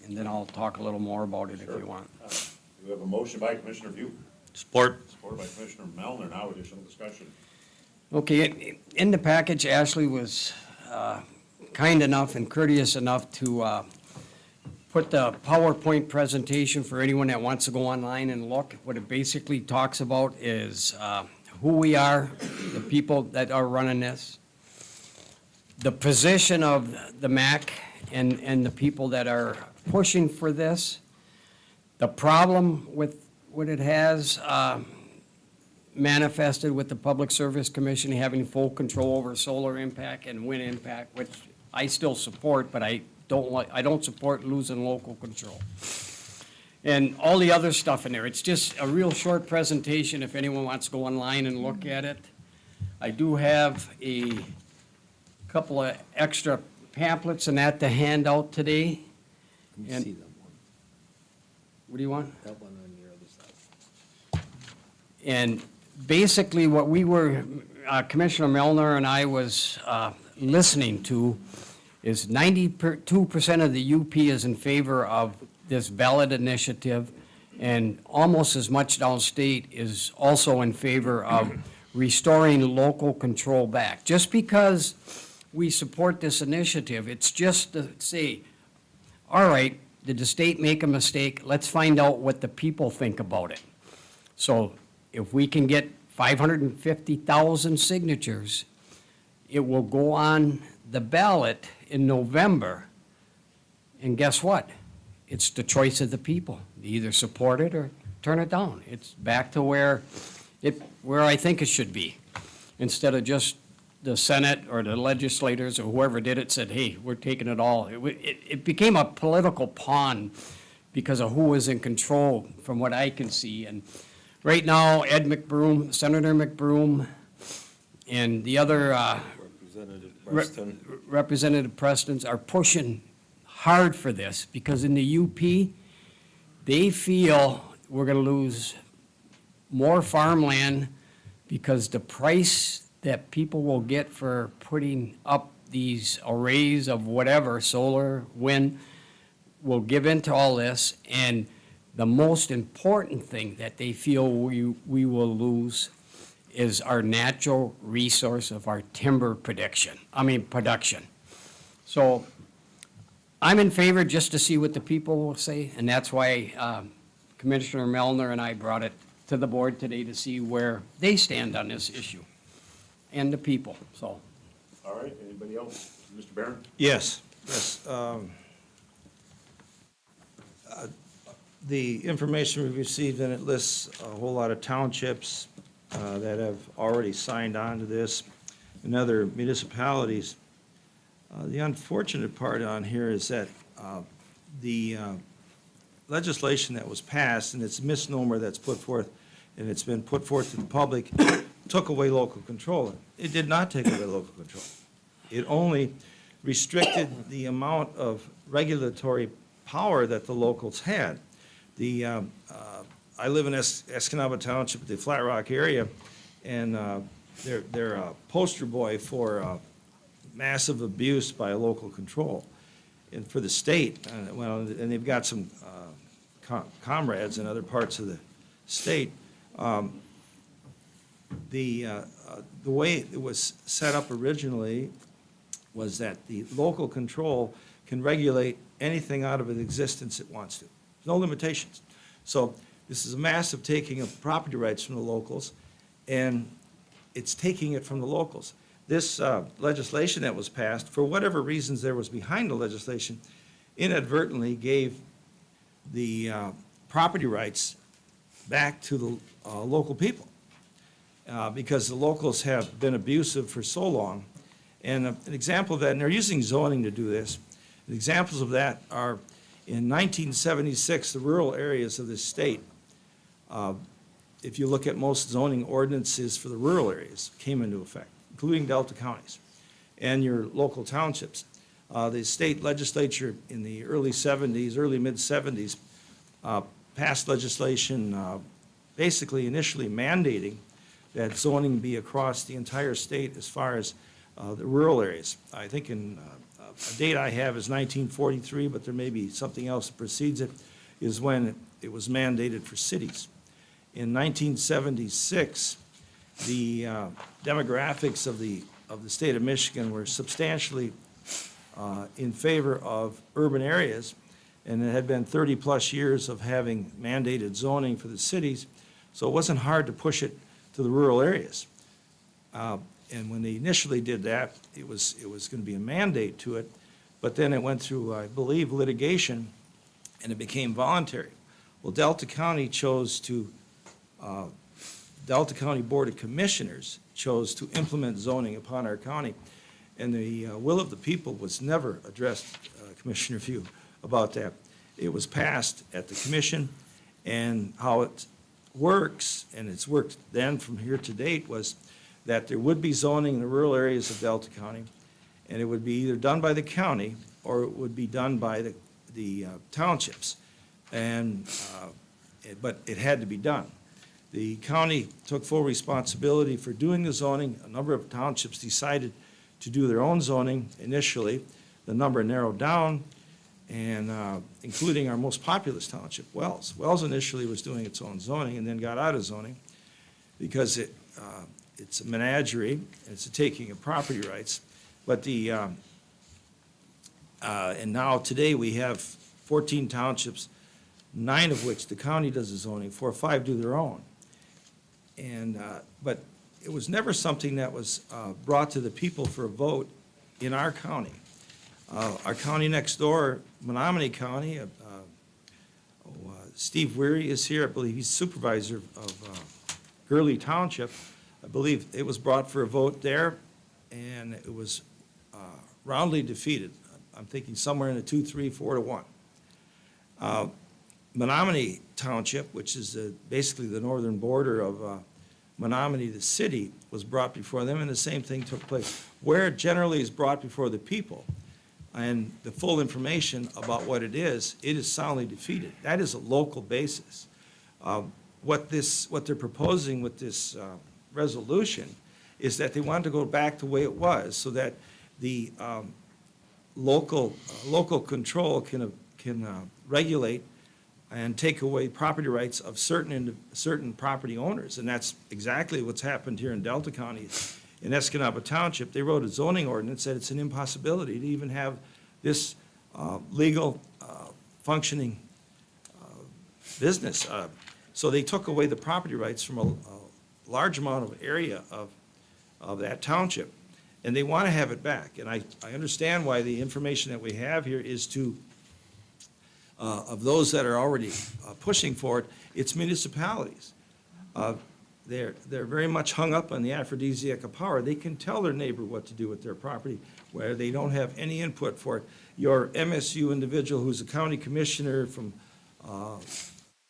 and then I'll talk a little more about it if you want. We have a motion by Commissioner View, Support. supported by Commissioner Melner. Now additional discussion. Okay, in the package, Ashley was kind enough and courteous enough to put the PowerPoint presentation for anyone that wants to go online and look. What it basically talks about is who we are, the people that are running this, the position of the MAC and the people that are pushing for this, the problem with what it has manifested with the Public Service Commission having full control over solar impact and wind impact, which I still support, but I don't support losing local control. And all the other stuff in there. It's just a real short presentation if anyone wants to go online and look at it. I do have a couple of extra pamphlets and that to hand out today. Let me And- see that one. What do you want? That one on your other side. And basically, what we were, Commissioner Melner and I was listening to is 92% of the UP is in favor of this ballot initiative, and almost as much downstate is also in favor of restoring local control back. Just because we support this initiative, it's just to say, all right, did the state make a mistake? Let's find out what the people think about it. So if we can get 550,000 signatures, it will go on the ballot in November. And guess what? It's the choice of the people. They either support it or turn it down. It's back to where I think it should be. Instead of just the Senate or the legislators or whoever did it said, hey, we're taking it all. It became a political pawn because of who was in control, from what I can see. And right now, Ed McBroom, Senator McBroom, and the other Representative Preston. Representative Prestons are pushing hard for this, because in the UP, they feel we're gonna lose more farmland because the price that people will get for putting up these arrays of whatever, solar, wind, will give into all this. And the most important thing that they feel we will lose is our natural resource of our timber production. So I'm in favor just to see what the people will say, and that's why Commissioner Melner and I brought it to the board today to see where they stand on this issue, and the people, so. All right, anybody else? Mr. Barron? Yes, yes. The information we've received, and it lists a whole lot of townships that have already signed on to this, and other municipalities. The unfortunate part on here is that the legislation that was passed, and it's a misnomer that's put forth, and it's been put forth to the public, took away local control. It did not take away local control. It only restricted the amount of regulatory power that the locals had. I live in Escanaba Township, the Flat Rock area, and they're a poster boy for massive abuse by local control. And for the state, and they've got some comrades in other parts of the state. The way it was set up originally was that the local control can regulate anything out of existence it wants to. No limitations. So this is a massive taking of property rights from the locals, and it's taking it from the locals. This legislation that was passed, for whatever reasons there was behind the legislation, inadvertently gave the property rights back to the local people, because the locals have been abusive for so long. And an example of that, and they're using zoning to do this, the examples of that are in 1976, the rural areas of the state, if you look at most zoning ordinances for the rural areas, came into effect, including Delta counties and your local townships. The state legislature in the early 70s, early mid-70s, passed legislation basically initially mandating that zoning be across the entire state as far as the rural areas. I think a date I have is 1943, but there may be something else that precedes it, is when it was mandated for cities. In 1976, the demographics of the state of Michigan were substantially in favor of urban areas, and it had been 30-plus years of having mandated zoning for the cities, so it wasn't hard to push it to the rural areas. And when they initially did that, it was going to be a mandate to it, but then it went through, I believe, litigation, and it became voluntary. Well, Delta County Board of Commissioners chose to implement zoning upon our county, and the will of the people was never addressed, Commissioner Few, about that. It was passed at the commission, and how it works, and it's worked then from here to date, was that there would be zoning in the rural areas of Delta County, and it would be either done by the county or it would be done by the townships. And, but it had to be done. The county took full responsibility for doing the zoning. A number of townships decided to do their own zoning initially. The number narrowed down, and including our most populous township, Wells. Wells initially was doing its own zoning and then got out of zoning because it's a menagerie, and it's a taking of property rights. But and now today we have 14 townships, 9 of which the county does the zoning for, 5 do their own. And, but it was never something that was brought to the people for a vote in our county. Our county next door, Menominee County, Steve Weary is here, I believe he's supervisor of Gurley Township. I believe it was brought for a vote there, and it was roundly defeated. I'm thinking somewhere in the 2, 3, 4 to 1. Menominee Township, which is basically the northern border of Menominee, the city, was brought before them, and the same thing took place. Where it generally is brought before the people, and the full information about what it is soundly defeated. That is a local basis. What they're proposing with this resolution is that they want to go back the way it was, so that the local control can regulate and take away property rights of certain property owners. And that's exactly what's happened here in Delta County. In Escanaba Township, they wrote a zoning ordinance that it's an impossibility to even have this legal functioning business. So they took away the property rights from a large amount of area of that township, and they want to have it back. And I understand why the information that we have here is to, of those that are already pushing for it, it's municipalities. They're very much hung up on the aphrodisiac of power. They can tell their neighbor what to do with their property, where they don't have any input for it. Your MSU individual who's a county commissioner from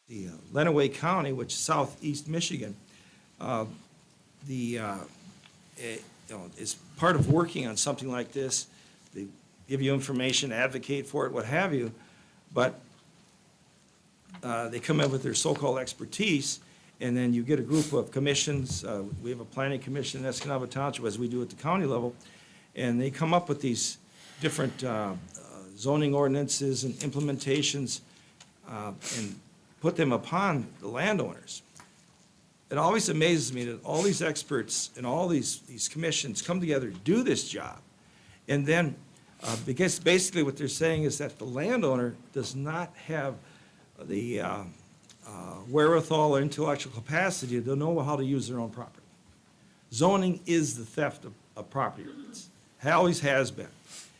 the Lenawee County, which is southeast Michigan, is part of working on something like this. They give you information, advocate for it, what have you, but they come in with their so-called expertise, and then you get a group of commissions. We have a planning commission in Escanaba Township, as we do at the county level, and they come up with these different zoning ordinances and implementations and put them upon the landowners. It always amazes me that all these experts and all these commissions come together to do this job. And then, because basically what they're saying is that the landowner does not have the wherewithal or intellectual capacity to know how to use their own property. Zoning is the theft of property rights. It always has been,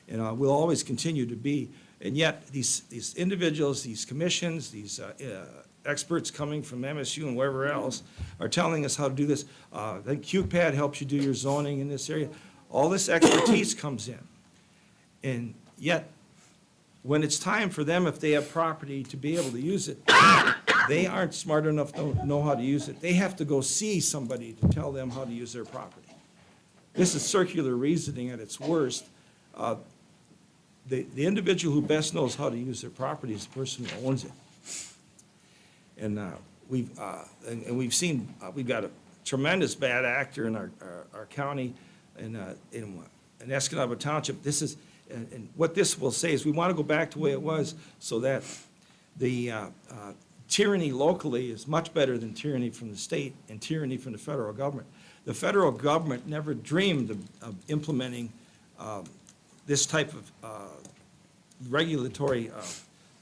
and will always continue to be. And yet, these individuals, these commissions, these experts coming from MSU and wherever else are telling us how to do this. I think QPAD helps you do your zoning in this area. All this expertise comes in. And yet, when it's time for them, if they have property, to be able to use it, they aren't smart enough to know how to use it. They have to go see somebody to tell them how to use their property. This is circular reasoning at its worst. The individual who best knows how to use their property is the person who owns it. And we've seen, we've got a tremendous bad actor in our county, in Escanaba Township. This is, and what this will say is we want to go back to the way it was, so that the tyranny locally is much better than tyranny from the state and tyranny from the federal government. The federal government never dreamed of implementing this type of regulatory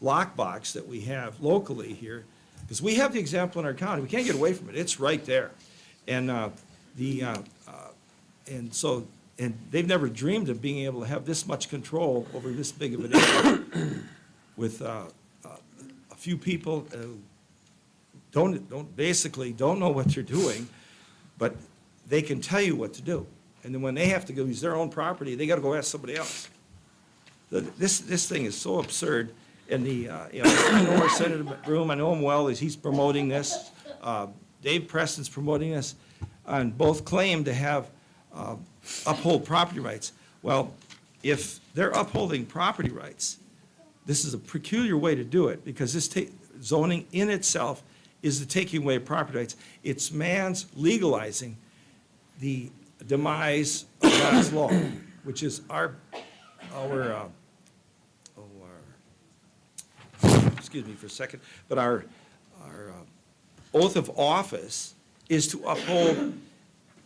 lockbox that we have locally here, because we have the example in our county. We can't get away from it. It's right there. And and they've never dreamed of being able to have this much control over this big of an area with a few people who don't know what they're doing, but they can tell you what to do. And then when they have to go use their own property, they got to go ask somebody else. This thing is so absurd. And I know our Senator Broom, I know him well, he's promoting this. Dave Preston's promoting this, and both claim to have uphold property rights. Well, if they're upholding property rights, this is a peculiar way to do it, because this zoning in itself is the taking away of property rights. It's man's legalizing the demise of God's law, which is excuse me for a second, but our oath of office is to uphold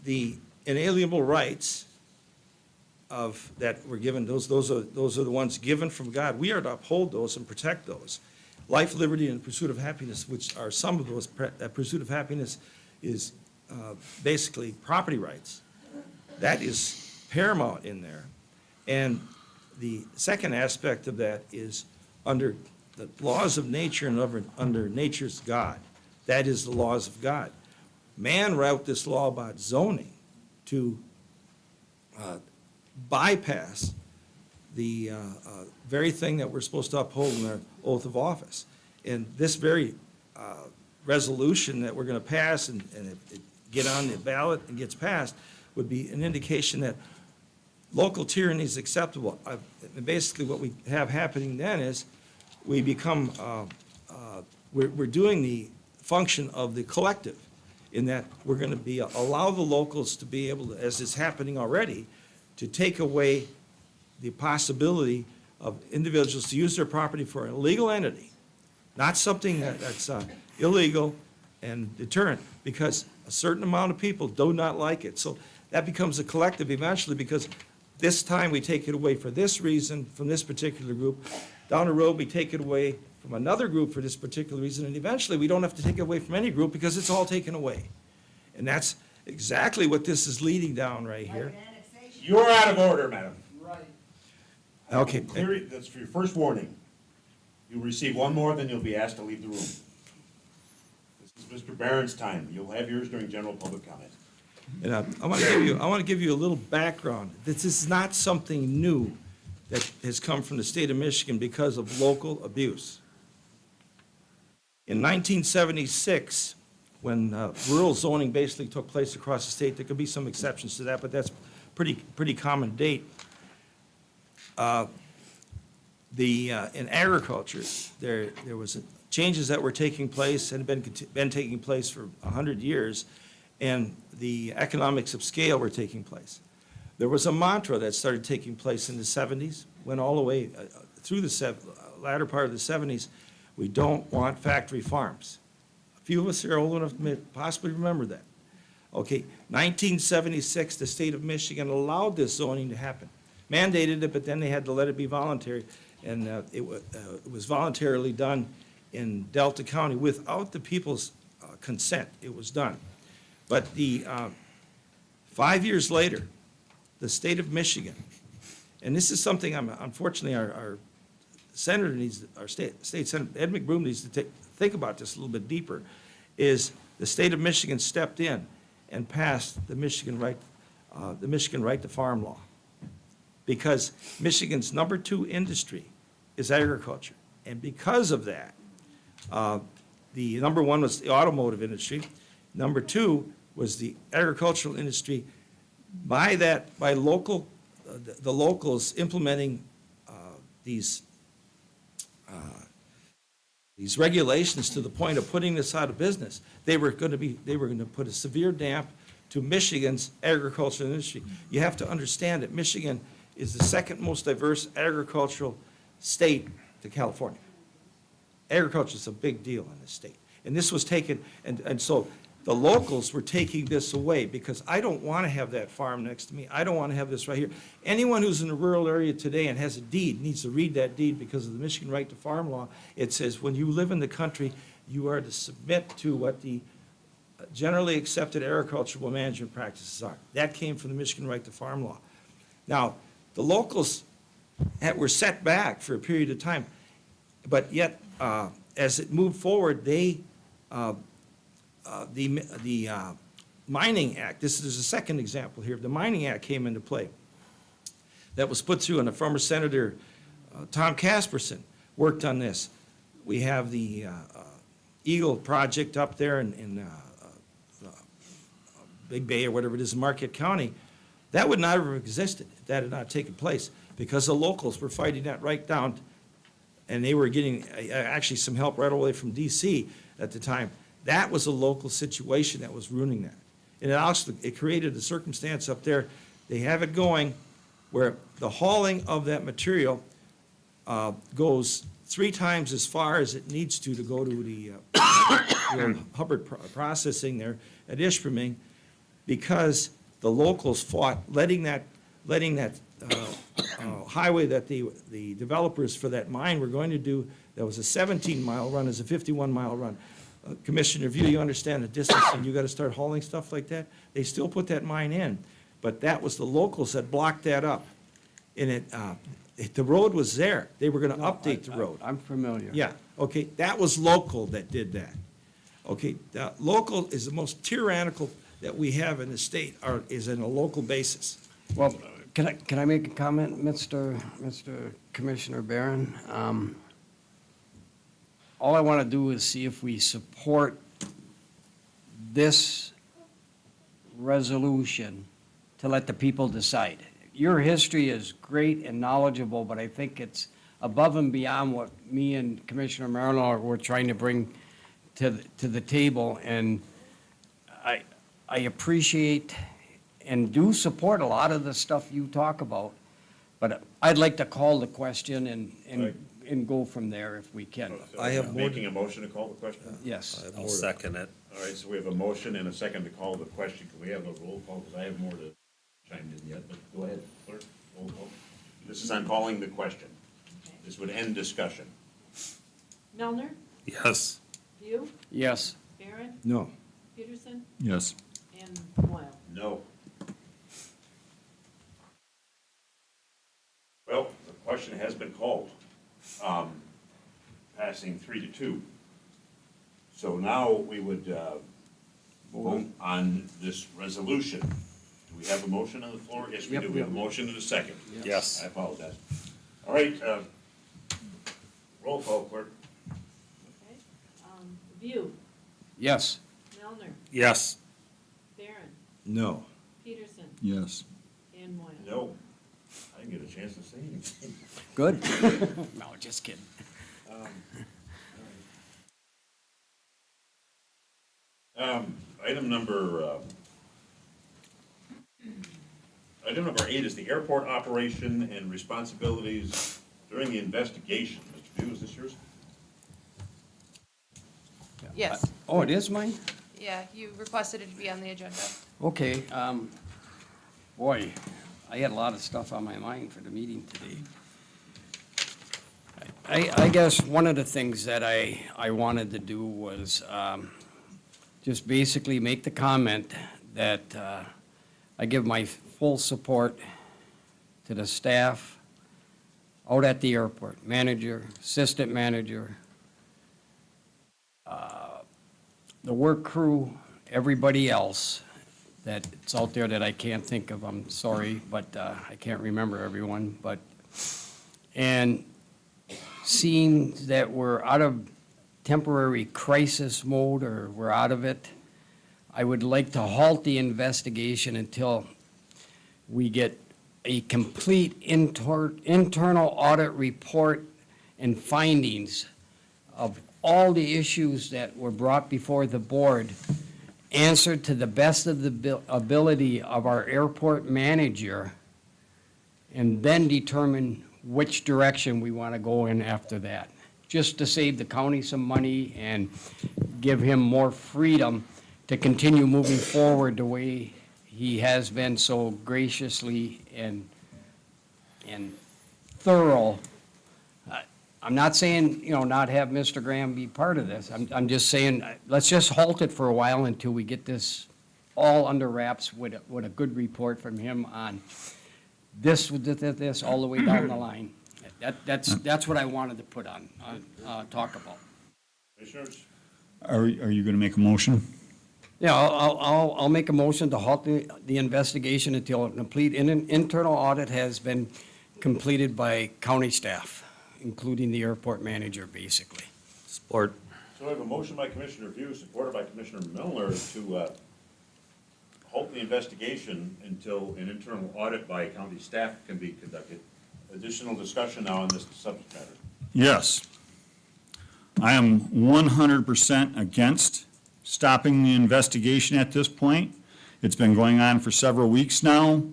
the inalienable rights of that were given. Those are the ones given from God. We are to uphold those and protect those. Life, liberty, and pursuit of happiness, which are some of those. Pursuit of happiness is basically property rights. That is paramount in there. And the second aspect of that is under the laws of nature and under nature's God. That is the laws of God. Man wrote this law about zoning to bypass the very thing that we're supposed to uphold in our oath of office. And this very resolution that we're going to pass and it get on the ballot and gets passed would be an indication that local tyranny is acceptable. And basically what we have happening then is we become, we're doing the function of the collective, in that we're going to allow the locals to be able to, as is happening already, to take away the possibility of individuals to use their property for an illegal entity, not something that's illegal and deterrent, because a certain amount of people do not like it. So that becomes a collective eventually, because this time we take it away for this reason from this particular group. Down the road, we take it away from another group for this particular reason, and eventually, we don't have to take it away from any group because it's all taken away. And that's exactly what this is leading down right here. You're out of order, madam. Okay. Period. That's for your first warning. You receive one more, then you'll be asked to leave the room. This is Mr. Barron's time. You'll have yours during general public comment. And I want to give you a little background. This is not something new that has come from the state of Michigan because of local abuse. In 1976, when rural zoning basically took place across the state, there could be some exceptions to that, but that's pretty common date. In agriculture, there was changes that were taking place and had been taking place for 100 years, and the economics of scale were taking place. There was a mantra that started taking place in the 70s, went all the way through the latter part of the 70s. We don't want factory farms. A few of us here are old enough to possibly remember that. Okay, 1976, the state of Michigan allowed this zoning to happen. Mandated it, but then they had to let it be voluntary, and it was voluntarily done in Delta County without the people's consent. It was done. But 5 years later, the state of Michigan, and this is something unfortunately our senator needs, our state senator, Ed McBroom needs to think about this a little bit deeper, is the state of Michigan stepped in and passed the Michigan right to farm law. Because Michigan's number 2 industry is agriculture. And because of that, the number 1 was the automotive industry. Number 2 was the agricultural industry. By the locals implementing these regulations to the point of putting this out of business, they were going to put a severe damp to Michigan's agricultural industry. You have to understand that Michigan is the second most diverse agricultural state to California. Agriculture is a big deal in this state. And this was taken, and so the locals were taking this away because I don't want to have that farm next to me. I don't want to have this right here. Anyone who's in a rural area today and has a deed needs to read that deed because of the Michigan right to farm law. It says when you live in the country, you are to submit to what the generally accepted agricultural management practices are. That came from the Michigan right to farm law. Now, the locals were set back for a period of time, but yet, as it moved forward, the Mining Act, there's a second example here. The Mining Act came into play. That was put through, and the former Senator Tom Casperson worked on this. We have the Eagle project up there in Big Bay or whatever it is in Marquette County. That would not have existed if that had not taken place because the locals were fighting that right down, and they were getting actually some help right away from D.C. at the time. That was a local situation that was ruining that. And it created a circumstance up there. They have it going where the hauling of that material goes 3 times as far as it needs to go to the Hubbard processing there at Ishpeming, because the locals fought letting that highway that the developers for that mine were going to do, that was a 17-mile run, as a 51-mile run. Commissioner View, you understand the distance, and you got to start hauling stuff like that. They still put that mine in, but that was the locals that blocked that up. And the road was there. They were going to update the road. I'm familiar. Yeah, okay, that was local that did that. Okay, local is the most tyrannical that we have in the state, is in a local basis. Well, can I make a comment, Mr. Commissioner Barron? All I want to do is see if we support this resolution to let the people decide. Your history is great and knowledgeable, but I think it's above and beyond what me and Commissioner Marinol were trying to bring to the table. And I appreciate and do support a lot of the stuff you talk about, but I'd like to call the question and go from there if we can. I have more Making a motion to call the question? Yes. I'll second it. All right, so we have a motion and a second to call the question. Can we have a roll call? Because I have more to chime in yet, but go ahead, clerk. This is on calling the question. This would end discussion. Melner, Yes. View, Yes. Barron, No. Peterson, Yes. and Moyle. No. Well, the question has been called, passing 3-2. So now we would vote on this resolution. Do we have a motion on the floor? Yes, we Yep, do. We have a yep. motion and a second. Yes. I apologize. All right, roll call, clerk. Okay. View, Yes. Melner, Yes. Barron, No. Peterson, Yes. and Moyle. No. I didn't get a chance to say anything. Good? No, just kidding. Item number 8 is the airport operation and responsibilities during the investigation. Mr. Dew, is this yours? Yes, Oh, it is mine? yeah, you requested it to be on the agenda. Okay, boy, I had a lot of stuff on my mind for the meeting today. I guess one of the things that I wanted to do was, just basically make the comment that, I give my full support to the staff out at the airport, manager, assistant manager, the work crew, everybody else that's out there that I can't think of, I'm sorry, but I can't remember everyone, but, and seeing that we're out of temporary crisis mode, or we're out of it, I would like to halt the investigation until we get a complete internal audit report and findings of all the issues that were brought before the board, answered to the best of the ability of our airport manager, and then determine which direction we want to go in after that, just to save the county some money and give him more freedom to continue moving forward the way he has been so graciously and thorough. I'm not saying, not have Mr. Graham be part of this. I'm just saying, let's just halt it for a while until we get this all under wraps with a good report from him on this, all the way down the line. That's what I wanted to put on, talk about. Commissioners? Are you going to make a motion? Yeah, I'll make a motion to halt the investigation until a complete internal audit has been completed by county staff, including the airport manager, basically. Support. So I have a motion by Commissioner View, supported by Commissioner Milner, to halt the investigation until an internal audit by county staff can be conducted. Additional discussion now on this subject matter. Yes. I am 100% against stopping the investigation at this point. It's been going on for several weeks now.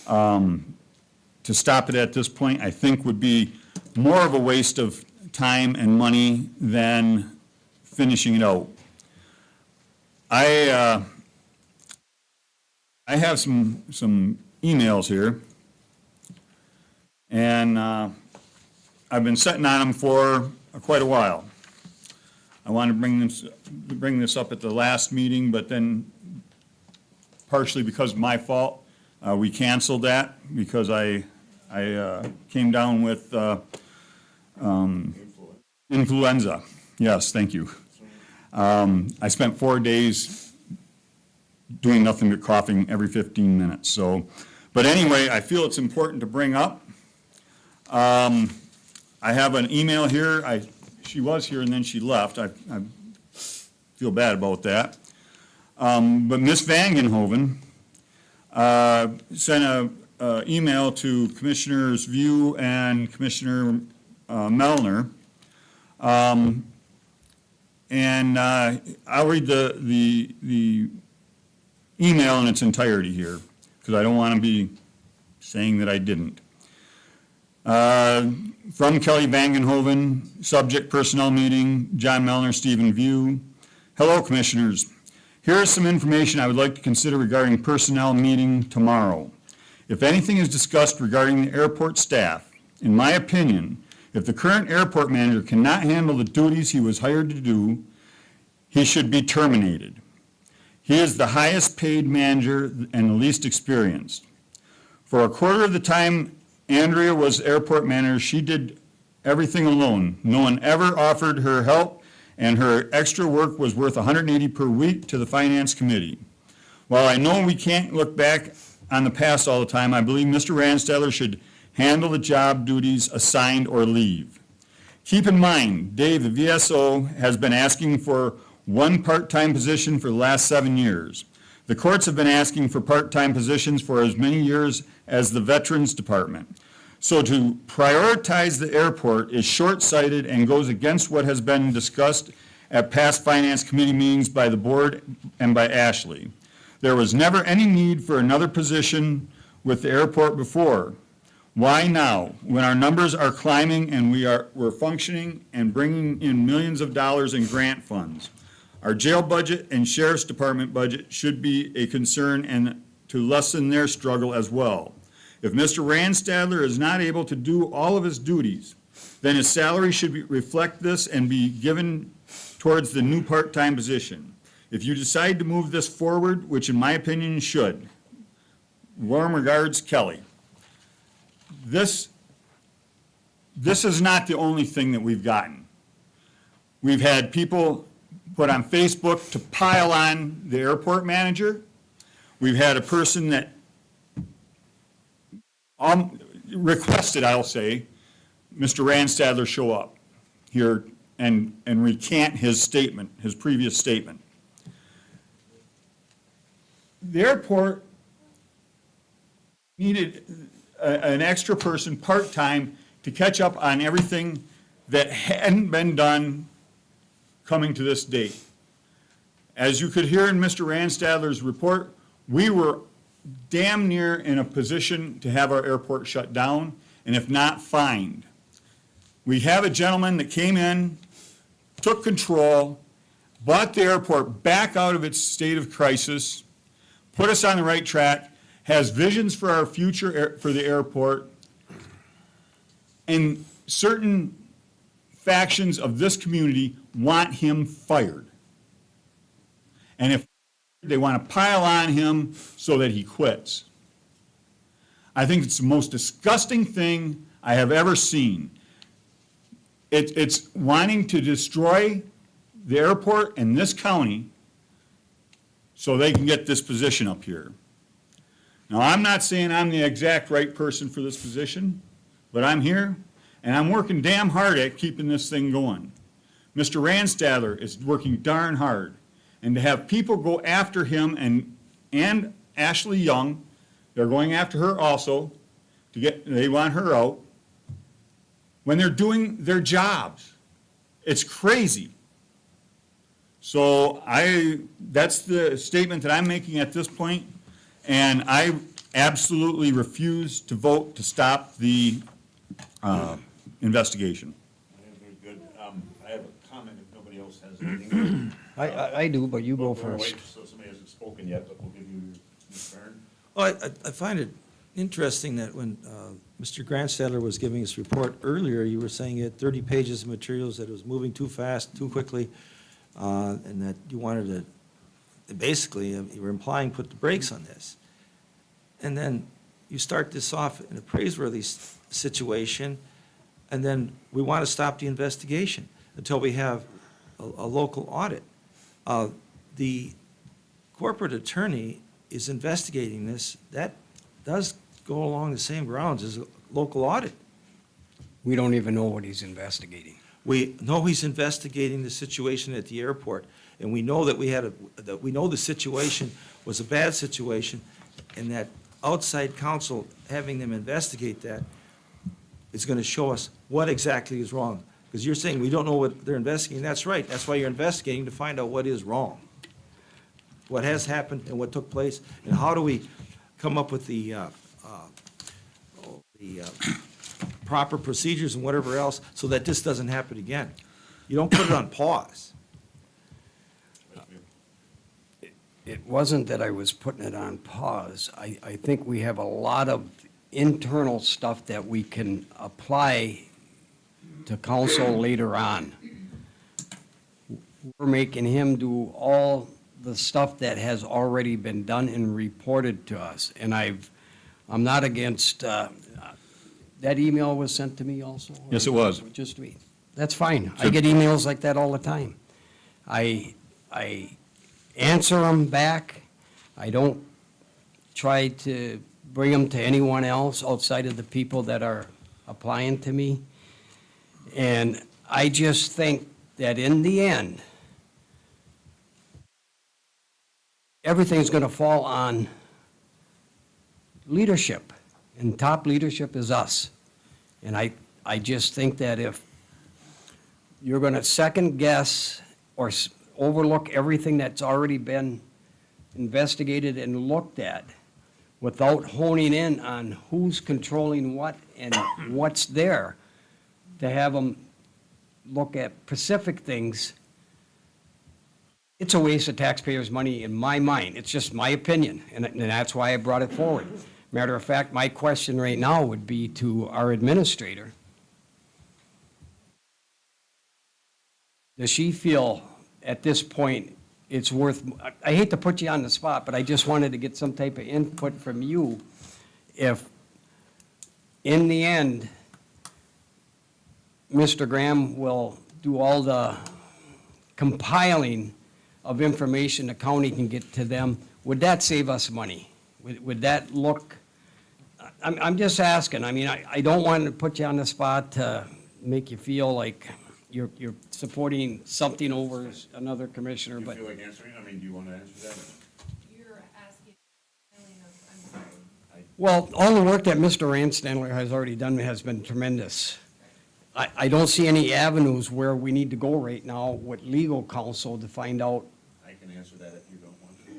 To stop it at this point, I think would be more of a waste of time and money than finishing it out. I have some emails here, and I've been sitting on them for quite a while. I wanted to bring this up at the last meeting, but then partially because of my fault, we canceled that because I came down with influenza. Yes, thank you. I spent 4 days doing nothing but coughing every 15 minutes. So, but anyway, I feel it's important to bring up. I have an email here. She was here and then she left. I feel bad about that. But Ms. Vangenhoven sent a email to Commissioners View and Commissioner Melner. And I'll read the email in its entirety here, because I don't want to be saying that I didn't. From Kelly Vangenhoven, subject personnel meeting, John Melner, Stephen View. Hello, Commissioners. Here is some information I would like to consider regarding personnel meeting tomorrow. If anything is discussed regarding the airport staff, in my opinion, if the current airport manager cannot handle the duties he was hired to do, he should be terminated. He is the highest paid manager and the least experienced. For a quarter of the time Andrea was airport manager, she did everything alone. No one ever offered her help, and her extra work was worth $180 per week to the finance committee. While I know we can't look back on the past all the time, I believe Mr. Ranstadler should handle the job duties assigned or leave. Keep in mind, Dave, the VSO, has been asking for one part-time position for the last 7 years. The courts have been asking for part-time positions for as many years as the Veterans Department. So to prioritize the airport is short-sighted and goes against what has been discussed at past finance committee meetings by the board and by Ashley. There was never any need for another position with the airport before. Why now, when our numbers are climbing and we're functioning and bringing in millions of dollars in grant funds? Our jail budget and sheriff's department budget should be a concern and to lessen their struggle as well. If Mr. Ranstadler is not able to do all of his duties, then his salary should reflect this and be given towards the new part-time position. If you decide to move this forward, which in my opinion you should, warm regards, Kelly. This is not the only thing that we've gotten. We've had people put on Facebook to pile on the airport manager. We've had a person that requested, I'll say, Mr. Ranstadler show up here and recant his statement, his previous statement. The airport needed an extra person, part-time, to catch up on everything that hadn't been done coming to this date. As you could hear in Mr. Ranstadler's report, we were damn near in a position to have our airport shut down, and if not, fined. We have a gentleman that came in, took control, brought the airport back out of its state of crisis, put us on the right track, has visions for our future for the airport, and certain factions of this community want him fired. And if they want to pile on him so that he quits. I think it's the most disgusting thing I have ever seen. It's wanting to destroy the airport and this county so they can get this position up here. Now, I'm not saying I'm the exact right person for this position, but I'm here, and I'm working damn hard at keeping this thing going. Mr. Ranstadler is working darn hard, and to have people go after him and Ashley Young, they're going after her also, they want her out, when they're doing their jobs. It's crazy. So that's the statement that I'm making at this point. And I absolutely refuse to vote to stop the investigation. Very good. I have a comment if nobody else has anything. I do, but you go We're gonna first. wait, so somebody hasn't spoken yet, but we'll give you your turn. Well, I find it interesting that when Mr. Grantstadler was giving his report earlier, you were saying he had 30 pages of materials, that it was moving too fast, too quickly, and that you wanted to, basically, you were implying put the brakes on this. And then you start this off in a praiseworthy situation, and then we want to stop the investigation until we have a local audit. The corporate attorney is investigating this. That does go along the same grounds as a local audit. We don't even know what he's investigating. We know he's investigating the situation at the airport, and we know that we know the situation was a bad situation, and that outside counsel, having them investigate that, is going to show us what exactly is wrong. Because you're saying we don't know what they're investigating. That's right. That's why you're investigating, to find out what is wrong, what has happened and what took place, and how do we come up with the proper procedures and whatever else so that this doesn't happen again. You don't put it on pause. it wasn't that I was putting it on pause. I think we have a lot of internal stuff that we can apply to council later on. We're making him do all the stuff that has already been done and reported to us. And I'm not against, that email was sent to me also? Yes, it was. Just me. That's fine. I get emails like that all the time. I answer them back. I don't try to bring them to anyone else outside of the people that are applying to me. And I just think that in the end, everything's going to fall on leadership, and top leadership is us. And I just think that if you're going to second guess or overlook everything that's already been investigated and looked at without honing in on who's controlling what and what's there, to have them look at specific things, it's a waste of taxpayers' money in my mind. It's just my opinion, and that's why I brought it forward. Matter of fact, my question right now would be to our administrator. Does she feel at this point it's worth, I hate to put you on the spot, but I just wanted to get some type of input from you. If, in the end, Mr. Graham will do all the compiling of information the county can get to them, would that save us money? Would that look, I'm just asking. I mean, I don't want to put you on the spot to make you feel like you're supporting something over another commissioner, Do you but. feel like answering? I mean, do you want to answer that? You're asking, I'm sorry. Well, all the work that Mr. Ranstandler has already done has been tremendous. I don't see any avenues where we need to go right now with legal counsel to find out. I can answer that if you don't want to.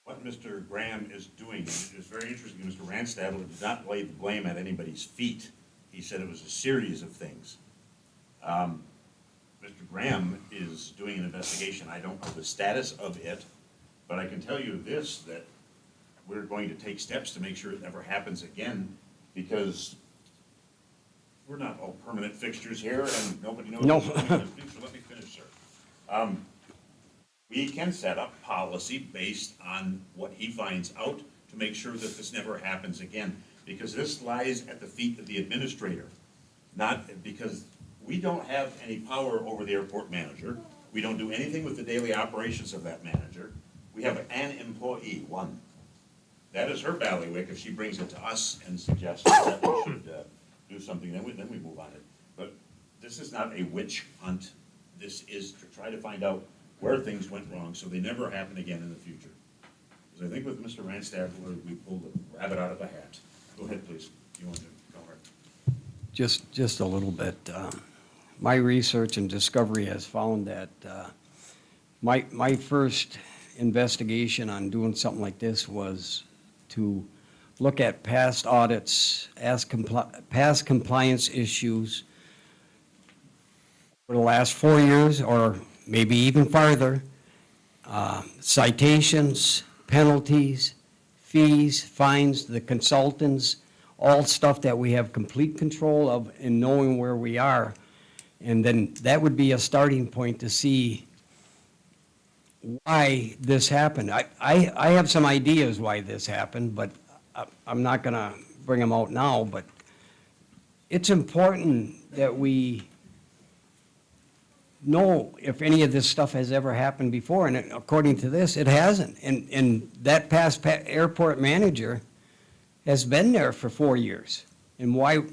What Mr. Graham is doing is very interesting. Mr. Ranstadler did not lay the blame at anybody's feet. He said it was a series of things. Mr. Graham is doing an investigation. I don't know the status of it, but I can tell you this, that we're going to take steps to make sure it never happens again, because we're not all permanent fixtures here, and nobody knows. No. Let me finish, sir. We can set up policy based on what he finds out to make sure that this never happens again, because this lies at the feet of the administrator, not because we don't have any power over the airport manager. We don't do anything with the daily operations of that manager. We have an employee, one. That is her bailiwick. If she brings it to us and suggests that we should do something, then we move on it. But this is not a witch hunt. This is to try to find out where things went wrong so they never happen again in the future. Because I think with Mr. Ranstadler, we pulled a rabbit out of a hat. Go ahead, please. You want to go ahead? Just a little bit. My research and discovery has found that my first investigation on doing something like this was to look at past audits, past compliance issues for the last 4 years, or maybe even farther, citations, penalties, fees, fines, the consultants, all stuff that we have complete control of in knowing where we are. And then that would be a starting point to see why this happened. I have some ideas why this happened, but I'm not going to bring them out now. But it's important that we know if any of this stuff has ever happened before, and according to this, it hasn't. And that past airport manager has been there for 4 years. And why,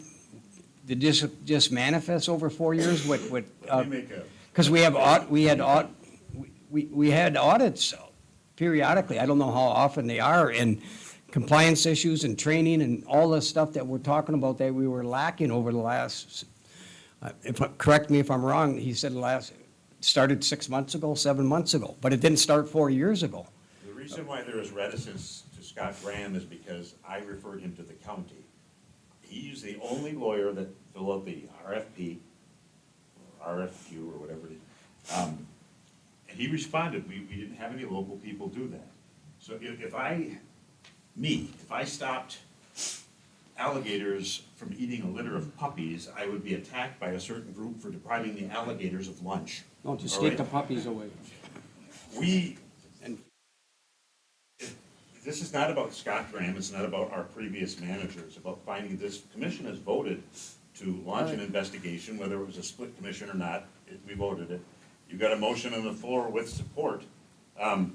did this just manifest over 4 years? Let me make a. Because we had audits periodically. I don't know how often they are, and compliance issues and training and all the stuff that we're talking about that we were lacking over the last, correct me if I'm wrong, he said started 6 months ago, 7 months ago, but it didn't start 4 years ago. The reason why there is reticence to Scott Graham is because I referred him to the county. He's the only lawyer that filled out the RFP, or RFQ, or whatever it is. And he responded, we didn't have any local people do that. So if I stopped alligators from eating a litter of puppies, I would be attacked by a certain group for depriving the alligators of lunch. No, just All take right? the puppies away. This is not about Scott Graham, it's not about our previous manager, it's about finding, this commission has voted to launch an investigation, whether it was a split commission or not, we voted it. You got a motion on the floor with support. Well,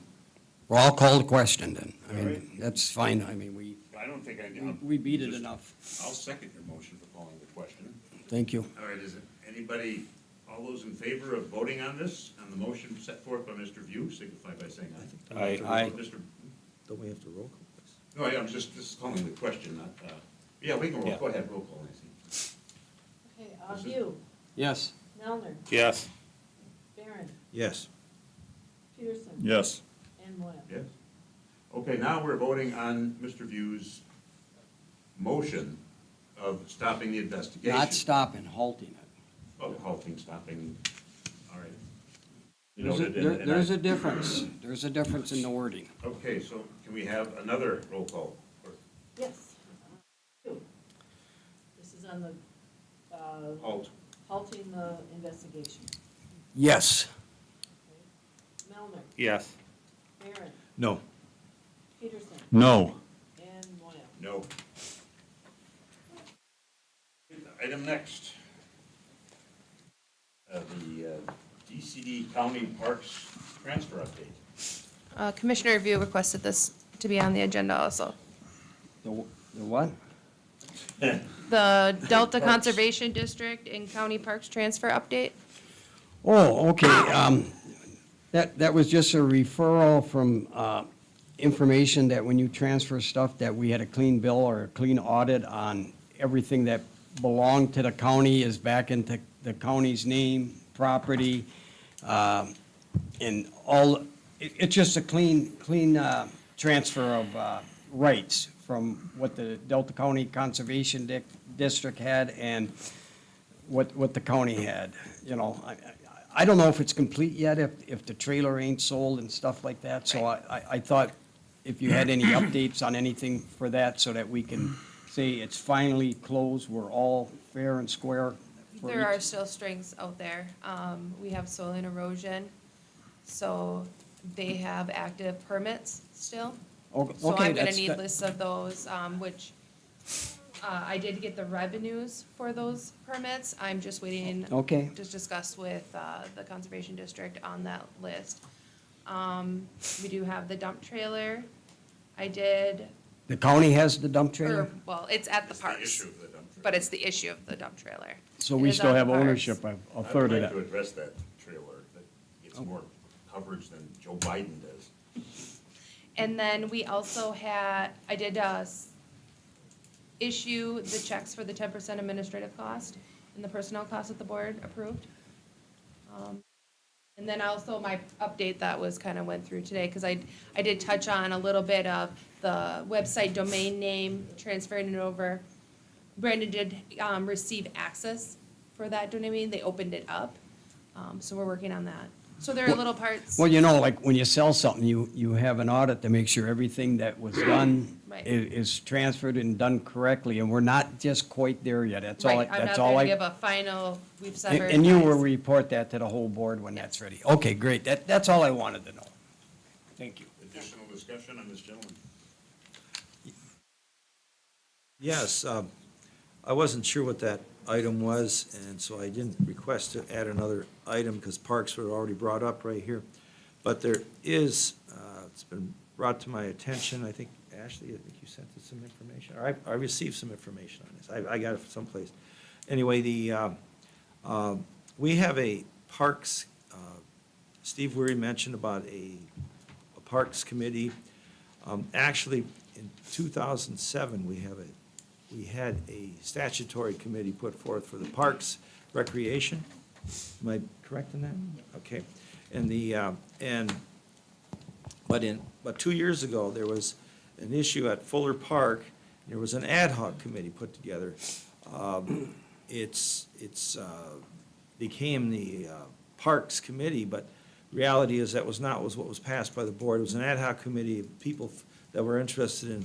I'll call the question then. I All mean, right. that's fine. I mean, I don't think we beat it enough. I'll second your motion for calling the question. Thank you. All right, is it anybody, all those in favor of voting on this, on the motion set forth by Mr. View, signify by saying aye. Aye. Mr. Don't we have to roll call this? No, I'm just calling the question, not, yeah, we can roll, go ahead, roll call, Nancy. Okay, This is- View, Yes. Melner, Yes. Barron, Yes. Peterson, Yes. and Moyle. Yes. Okay, now we're voting on Mr. View's motion of stopping the investigation. Not stopping, halting it. Oh, halting, stopping, all right. There's a, Noted, there- and there's I- a difference. There's a difference in the wording. Okay, so can we have another roll call? Yes. View. This is on the, Halt. halting the investigation. Yes. Melner, Yes. Barron, No. Peterson, No. and Moyle. No. Item next. The DCD County Parks transfer update. Commissioner Review requested this to be on the agenda also. The what? The Delta Parks. Conservation District and County Parks transfer update. Oh, okay. That was just a referral from information that when you transfer stuff, that we had a clean bill or a clean audit on everything that belonged to the county is back into the county's name, property, and all, it's just a clean transfer of rights from what the Delta County Conservation District had and what the county had. You know, I don't know if it's complete yet, if the trailer ain't sold and stuff like that, so I thought if you had any updates on anything for that, so that we can say it's finally closed, we're all fair and square. for There are each- still strings out there. We have soil and erosion, so they have active permits still. So Okay, I'm gonna that's- need that- lists of those, which, I did get the revenues for those permits. I'm just waiting. Okay. To discuss with, the Conservation District on that list. We do have the dump trailer. I did, The county has the dump trailer, or, well, it's at the It's the parks, issue of the dump trailer. but it's the issue of the dump trailer. so It we is still on the have parks. ownership of a I'd third of like that. to address that trailer, that gets more coverage than Joe Biden does. And then we also had, I did, issue the checks for the 10% administrative cost and the personnel cost that the board approved. And then also my update that was kind of went through today, because I did touch on a little bit of the website domain name, transferring it over. Brandon did, receive access for that domain name, they opened it up, so we're working on that. So there are little parts. Well, you know, like when you sell something, you have an audit to make sure everything that was done Right. is transferred and done correctly, and we're not just quite there yet. That's all, Right, I'm not that's there all to I. give a final, we've severed. And you will ties. report that to the whole board when that's ready. Okay, great. That's all I wanted to know. Thank you. Additional discussion on this gentleman? Yes, I wasn't sure what that item was, and so I didn't request to add another item because parks were already brought up right here. But there is, it's been brought to my attention, I think, Ashley, I think you sent us some information, or I received some information on this. I got it from someplace. Anyway, we have a parks, Steve Weary mentioned about a parks committee. Actually, in 2007, we had a statutory committee put forth for the Parks Recreation. Am I correct in that? Okay. And but 2 years ago, there was an issue at Fuller Park. There was an ad hoc committee put together. It's became the Parks Committee, but reality is that was not what was passed by the board. It was an ad hoc committee of people that were interested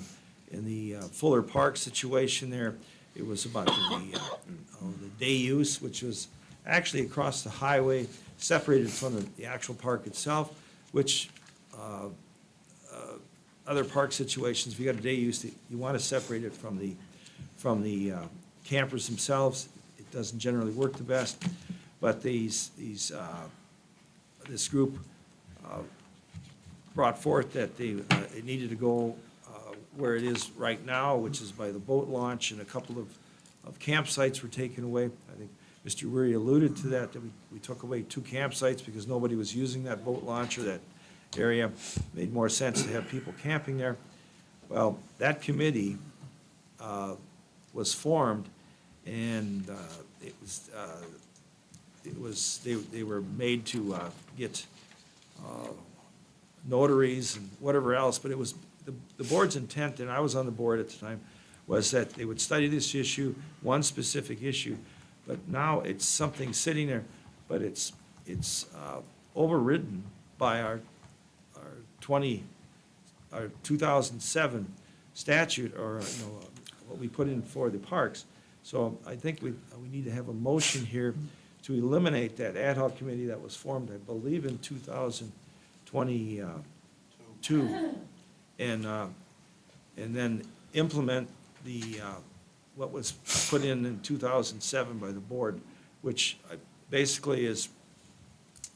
in the Fuller Park situation there. It was about the day use, which was actually across the highway, separated from the actual park itself, which other park situations, if you got a day use, you want to separate it from the campers themselves. It doesn't generally work the best, but this group brought forth that it needed to go where it is right now, which is by the boat launch, and a couple of campsites were taken away. I think Mr. Weary alluded to that we took away 2 campsites because nobody was using that boat launch or that area. Made more sense to have people camping there. Well, that committee was formed, and they were made to get notaries and whatever else, but it was, the board's intent, and I was on the board at the time, was that they would study this issue, one specific issue, but now it's something sitting there, but it's overridden by our 2007 statute, or, what we put in for the parks. So I think we need to have a motion here to eliminate that ad hoc committee that was formed, I believe, in 2022, and then implement what was put in 2007 by the board, which basically is,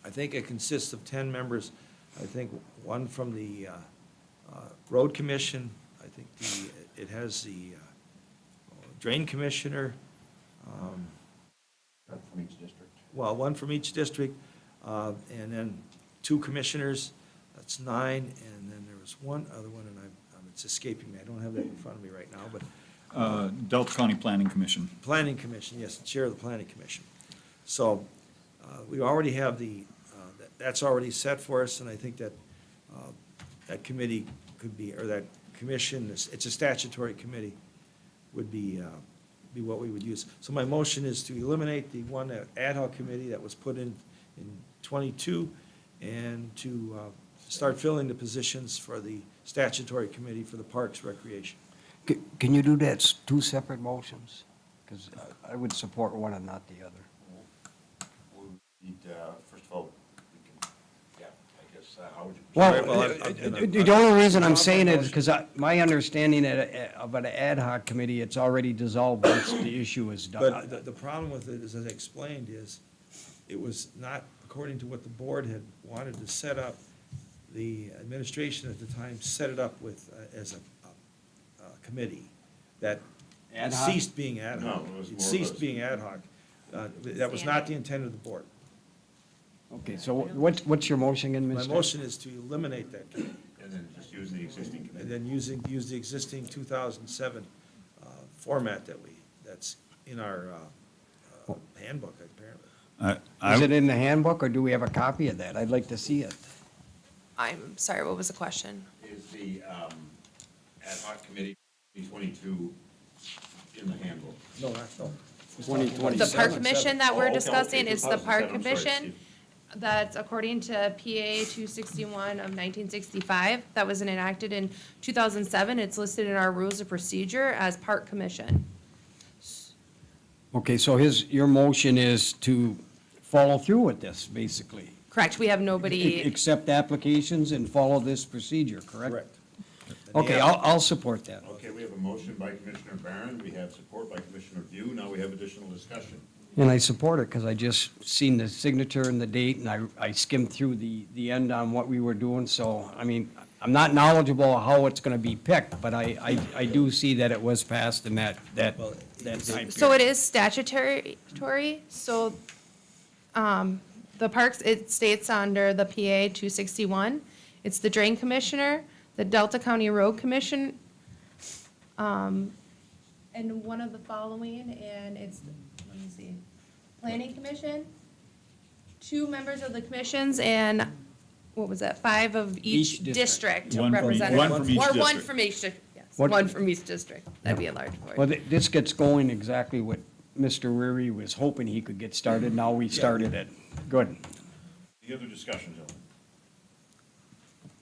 I think it consists of 10 members. I think one from the road commission. I think it has the drain commissioner. From each district. Well, one from each district, and then 2 commissioners, that's 9, and then there was one other one, and it's escaping me, I don't have that in front of me right now, but. Delta County Planning Commission. Planning Commission, yes, the chair of the Planning Commission. So, we already have that's already set for us, and I think that, that committee could be, or that commission, it's a statutory committee, would be what we would use. So my motion is to eliminate the one ad hoc committee that was put in 22, and to start filling the positions for the statutory committee for the Parks Recreation. Can you do that 2 separate motions? Because I would support one and not the other. We'll need, first of all, we can, yeah, I guess, how would you? Well, I'm the only reason I'm saying it is because my understanding of an ad hoc committee, it's already dissolved once the issue is done. But the problem with it, as I explained, is it was not according to what the board had wanted to set up. The administration at the time set it up with, as a committee that Ad hoc? ceased being ad hoc. No, it was It more of ceased a- being ad hoc. That was not the intent of the board. Okay, so what's your motion again, My Mr.? motion is to eliminate that committee, And then just use the existing and committee. then use the existing 2007 format that's in our handbook, apparently. Is it in the handbook, or do we have a copy of that? I'd like to see it. I'm sorry, what was the question? Is the ad hoc committee 2022 in the handbook? No, that's no. The park commission that Oh, we're okay, discussing okay, is the park 2007, I'm sorry, commission. That's according to PA 261 of 1965. That was enacted in 2007. It's listed in our rules of procedure as park commission. Okay, so your motion is to follow through with this, basically. Correct, we have nobody, Accept applications and follow this procedure, correct? Correct. Okay, I'll support that. Okay, we have a motion by Commissioner Barron, we have support by Commissioner View, now we have additional discussion. And I support it, because I just seen the signature and the date, and I skimmed through the end on what we were doing, so, I mean, I'm not knowledgeable of how it's gonna be picked, but I do see that it was passed in that time so period. it is statutory, so, the parks, it states under the PA 261, it's the drain commissioner, the Delta County Road Commission, and one of the following, and it's, let me see, Planning Commission, 2 members of the commissions, and, what was that, 5 of each Each district. district One from each- represented. one from each Or one district. from each, yes, What- one from each district, that'd be a large board. Well, this gets going exactly what Mr. Weary was hoping he could get started, now we started it. Good. Any other discussion, gentlemen?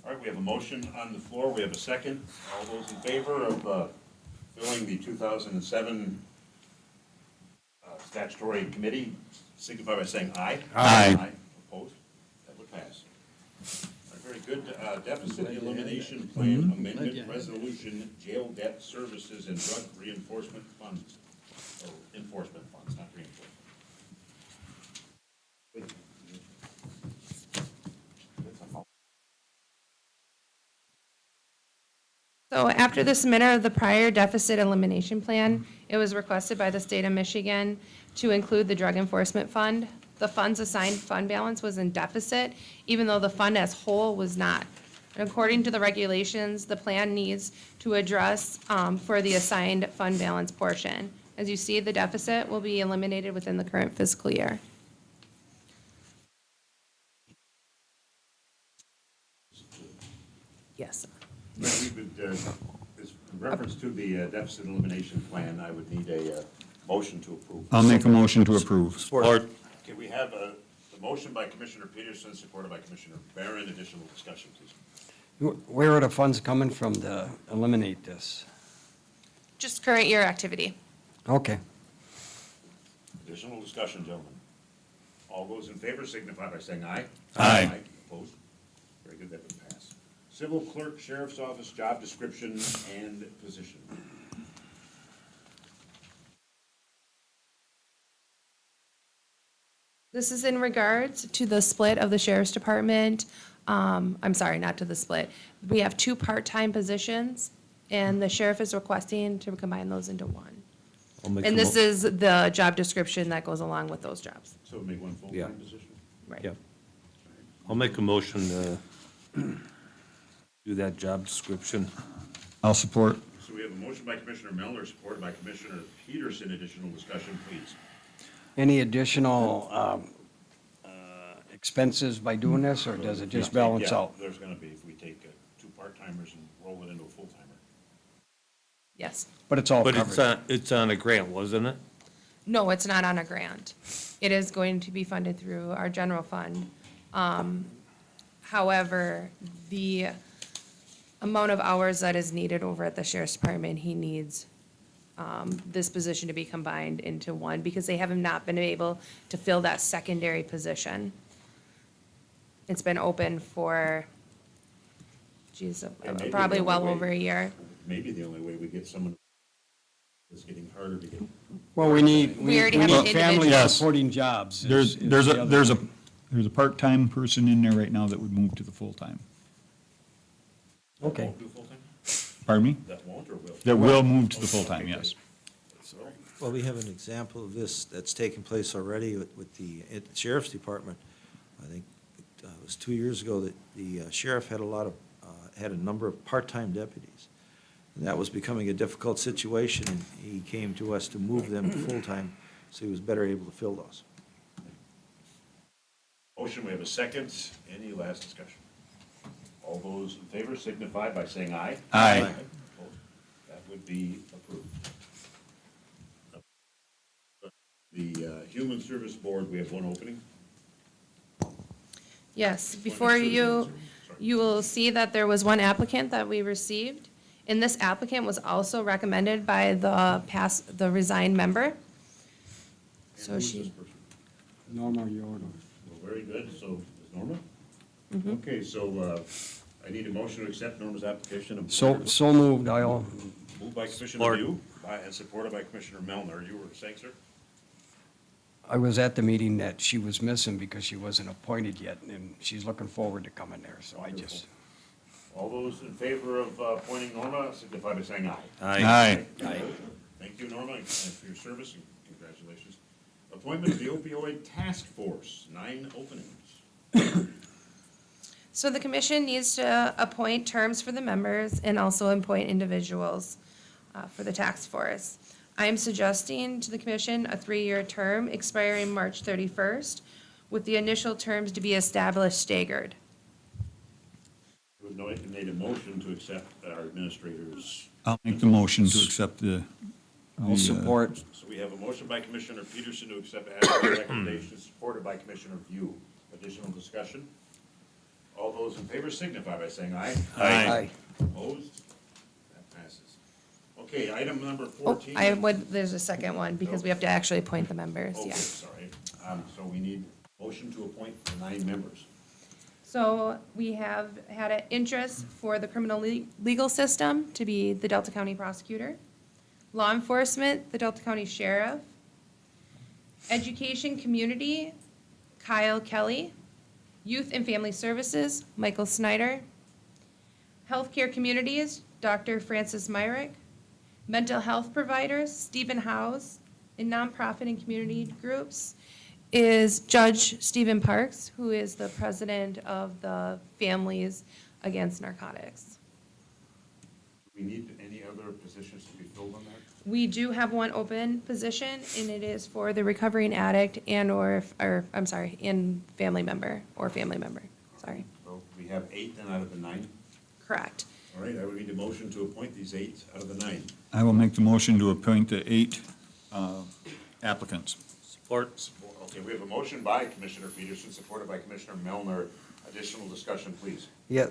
All right, we have a motion on the floor. We have a second. All those in favor of filling the 2007 statutory committee, signify by saying aye. Aye. Opposed? That would pass. All right, very good. Deficit elimination plan amendment resolution, jail debt services and drug reinforcement funds, or enforcement funds, not reinforcement. So after the submitter of the prior deficit elimination plan, it was requested by the state of Michigan to include the drug enforcement fund. The fund's assigned fund balance was in deficit, even though the fund as whole was not. And according to the regulations, the plan needs to address for the assigned fund balance portion. As you see, the deficit will be eliminated within the current fiscal year. Yes. We would, in reference to the deficit elimination plan, I would need a motion to approve. I'll make a motion to approve. Support. Okay, we have the motion by Commissioner Peterson, supported by Commissioner Barron. Additional discussion, please. Where are the funds coming from to eliminate this? Just current year activity. Okay. Additional discussion, gentlemen. All those in favor signify by saying aye. Aye. Opposed? Very good, that would pass. Civil clerk, sheriff's office, job description and position. This is in regards to the split of the sheriff's department. I'm sorry, not to the split. We have two part-time positions, and the sheriff is requesting to combine those into one. And this is the job description that goes along with those jobs. So make one full-time Yeah. position? Right. Yeah. I'll make a motion to do that job description. I'll support. So we have a motion by Commissioner Mellor, supported by Commissioner Peterson. Additional discussion, please. Any additional expenses by doing this, or does it just balance Yeah, out? there's gonna be, if we take two part-timers and roll it into a full-timer. Yes. But it's all But covered. it's on a grant, wasn't it? No, it's not on a grant. It is going to be funded through our general fund. However, the amount of hours that is needed over at the sheriff's department, he needs this position to be combined into one because they have not been able to fill that secondary position. It's been open for, maybe probably the well only way- over a year. Maybe the only way we get someone, it's getting harder to get. Well, we need We already have an family individual. supporting jobs. There's a part-time person in there right now that would move to the full-time. Okay. Won't do full-time? Pardon me? That won't or will? That will move to the full-time, yes. Well, we have an example of this that's taken place already with the sheriff's department. I think it was 2 years ago that the sheriff had had a number of part-time deputies. And that was becoming a difficult situation, and he came to us to move them to full-time, so he was better able to fill those. Motion, we have a second. Any last discussion? All those in favor signify by saying aye. Aye. Opposed? That would be approved. The Human Service Board, we have one opening. Yes, before you, you will see that there was one applicant that we received. And this applicant was also recommended by the resigned member. And So who's she, this person? Norma Yoder. Well, very good. So, is Norma? Okay, so I need a motion to accept Norma's application. So moved, I'll, Moved by Commissioner Support. Review and supported by Commissioner Melner. You were saying, sir? I was at the meeting that she was missing because she wasn't appointed yet, and she's looking forward to coming there, so I just, All those in favor of appointing Norma signify by saying aye. Aye. Thank you, Norma, and for your service, and congratulations. Appointment of the opioid task force, 9 openings. so the commission needs to appoint terms for the members and also appoint individuals for the task force. I am suggesting to the commission a 3-year term expiring March 31st, with the initial terms to be established staggered. We've made a motion to accept our administrators. I'll make the motion to accept the. I'll support. So we have a motion by Commissioner Peterson to accept Ashley's recommendations, supported by Commissioner View. Additional discussion? All those in favor signify by saying aye. Aye. Opposed? That passes. Okay, item number Oh, 14. there's a second one, because we have to actually appoint the members, Okay, yeah. sorry. So we need motion to appoint the 9 members. So we have had an interest for the criminal legal system to be the Delta County prosecutor, law enforcement, the Delta County sheriff, education community, Kyle Kelly, youth and family services, Michael Snyder, healthcare communities, Dr. Francis Myrick, mental health providers, Stephen Howes, and nonprofit and community groups is Judge Stephen Parks, who is the president of the Families Against Narcotics. Do we need any other positions to be filled on that? We do have one open position, and it is for the recovering addict and family member, sorry. So we have 8 then out of the 9. Correct. All right, I would need a motion to appoint these 8 out of the 9. I will make the motion to appoint the 8 applicants. Support. Okay, we have a motion by Commissioner Peterson, supported by Commissioner Melner. Additional discussion, please. Yeah,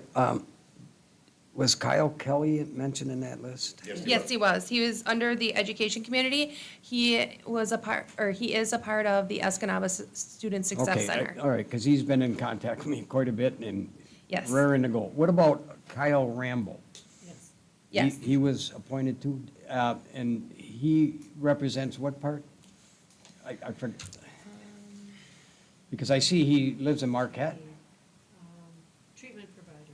was Kyle Kelly mentioned in that list? Yes, he was. He was under the education community. He is a part of the Escanaba Student Success Okay, Center. all right, because he's been in contact with me quite a bit and Yes. raring to go. What about Kyle Ramble? Yes. He was appointed to, and he represents what part? I forget. Because I see he lives in Marquette. Treatment provider.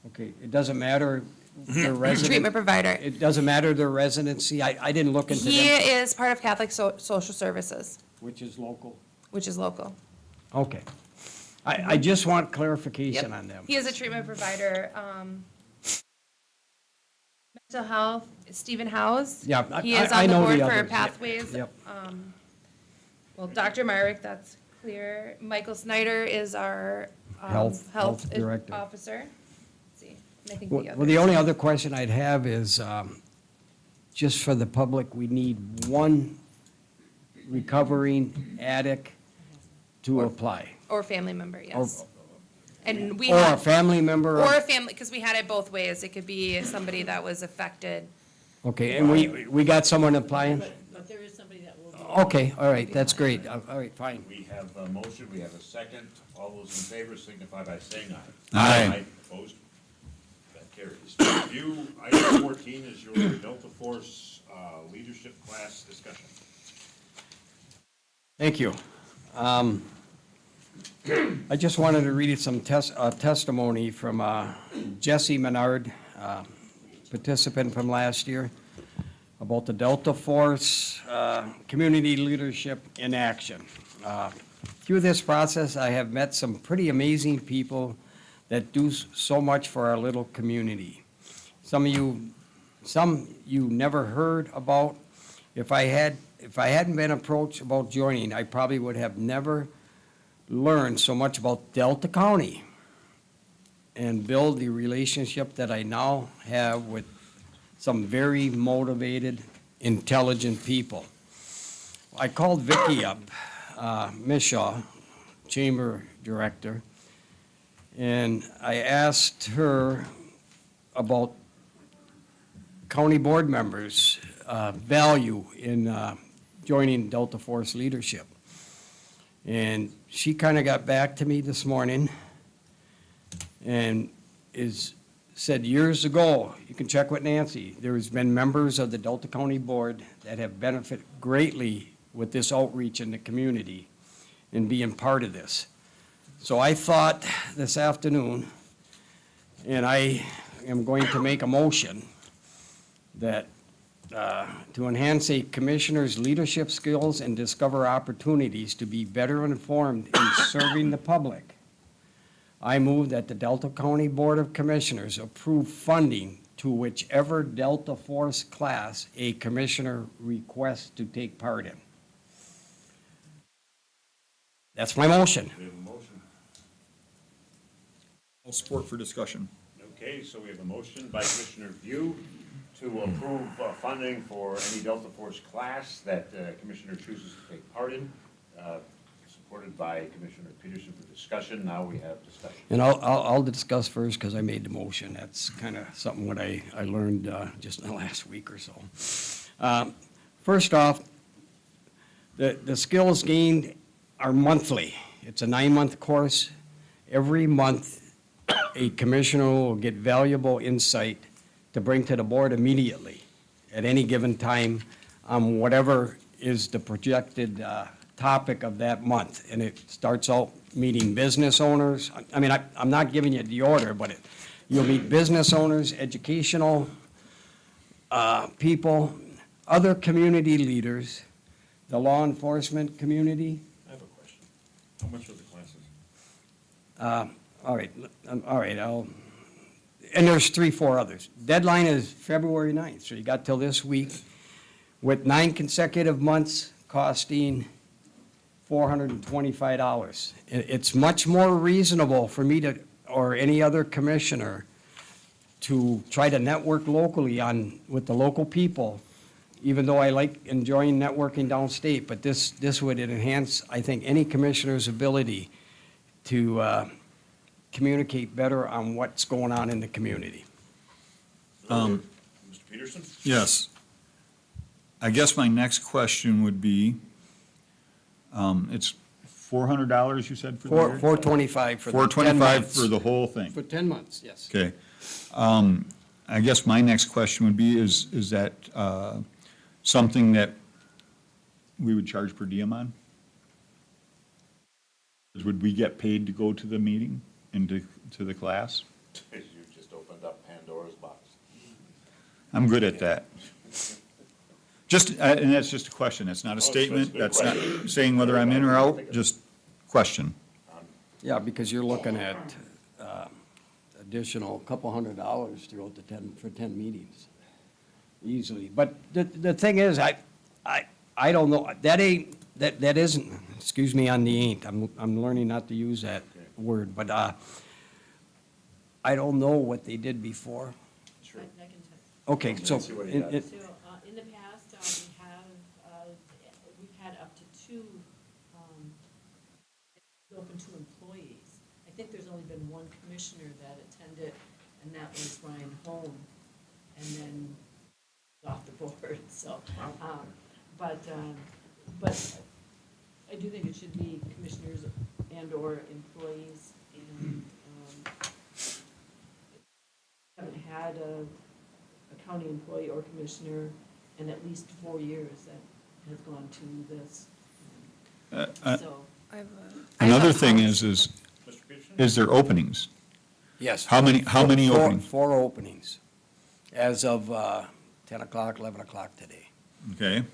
Okay, it doesn't matter their resident. Treatment provider. It doesn't matter their residency. I didn't look into He them, is part of Catholic Social Services, which is local. which is local. Okay. I just want clarification Yep. on them. He is a treatment provider. Mental health, Stephen Howes. Yeah, He is I on the know board the for others. Yep, Pathways. yep. Well, Dr. Myrick, that's clear. Michael Snyder is our Health director. officer. Let's see, and I think Well, the well, the others. only other question I'd have is, just for the public, we need one recovering addict to apply. Or family member, yes. Or- And we Or a have, family member. or a family, because we had it both ways. It could be somebody that was affected. Okay, and we got someone applying? But there is somebody that will. Okay, all right, that's great. All right, fine. We have a motion, we have a second. All those in favor signify by saying aye. Aye. Opposed? That carries. Review, item 14 is your Delta Force leadership class discussion. Thank you. I just wanted to read some testimony from Jesse Menard, participant from last year, about the Delta Force Community Leadership in Action. Through this process, I have met some pretty amazing people that do so much for our little community. Some you never heard about. If I hadn't been approached about joining, I probably would have never learned so much about Delta County and build the relationship that I now have with some very motivated, intelligent people. I called Vicki up, Mishaw, Chamber Director, and I asked her about county board members' value in joining Delta Force leadership. And she kind of got back to me this morning and said years ago, you can check with Nancy, there's been members of the Delta County Board that have benefited greatly with this outreach in the community and being part of this. So I thought this afternoon, and I am going to make a motion that to enhance a commissioner's leadership skills and discover opportunities to be better informed in serving the public. I move that the Delta County Board of Commissioners approve funding to whichever Delta Force class a commissioner requests to take part in. That's my motion. We have a motion. All support for discussion. Okay, so we have a motion by Commissioner View to approve funding for any Delta Force class that Commissioner chooses to take part in, supported supported by Commissioner Peterson for discussion. Now we have discussion. And I'll discuss first because I made the motion. That's kind of something what I learned just in the last week or so. First off, the skills gained are monthly. It's a 9-month course. Every month, a commissioner will get valuable insight to bring to the board immediately at any given time on whatever is the projected topic of that month. And it starts out meeting business owners. I mean, I'm not giving you the order, but you'll meet business owners, educational people, other community leaders, the law enforcement community. I have a question. How much are the classes? All right, and there's 3-4 others. Deadline is February 9th, so you got till this week, with 9 consecutive months costing $425. It's much more reasonable for me to, or any other commissioner, to try to network locally with the local people, even though I like enjoying networking downstate, but this would enhance, I think, any commissioner's ability to communicate better on what's going on in the community. Mr. Peterson? Yes. I guess my next question would be, it's $400 you said for the year? $425 for the 10 $425 months. for the whole thing? For 10 months, yes. Okay. I guess my next question would be, is that something that we would charge per diem on? Would we get paid to go to the meeting and to the class? You just opened up Pandora's box. I'm good at that. Just, and that's just a question, that's not a statement, that's a that's good not saying whether I'm in or out, just question. Yeah, because you're looking at additional couple $100 throughout for 10 meetings, easily. But the thing is, I don't know, that isn't, excuse me on the ain't, I'm learning not to use that word, but I don't know what they did before. Sure. Okay, so, Let's see what he got. So, in the past, we've had up to 2, open to employees. I think there's only been one commissioner that attended, and that was Ryan Holm, and then off the board, so. But I do think it should be commissioners and/or employees, and haven't had a county employee or commissioner in at least 4 years that has gone to this. So, Another thing is Mr. Peterson? is there openings? yes. How many openings? 4 openings, as of 10 o'clock, 11 o'clock today. Okay.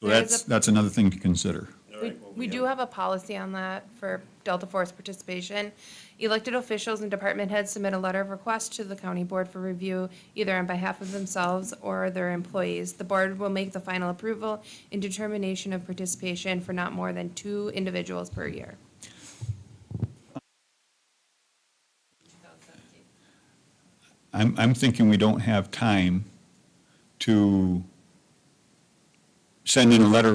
So There's that's another thing to consider. All right, well, We do have a policy on that for Delta Force participation. Elected officials and department heads submit a letter of request to the county board for review, either on behalf of themselves or their employees. The board will make the final approval and determination of participation for not more than 2 individuals per year. I'm thinking we don't have time to send in a letter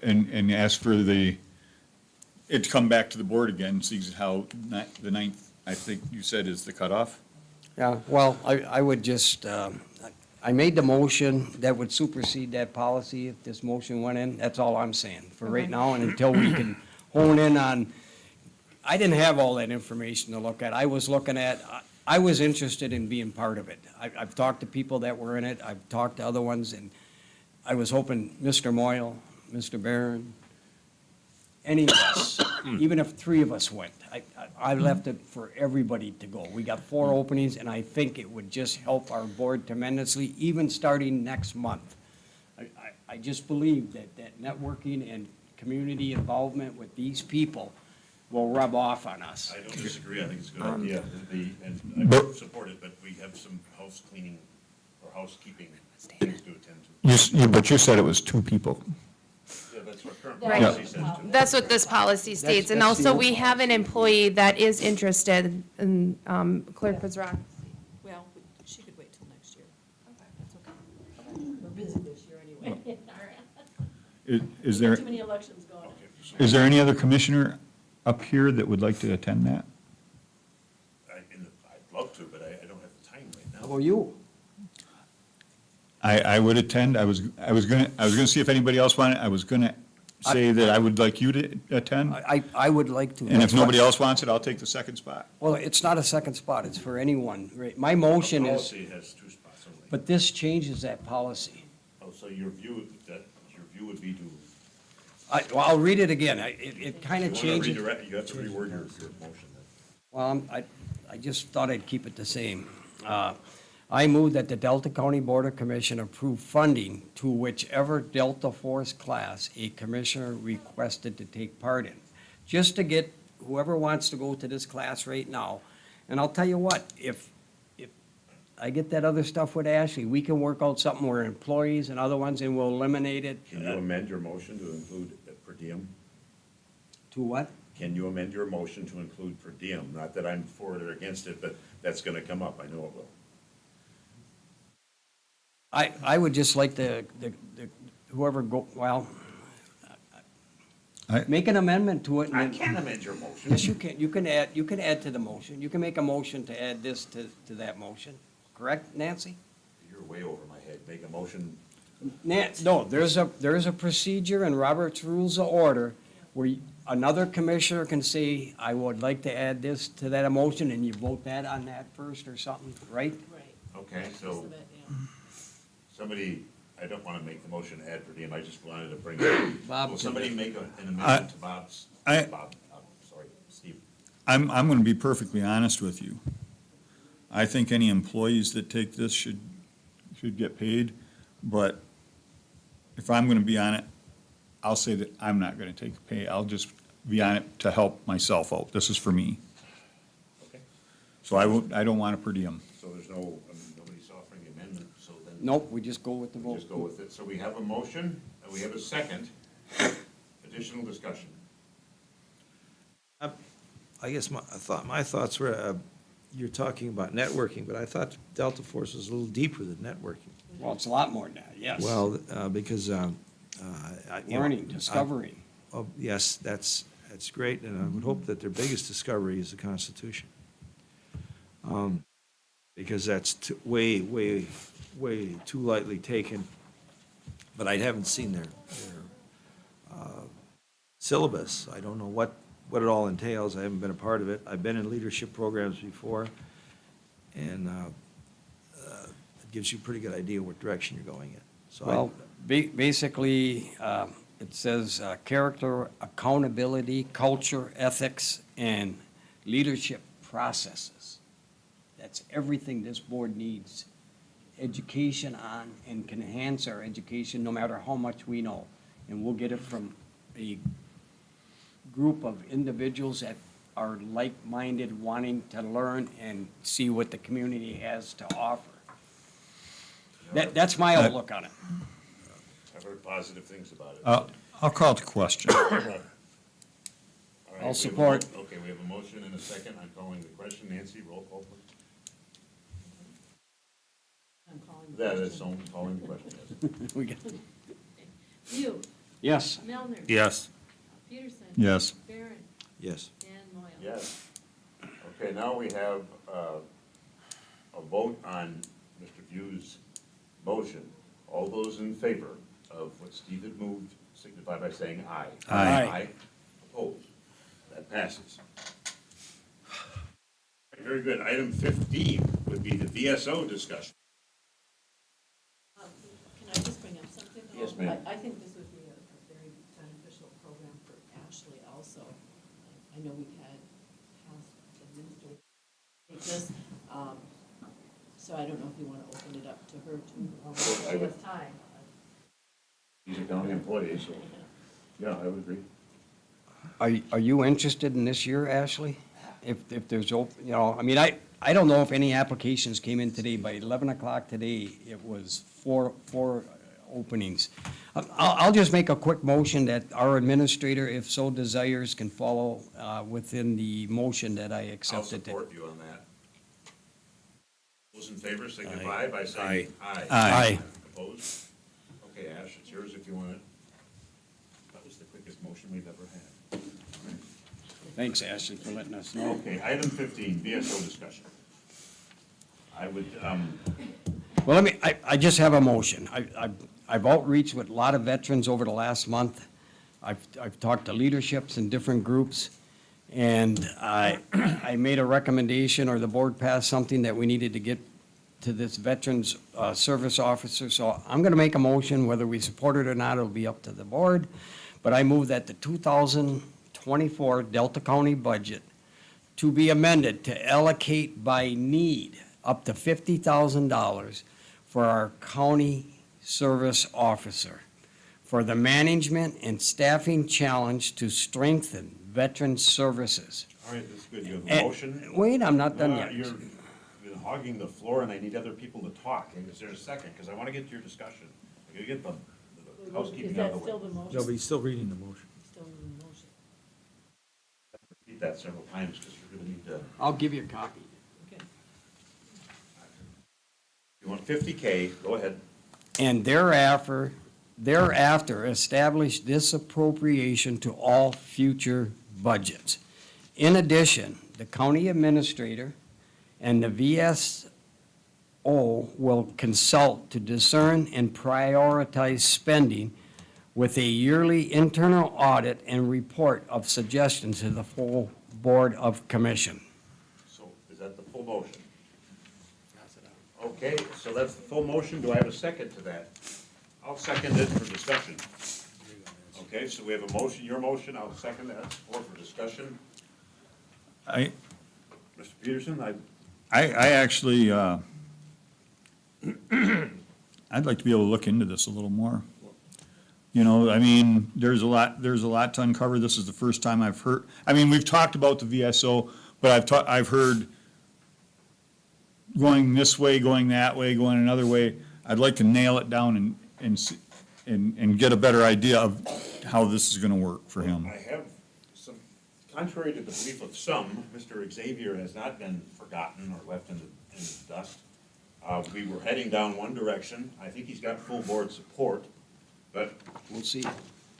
and ask for it to come back to the board again, sees how the 9th, I think you said, is the cutoff? Yeah, well, I would just, I made the motion that would supersede that policy if this motion went in. That's all I'm saying for right now, and until we can hone in on, I didn't have all that information to look at. I was interested in being part of it. I've talked to people that were in it. I've talked to other ones, and I was hoping Mr. Moyle, Mr. Barron, any of us, even if 3 of us went, I left it for everybody to go. We got 4 openings, and I think it would just help our board tremendously, even starting next month. I just believe that networking and community involvement with these people will rub off on us. I don't disagree, I think it's a good idea, and I support it, but we have some house cleaning or housekeeping things to attend to. But you said it was 2 people. Yeah, that's what current Right. policy says too. That's what this policy states, and that's the also old we have an employee that is interested, and Clerk Pizarro. well, she could wait till next year. That's okay. We're busy this year anyway. Is there, Too many elections going Is there any other commissioner up here that would like to attend that? I'd love to, but I don't have the time right now. How about you? I would attend. I was gonna see if anybody else wanted. I was gonna say that I would like you to attend. I would like to. And if nobody else wants it, I'll take the second spot. Well, it's not a second spot, it's for anyone, right? My motion is, Policy has 2 spots only. but this changes that policy. Oh, so your view would be to. Well, I'll read it again. It kind of You wanna changes. redirect- You have to reword your motion then. Well, I just thought I'd keep it the same. I move that the Delta County Board of Commission approve funding to whichever Delta Force class a commissioner requested to take part in. Just to get whoever wants to go to this class right now. And I'll tell you what, if I get that other stuff with Ashley, we can work out something where employees and other ones, and we'll eliminate it. Can you amend your motion to include per diem? To what? Can you amend your motion to include per diem? Not that I'm for it or against it, but that's gonna come up, I know it will. I would just like the whoever make an amendment to it. and I then- can't amend your motion. Yes, you can. You can add to the motion. You can make a motion to add this to that motion. Correct, Nancy? You're way over my head. Make a motion. No, there's a procedure in Robert's Rules of Order where another commissioner can say, I would like to add this to that motion, and you vote that on that first or something, right? Okay, so somebody, I don't want to make the motion to add per diem. I just wanted to bring it. Bob Will can- somebody make an amendment to Bob's, I- Bob, sorry, Steve. I'm gonna be perfectly honest with you. I think any employees that take this should get paid, but if I'm gonna be on it, I'll say that I'm not gonna take the pay. I'll just be on it to help myself out. This is for me. Okay. So I don't want a per diem. So there's nobody's offering the amendment, so then. Nope, we just go with the We vote. just go with it. So we have a motion, and we have a second. Additional discussion. I guess my thoughts were, you're talking about networking, but I thought Delta Force was a little deeper than networking. Well, it's a lot more than that, yes. Well, because, you know, Learning, discovering. Oh, yes, that's great, and I would hope that their biggest discovery is the Constitution. Because that's way too lightly taken. But I haven't seen their syllabus. I don't know what it all entails. I haven't been a part of it. I've been in leadership programs before, and it gives you a pretty good idea what direction you're going in. So Well, basically, it says character, accountability, culture, ethics, and leadership processes. That's everything this board needs education on and can enhance our education no matter how much we know. And we'll get it from a group of individuals that are like-minded, wanting to learn and see what the community has to offer. That's my outlook on it. I've heard positive things about it. I'll call it to question. All right, we have a I'll support. Okay, we have a motion and a second. I'm calling the question. Nancy, roll call, please. That is someone calling the question, yes. We got- You, Yes. Melner. Yes. Peterson. Yes. Barron. yes. And Moyle. Yes. Okay, now we have a vote on Mr. View's motion. All those in favor of what Steve had moved signify by saying aye. Aye. Aye. Opposed? That passes. Very good. Item 15 would be the VSO discussion. Can I just bring up something? though? Yes, ma'am. I think this would be a very beneficial program for Ashley also. I know we've had past administrators take this, so I don't know if you want to open it up to her too, I when she would- has time. He's a county employee, so, yeah, I would agree. Are you interested in this year, Ashley? If there's, you know, I mean, I don't know if any applications came in today. By 11 o'clock today, it was four openings. I'll just make a quick motion that our administrator, if so desires, can follow within the motion that I I'll accepted. support you on that. Those in favor signify by saying aye. Aye. Opposed? Okay, Ash, it's yours if you want it. That was the quickest motion we've ever had. Thanks, Ashley, for letting us know. Okay, item 15, VSO discussion. I would, Well, I just have a motion. I've outreached with a lot of veterans over the last month. I've talked to leaderships in different groups, and I made a recommendation, or the board passed something that we needed to get to this Veterans Service Officer. So I'm gonna make a motion, whether we support it or not, it'll be up to the board. But I move that the 2024 Delta County budget to be amended to allocate by need up to $50,000 for our county service officer for the management and staffing challenge to strengthen veteran services. all right, that's good. You have a And- motion? Wait, I'm not done yet. You're hogging the floor, and I need other people to talk. Is there a second? Because I want to get to your discussion. I gotta get the housekeeping out of the way. No, but he's still reading the motion. Repeat that several times, because you're gonna need to, I'll give you a copy. you want 50K, go ahead. And thereafter establish this appropriation to all future budgets. In addition, the county administrator and the VSO will consult to discern and prioritize spending with a yearly internal audit and report of suggestions to the full Board of Commission. So is that the full motion? Okay, so that's the full motion. Do I have a second to that? I'll second it for discussion. Okay, so we have a motion, your motion, I'll second that, support for discussion. I Mr. Peterson, actually, I'd like to be able to look into this a little more. You know, I mean, there's a lot to uncover. This is the first time I've heard, I mean, we've talked about the VSO, but I've heard going this way, going that way, going another way. I'd like to nail it down and get a better idea of how this is gonna work for him. I have some, contrary to the belief of some, Mr. Xavier has not been forgotten or left in the dust. We were heading down one direction. I think he's got full board support, but, We'll see.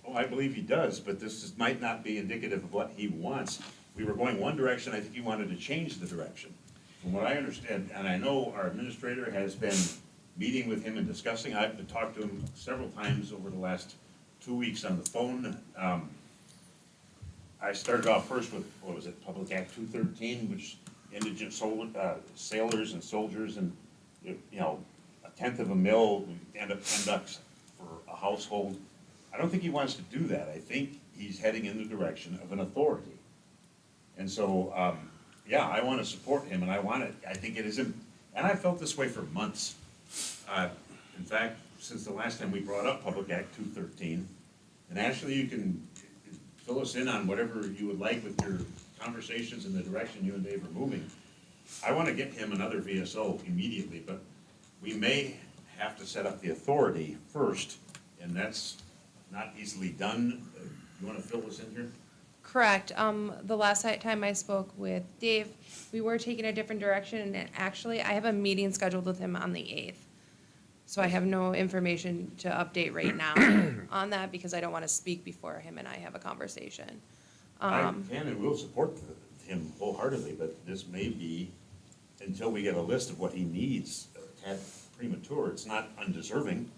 oh, I believe he does, but might not be indicative of what he wants. We were going one direction, I think he wanted to change the direction. From what I understand, and I know our administrator has been meeting with him and discussing, I've been talked to him several times over the last 2 weeks on the phone. I started off first with, what was it, Public Act 213, which indigent sailors and soldiers and, you know, a tenth of a mil, we end up $10 for a household. I don't think he wants to do that. I think he's heading in the direction of an authority. And so, yeah, I want to support him, and I think it is, and I felt this way for months. In fact, since the last time we brought up Public Act 213, and Ashley, you can fill us in on whatever you would like with your conversations in the direction you and Dave are moving. I want to get him another VSO immediately, but we may have to set up the authority first, and that's not easily done. You want to fill us in here? Correct. The last time I spoke with Dave, we were taking a different direction, and actually, I have a meeting scheduled with him on the 8th. So I have no information to update right now on that, because I don't want to speak before him and I have a conversation. I can and will support him wholeheartedly, but this may be, until we get a list of what he needs, a tad premature. It's not undeserving.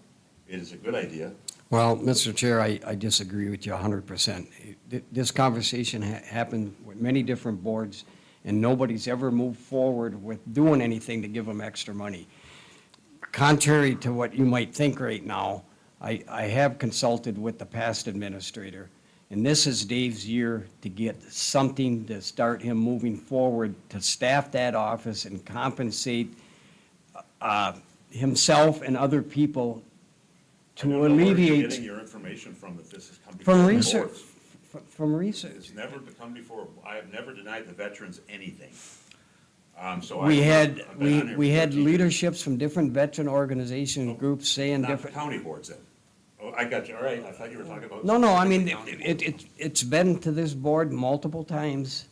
It is a good idea. Well, Mr. Chair, I disagree with you 100%. This conversation happened with many different boards, and nobody's ever moved forward with doing anything to give them extra money. Contrary to what you might think right now, I have consulted with the past administrator, and this is Dave's year to get something to start him moving forward, to staff that office and compensate himself and other people I don't to know where you're alleviate. getting your information from, if this has come before From the research, board. from research. It's never come before, I have never denied the veterans anything. So We I've had, been on here we for had 13 years. leaderships from different veteran organization groups saying Not the different. county boards then. Oh, I got you, all right, I thought you were talking about. No, I mean, specifically county boards. it's been to this board multiple times.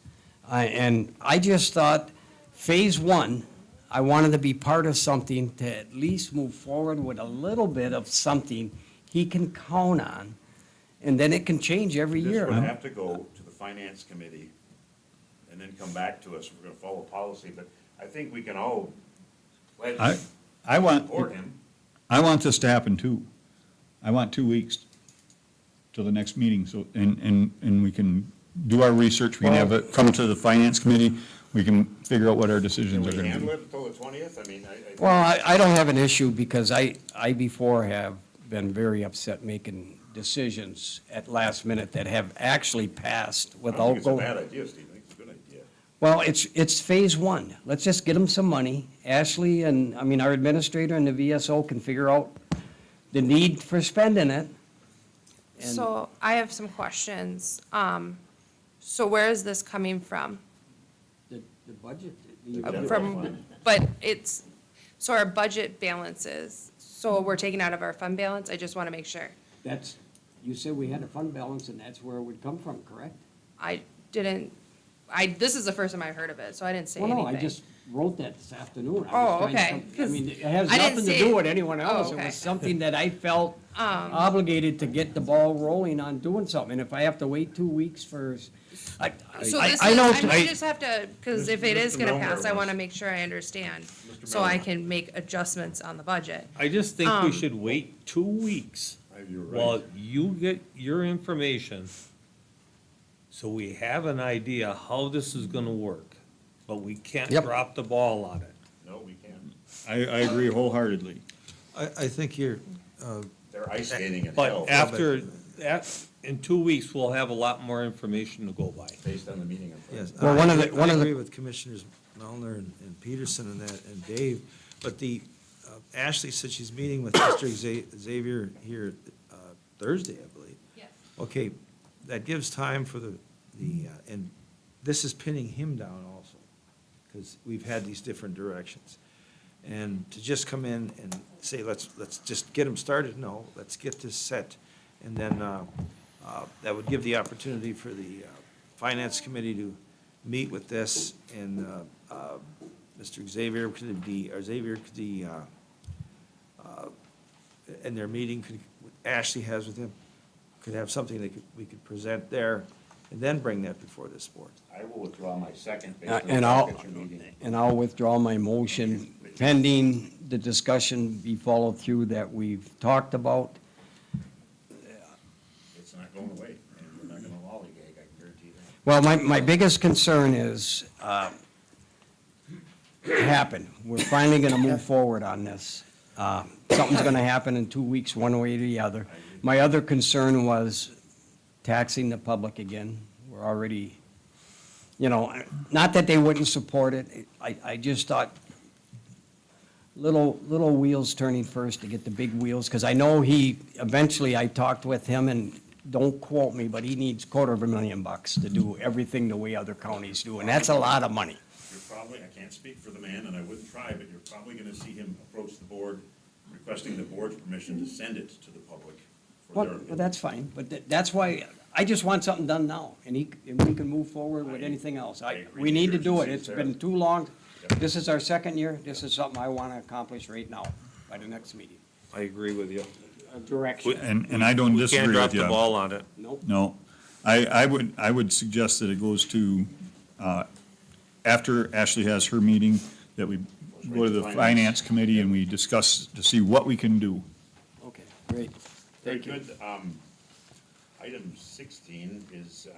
And I just thought, phase one, I wanted to be part of something to at least move forward with a little bit of something he can count on. And then it can change every This year. would have to go to the finance committee and then come back to us. We're gonna follow policy, but I think we can all pledge I want, support him. I want this to happen too. I want 2 weeks till the next meeting, so, and we can do our research, we can have it come to the finance committee, we can figure out what our Can decisions are we gonna handle be. it until the 20th? I mean, Well, I don't have an issue because I before have been very upset making decisions at last minute that have actually passed I don't without think it's a going. bad idea, Steve. I think it's a good idea. Well, it's phase one. Let's just get them some money. Ashley and, I mean, our administrator and the VSO can figure out the need for spending it. And- So I have some questions. So where is this coming from? The budget. From, but it's, so our budget balances, so we're taking out of our fund balance? I just want to make sure. That's, you said we had a fund balance and that's where it would come from, correct? I didn't, this is the first time I heard of it, so I didn't say Well, anything. no, I just wrote that this afternoon. I Oh, was trying to okay, come- I mean, it has I didn't nothing to see do it. with anyone else. It okay. was something that I felt obligated to get the ball rolling on doing something. And if I have to wait 2 weeks for, I So this is, I know. I just have to, because if it is Mr. gonna Milner pass, I was- want to make sure I understand, Mr. so I Milner. can make adjustments on the budget. I just think we should wait 2 weeks You're while right. you get your information, so we have an idea how this is gonna work. But we can't Yep. drop the ball on it. No, we can't. I agree wholeheartedly. I think you're, They're ice skating in But hell after, in 2 weeks, we'll have a lot more information to go by. based on the meeting. in front yes. of us. Well, one of I the- agree with Commissioners Melner and Peterson and that, and Dave, but Ashley said she's meeting with Mr. Xavier here Thursday, I believe. Yes. Okay, that gives time for and this is pinning him down also, because we've had these different directions. And to just come in and say, let's just get them started, no, let's get this set. And then that would give the opportunity for the Finance Committee to meet with this, and Mr. Xavier could be, or Xavier could be, in their meeting, Ashley has with him, could have something that we could present there, and then bring that before this board. I will withdraw my second based on the And I'll, package you're meeting. and I'll withdraw my motion pending the discussion be followed through that we've talked about. It's not going away, and we're not gonna lollygag, I can guarantee that. Well, my biggest concern is, happen. We're finally gonna move forward on this. Something's gonna happen in 2 weeks, one way or the other. My other concern was taxing the public again. We're already, not that they wouldn't support it. I just thought little wheels turning first to get the big wheels, because I know eventually I talked with him, and don't quote me, but he needs $250,000 to do everything the way other counties do, and that's a lot of money. You're probably, I can't speak for the man, and I wouldn't try, but you're probably gonna see him approach the board, requesting the board's permission to send it to the public for their. Well, that's fine, but that's why, I just want something done now, and we can move forward with anything else. I agree We need to with do your it, it's urgency been too long. This is our second year, this is something I want to accomplish right now, by the next meeting. I agree with you. Direction. And I don't We can't disagree drop with you. the ball on it. Nope. No, I would suggest that it goes to, after Ashley has her meeting, that we go to the finance committee and we discuss to see what we can do. Okay, great. Very good. Item 16 is,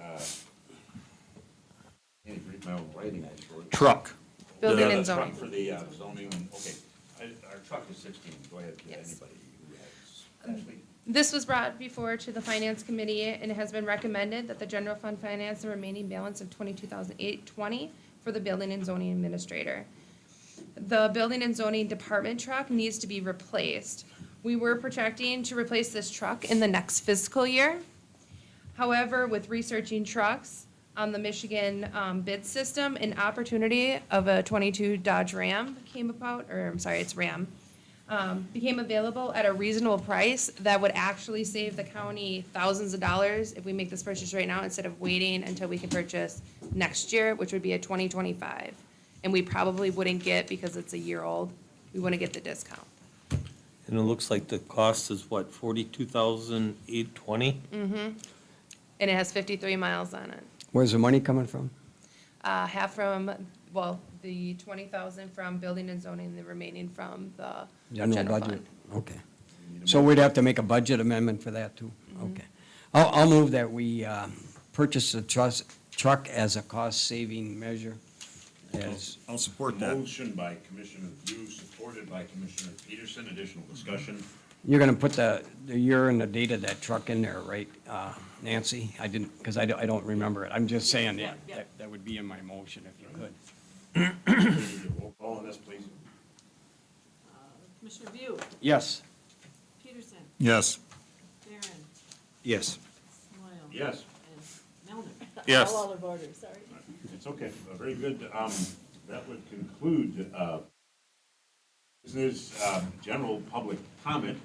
can't read my own writing, actually. Truck. Building The and truck zoning. For the zoning, okay. Our truck is 16, go ahead, Yes. anybody who has, Ashley? This was brought before to the Finance Committee, and it has been recommended that the general fund finance the remaining balance of $22,820 for the building and zoning administrator. The building and zoning department truck needs to be replaced. We were projecting to replace this truck in the next fiscal year. However, with researching trucks on the Michigan bid system, an opportunity of a 22 Dodge Ram came about, or I'm sorry, it's Ram, became available at a reasonable price that would actually save the county thousands of dollars if we make this purchase right now instead of waiting until we can purchase next year, which would be a 2025. And we probably wouldn't get, because it's a year old, we wouldn't get the discount. And it looks like the cost is what, 42,820? And it has 53 miles on it. Where's the money coming from? half from, well, the 20,000 from building and zoning, the remaining from the General general budget, fund. okay. So we'd have to make a budget amendment for that, too? Okay. I'll move that we purchase the truck as a cost-saving measure, as, I'll support that. Motion by Commissioner View, supported by Commissioner Peterson. Additional discussion. you're gonna put the year and the date of that truck in there, right, Nancy? I didn't, because I don't remember it. I'm just saying, yeah, that would be in my motion if you could. Roll call on this, please. Commissioner View, Yes. Peterson, Yes. Barron, Yes. Moyle. Yes. And Melner. Yes. All out of order, sorry. It's okay. Very good. That would conclude business general public comment.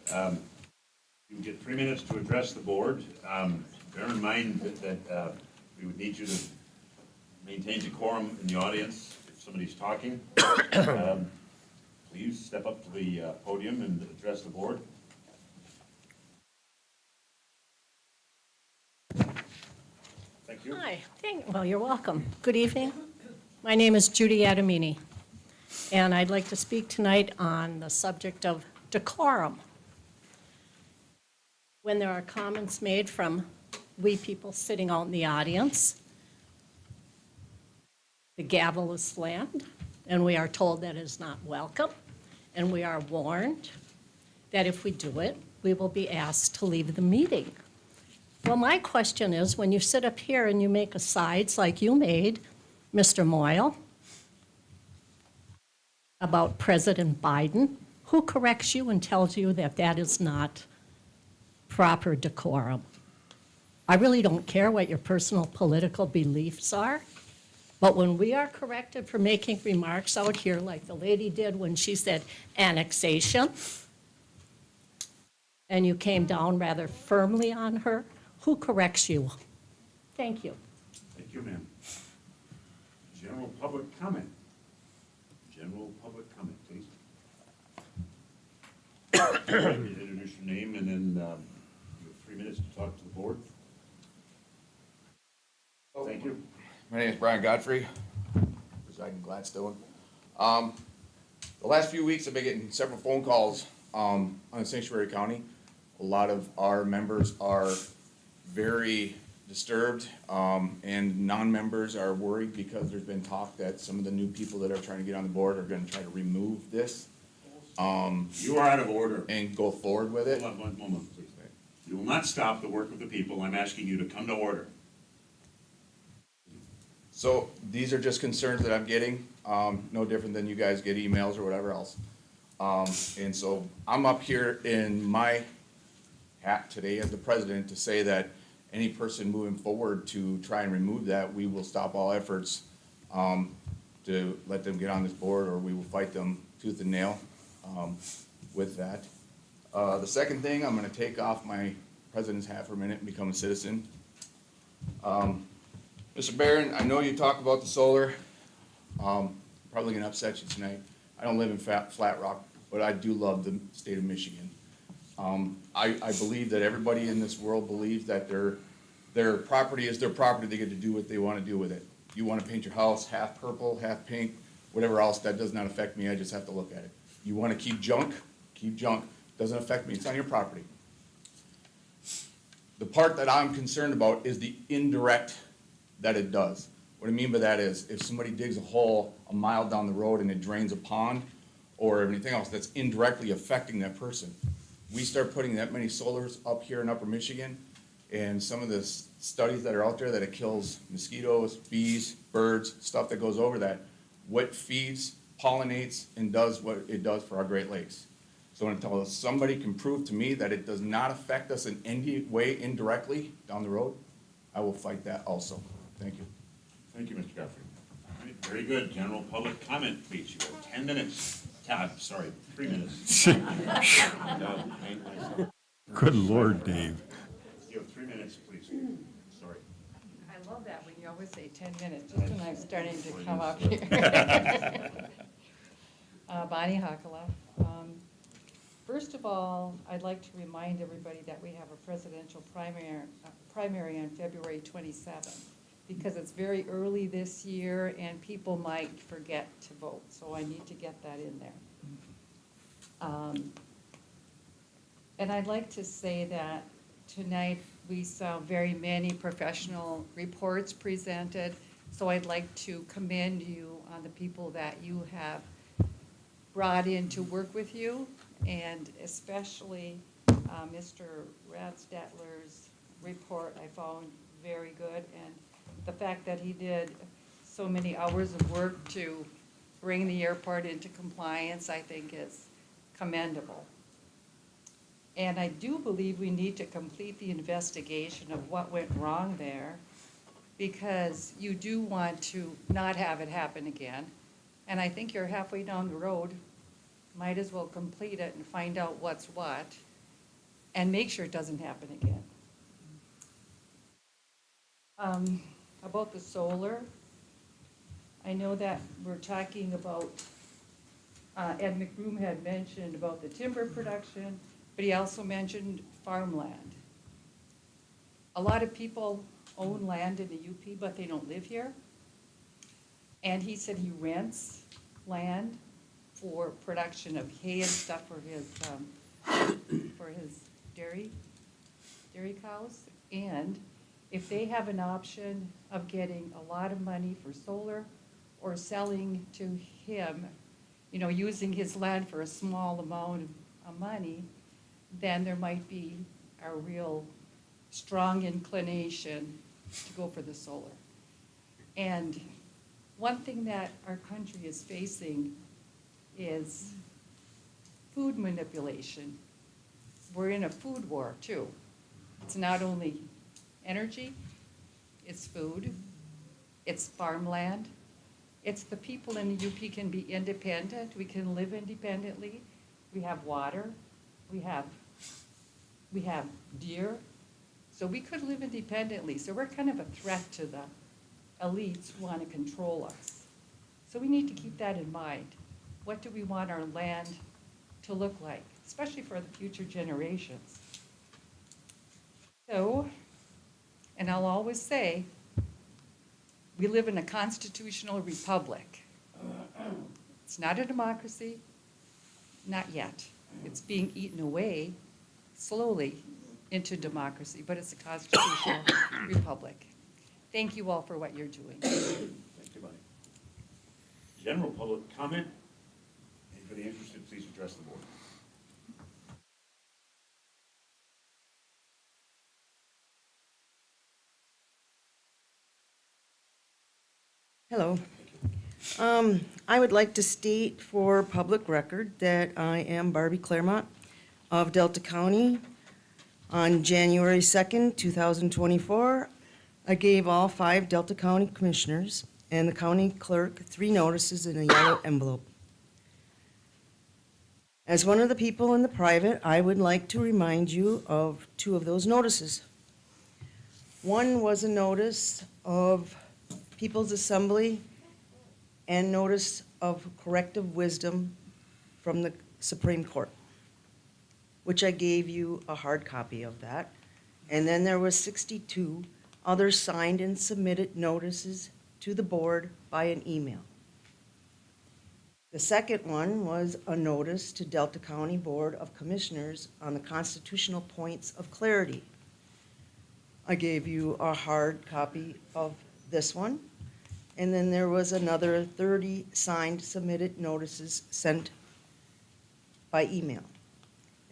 You get 3 minutes to address the board. Bear in mind that we would need you to maintain decorum in the audience if somebody's talking. Please step up to the podium and address the board. Thank you. Hi, well, you're welcome. Good evening. My name is Judy Adamini, and I'd like to speak tonight on the subject of decorum. When there are comments made from we people sitting out in the audience, the gavel is slammed, and we are told that is not welcome, and we are warned that if we do it, we will be asked to leave the meeting. Well, my question is, when you sit up here and you make asides like you made, Mr. Moyle, about President Biden, who corrects you and tells you that that is not proper decorum? I really don't care what your personal political beliefs are, but when we are corrected for making remarks out here, like the lady did when she said annexation, and you came down rather firmly on her, who corrects you? Thank you. Thank you, ma'am. General public comment. General public comment, please. Introduce your name and then you have 3 minutes to talk to the board. Thank you. My name is Brian Godfrey, reside in Gladstone. The last few weeks, I've been getting several phone calls on Sanctuary County. A lot of our members are very disturbed, and non-members are worried because there's been talk that some of the new people that are trying to get on the board are gonna try to remove this. You are out of order. And go forward with it. Hold on one moment, please. You will not stop the work of the people. I'm asking you to come to order. So these are just concerns that I'm getting, no different than you guys get emails or whatever else. And so I'm up here in my hat today as the president to say that any person moving forward to try and remove that, we will stop all efforts to let them get on this board, or we will fight them tooth and nail with that. The second thing, I'm gonna take off my president's hat for a minute and become a citizen. Mr. Barron, I know you talk about the solar. Probably gonna upset you tonight. I don't live in Flat Rock, but I do love the state of Michigan. I believe that everybody in this world believes that their property is their property. They get to do what they wanna do with it. You wanna paint your house half purple, half pink, whatever else, that does not affect me. I just have to look at it. You wanna keep junk, doesn't affect me. It's on your property. The part that I'm concerned about is the indirect that it does. What I mean by that is, if somebody digs a hole a mile down the road and it drains a pond or anything else, that's indirectly affecting that person. We start putting that many solars up here in Upper Michigan, and some of the studies that are out there that it kills mosquitoes, bees, birds, stuff that goes over that, what feeds, pollinates, and does what it does for our Great Lakes. So until somebody can prove to me that it does not affect us in any way indirectly down the road, I will fight that also. Thank you. Thank you, Mr. Godfrey. All right, very good. General public comment, please. You have 10 minutes. Sorry, 3 minutes. Good Lord, Dave. You have 3 minutes, please. Sorry. I love that when you always say 10 minutes, just when I'm starting to come up here. Bonnie Hakala. First of all, I'd like to remind everybody that we have a presidential primary on February 27th. because it's very early this year and people might forget to vote, so I need to get that in there. And I'd like to say that tonight we saw very many professional reports presented, so I'd like to commend you on the people that you have brought in to work with you, and especially Mr. Radstetler's report I found very good, and the fact that he did so many hours of work to bring the airport into compliance, I think is commendable. And I do believe we need to complete the investigation of what went wrong there, because you do want to not have it happen again. And I think you're halfway down the road, might as well complete it and find out what's what, and make sure it doesn't happen again. About the solar, I know that we're talking about, Ed McBroom had mentioned about the timber production, but he also mentioned farmland. A lot of people own land in the UP, but they don't live here. And he said he rents land for production of hay and stuff for his dairy cows. And if they have an option of getting a lot of money for solar or selling to him, you know, using his land for a small amount of money, then there might be a real strong inclination to go for the solar. And one thing that our country is facing is food manipulation. We're in a food war too. It's not only energy, it's food, it's farmland, it's the people in the UP can be independent, we can live independently, we have water, we have deer, so we could live independently. So we're kind of a threat to the elites who want to control us. So we need to keep that in mind. What do we want our land to look like, especially for the future generations? So, and I'll always say, we live in a constitutional republic. It's not a democracy, not yet. It's being eaten away slowly into democracy, but it's a constitutional republic. Thank you all for what you're doing. Thank you, Bonnie. General public comment? Anybody interested, please address the board. Hello. I would like to state for public record that I am Barbie Claremont of Delta County. On January 2nd, 2024, I gave all 5 Delta County commissioners and the county clerk 3 notices in a yellow envelope. As one of the people in the private, I would like to remind you of 2 of those notices. One was a notice of People's Assembly and notice of corrective wisdom from the Supreme Court, which I gave you a hard copy of that. And then there was 62 other signed and submitted notices to the board by an email. The second one was a notice to Delta County Board of Commissioners on the constitutional points of clarity. I gave you a hard copy of this one. And then there was another 30 signed, submitted notices sent by email.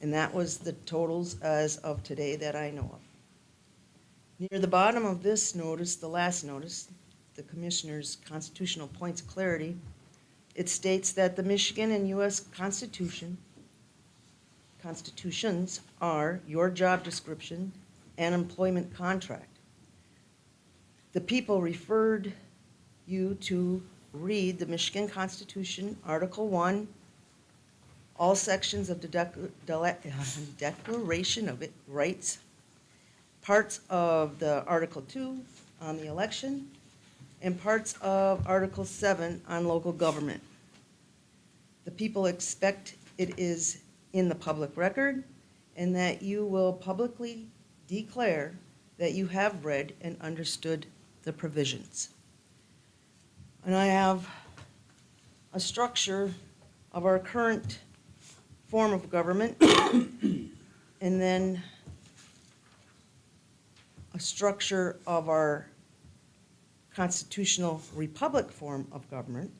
And that was the totals as of today that I know of. Near the bottom of this notice, the last notice, the Commissioner's Constitutional Points of Clarity, it states that the Michigan and U.S. constitutions are your job description and employment contract. The people referred you to read the Michigan Constitution, Article 1, all sections of the Declaration of Rights, parts of the Article 2 on the election, and parts of Article 7 on local government. The people expect it is in the public record and that you will publicly declare that you have read and understood the provisions. And I have a structure of our current form of government, and then a structure of our constitutional republic form of government,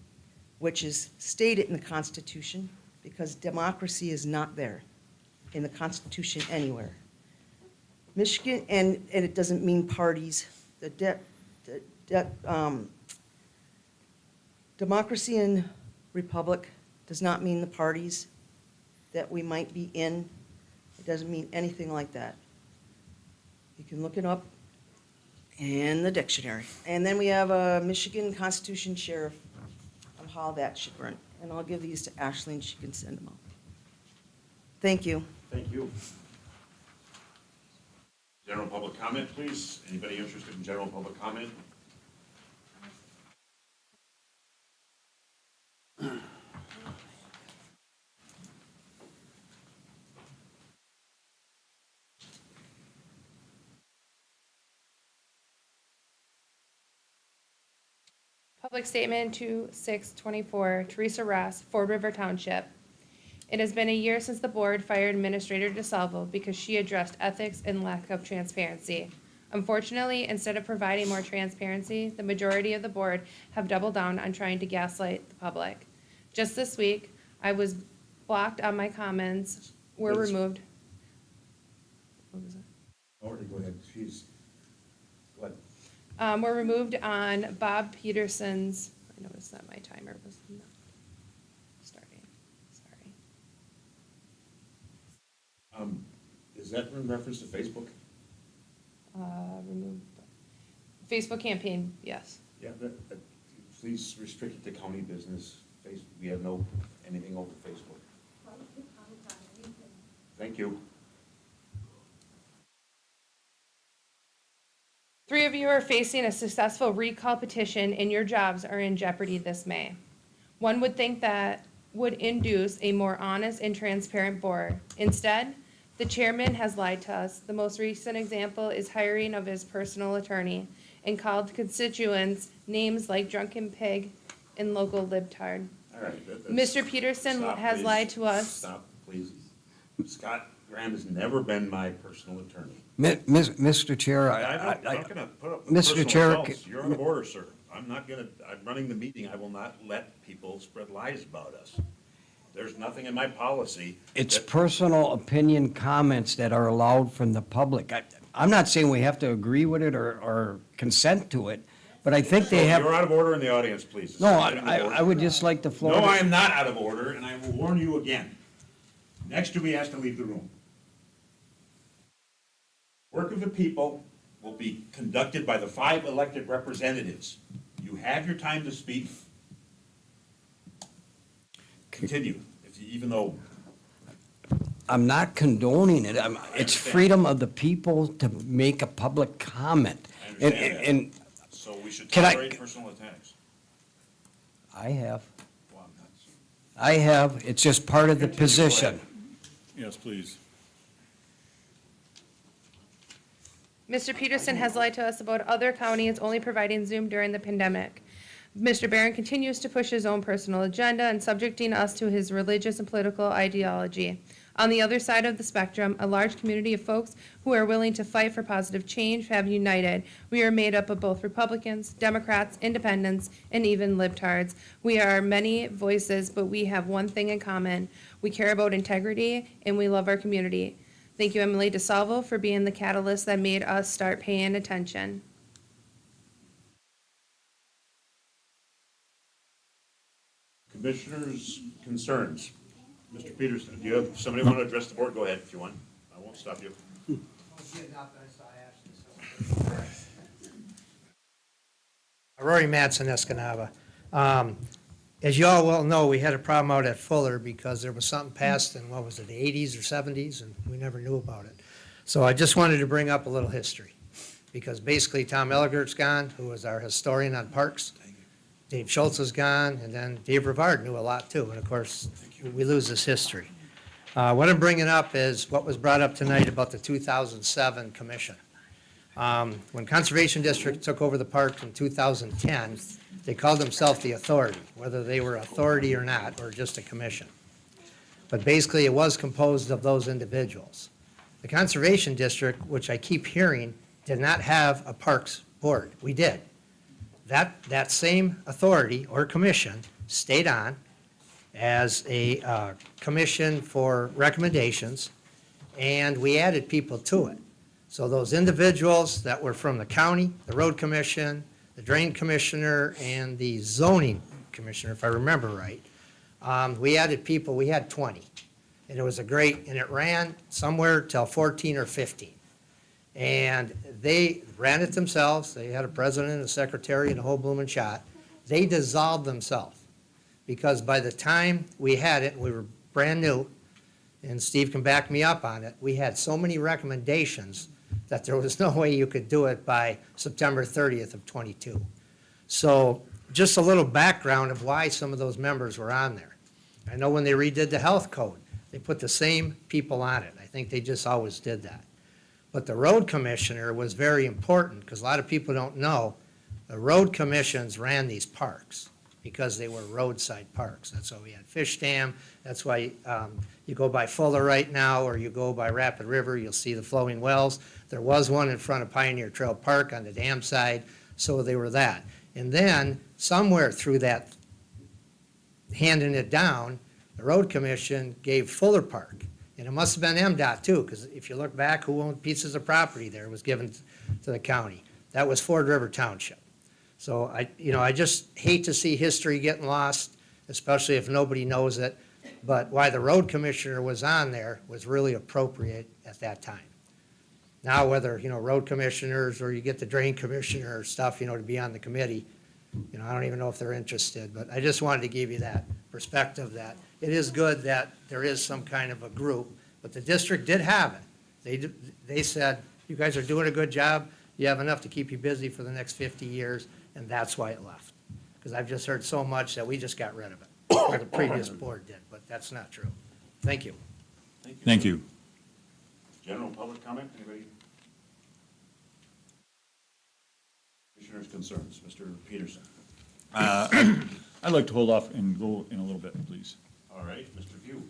which is stated in the Constitution, because democracy is not there in the Constitution anywhere. Michigan, and it doesn't mean parties, democracy and republic does not mean the parties that we might be in. It doesn't mean anything like that. You can look it up in the dictionary. And then we have a Michigan Constitution Sheriff of how that should run. And I'll give these to Ashley and she can send them out. Thank you. Thank you. General public comment, please. Anybody interested in general public comment? Public Statement 2624, Teresa Ross, Ford River Township. It has been a year since the board fired Administrator DeSalvo because she addressed ethics and lack of transparency. Unfortunately, instead of providing more transparency, the majority of the board have doubled down on trying to gaslight the public. Just this week, I was blocked on my comments, were removed. What was it? Go ahead, please. Go ahead. Were removed on Bob Peterson's, I noticed that my timer was not starting, sorry. Is that in reference to Facebook? Removed, Facebook campaign, yes. Yeah, please restrict it to county business. We have anything over Facebook. Thank you. 3 of you are facing a successful recall petition and your jobs are in jeopardy this May. One would think that would induce a more honest and transparent board. Instead, the chairman has lied to us. The most recent example is hiring of his personal attorney and called constituents names like drunken pig and local libtard. All right. Mr. Peterson Stop, has please. lied to us. Stop, please. Scott Graham has never been my personal attorney. Mr. Chair, I'm not gonna put up Mr. personal Chair, assaults. You're out of order, sir. I'm running the meeting. I will not let people spread lies about us. There's nothing in my policy. it's that- personal opinion comments that are allowed from the public. I'm not saying we have to agree with it or consent to it, but I think they have. You're out of order in the audience, please. No, I would just like the floor. No, to- I am not out of order, and I will warn you again. Next to be asked to leave the room. Work of the people will be conducted by the 5 elected representatives. You have your time to speak. Continue, even though. I'm not condoning it. It's understand. freedom of the people to make a public comment. I And, understand that. and So we should Can I- tolerate personal attacks. I have, Well, I'm not- I have. It's just part of the Continue, go position. ahead. Yes, please. Mr. Peterson has lied to us about other counties only providing Zoom during the pandemic. Mr. Barron continues to push his own personal agenda and subjecting us to his religious and political ideology. On the other side of the spectrum, a large community of folks who are willing to fight for positive change have united. We are made up of both Republicans, Democrats, Independents, and even libtards. We are many voices, but we have one thing in common. We care about integrity, and we love our community. Thank you, Emily DeSalvo, for being the catalyst that made us start paying attention. Commissioners' concerns. Mr. Peterson, do you have, somebody want to address the board? Go ahead if you want. I won't stop you. Rory Mattson, Escanaba. As you all well know, we had a problem out at Fuller because there was something passed in, what was it, the 80s or 70s, and we never knew about it. So I just wanted to bring up a little history, because basically Tom Elligert's gone, who was our historian on parks. Dave Schultz is gone, and then Dave Rivard knew a lot too, and of course, we lose this history. What I'm bringing up is what was brought up tonight about the 2007 commission. When Conservation District took over the park in 2010, they called themselves the authority, whether they were authority or not, or just a commission. But basically, it was composed of those individuals. The Conservation District, which I keep hearing, did not have a parks board. We did. That same authority or commission stayed on as a commission for recommendations, and we added people to it. So those individuals that were from the county, the road commission, the drain commissioner, and the zoning commissioner, if I remember right, we added people, we had 20. And it was and it ran somewhere till 14 or 15. And they ran it themselves. They had a president, a secretary, and a whole blooming shot. They dissolved themselves. Because by the time we had it, we were brand new, and Steve can back me up on it, we had so many recommendations that there was no way you could do it by September 30th of '22. So just a little background of why some of those members were on there. I know when they redid the health code, they put the same people on it. I think they just always did that. But the road commissioner was very important, because a lot of people don't know, the road commissions ran these parks because they were roadside parks. That's why we had Fish Dam. That's why you go by Fuller right now, or you go by Rapid River, you'll see the flowing wells. There was one in front of Pioneer Trail Park on the dam side, so they were that. And then somewhere through that, handing it down, the road commission gave Fuller Park. And it must have been MDOT too, because if you look back, who owned pieces of property there was given to the county. That was Ford River Township. So I just hate to see history getting lost, especially if nobody knows it. But why the road commissioner was on there was really appropriate at that time. Now, whether, road commissioners or you get the drain commissioner or stuff, to be on the committee, I don't even know if they're interested. But I just wanted to give you that perspective that it is good that there is some kind of a group, but the district did have it. They said, you guys are doing a good job. You have enough to keep you busy for the next 50 years, and that's why it left. Because I've just heard so much that we just got rid of it, or the previous board did, but that's not true. Thank you. Thank you. General public comment, anybody? Commissioners' concerns, Mr. Peterson. I'd like to hold off and go in a little bit, please. All right, Mr. View.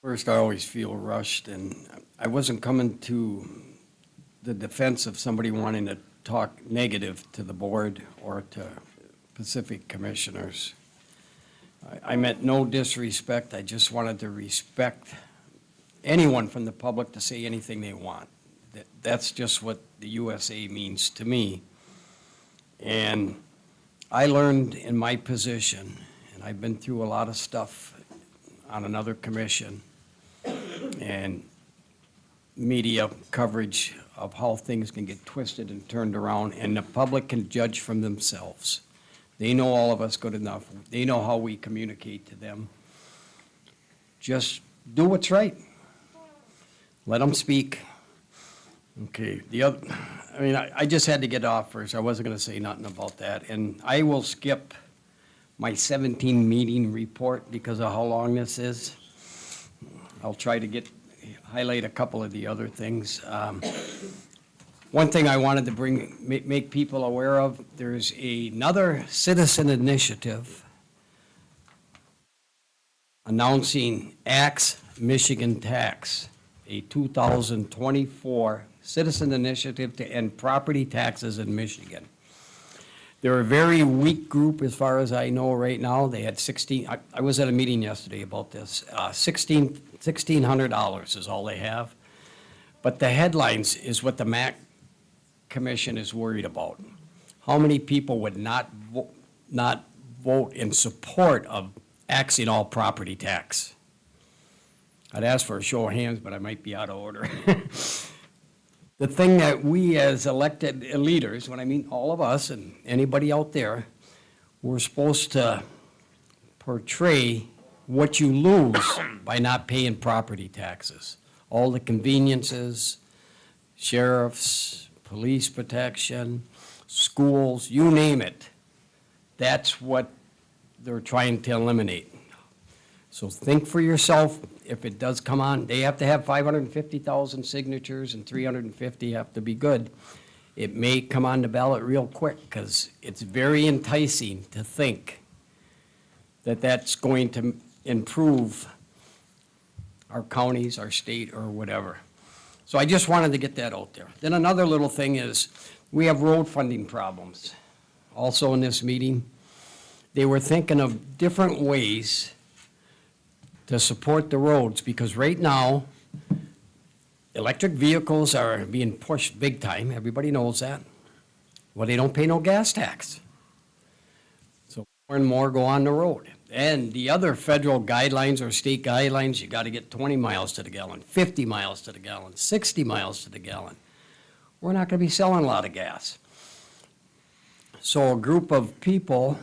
First, I always feel rushed, and I wasn't coming to the defense of somebody wanting to talk negative to the board or to Pacific commissioners. I meant no disrespect. I just wanted to respect anyone from the public to say anything they want. That's just what the USA means to me. And I learned in my position, and I've been through a lot of stuff on another commission, and media coverage of how things can get twisted and turned around, and the public can judge from themselves. They know all of us good enough. They know how we communicate to them. Just do what's right. Let them speak. Okay, I just had to get off first. I wasn't gonna say nothing about that. And I will skip my 17 meeting report because of how long this is. I'll try to highlight a couple of the other things. One thing I wanted to make people aware of, there's another citizen initiative announcing Axe Michigan Tax, a 2024 citizen initiative to end property taxes in Michigan. They're a very weak group as far as I know right now. They had 16, I was at a meeting yesterday about this, $1,600 is all they have. But the headlines is what the MAC Commission is worried about. How many people would not vote in support of axing all property tax? I'd ask for a show of hands, but I might be out of order. The thing that we as elected leaders, when I mean all of us and anybody out there, we're supposed to portray what you lose by not paying property taxes. All the conveniences, sheriffs, police protection, schools, you name it. That's what they're trying to eliminate. So think for yourself, if it does come on, they have to have 550,000 signatures and 350 have to be good. It may come on the ballot real quick, because it's very enticing to think that that's going to improve our counties, our state, or whatever. So I just wanted to get that out there. Then another little thing is, we have road funding problems. Also in this meeting, they were thinking of different ways to support the roads, because right now, electric vehicles are being pushed big time, everybody knows that. Well, they don't pay no gas tax. So more and more go on the road. And the other federal guidelines or state guidelines, you gotta get 20 miles to the gallon, 50 miles to the gallon, 60 miles to the gallon. We're not gonna be selling a lot of gas. So a group of people,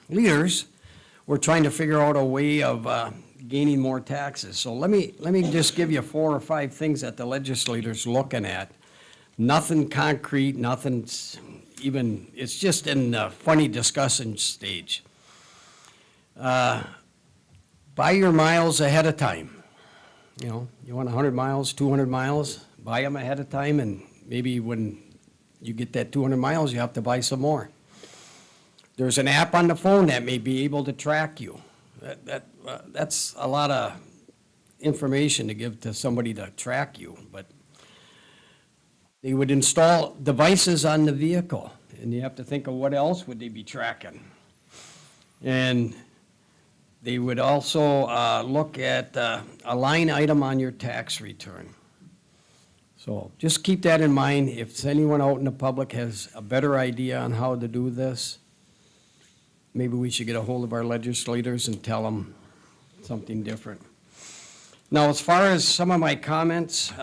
leaders, were trying to figure out a way of gaining more taxes. So let me just give you 4 or 5 things that the legislators looking at. Nothing concrete, nothing's even, it's just in the funny discussion stage. Buy your miles ahead of time. You know, you want 100 miles, 200 miles, buy them ahead of time, and maybe when you get that 200 miles, you have to buy some more. There's an app on the phone that may be able to track you. That's a lot of information to give to somebody to track you, but they would install devices on the vehicle, and you have to think of what else would they be tracking. And they would also look at a line item on your tax return. So just keep that in mind. If anyone out in the public has a better idea on how to do this, maybe we should get a hold of our legislators and tell them something different. Now, as far as some of my comments,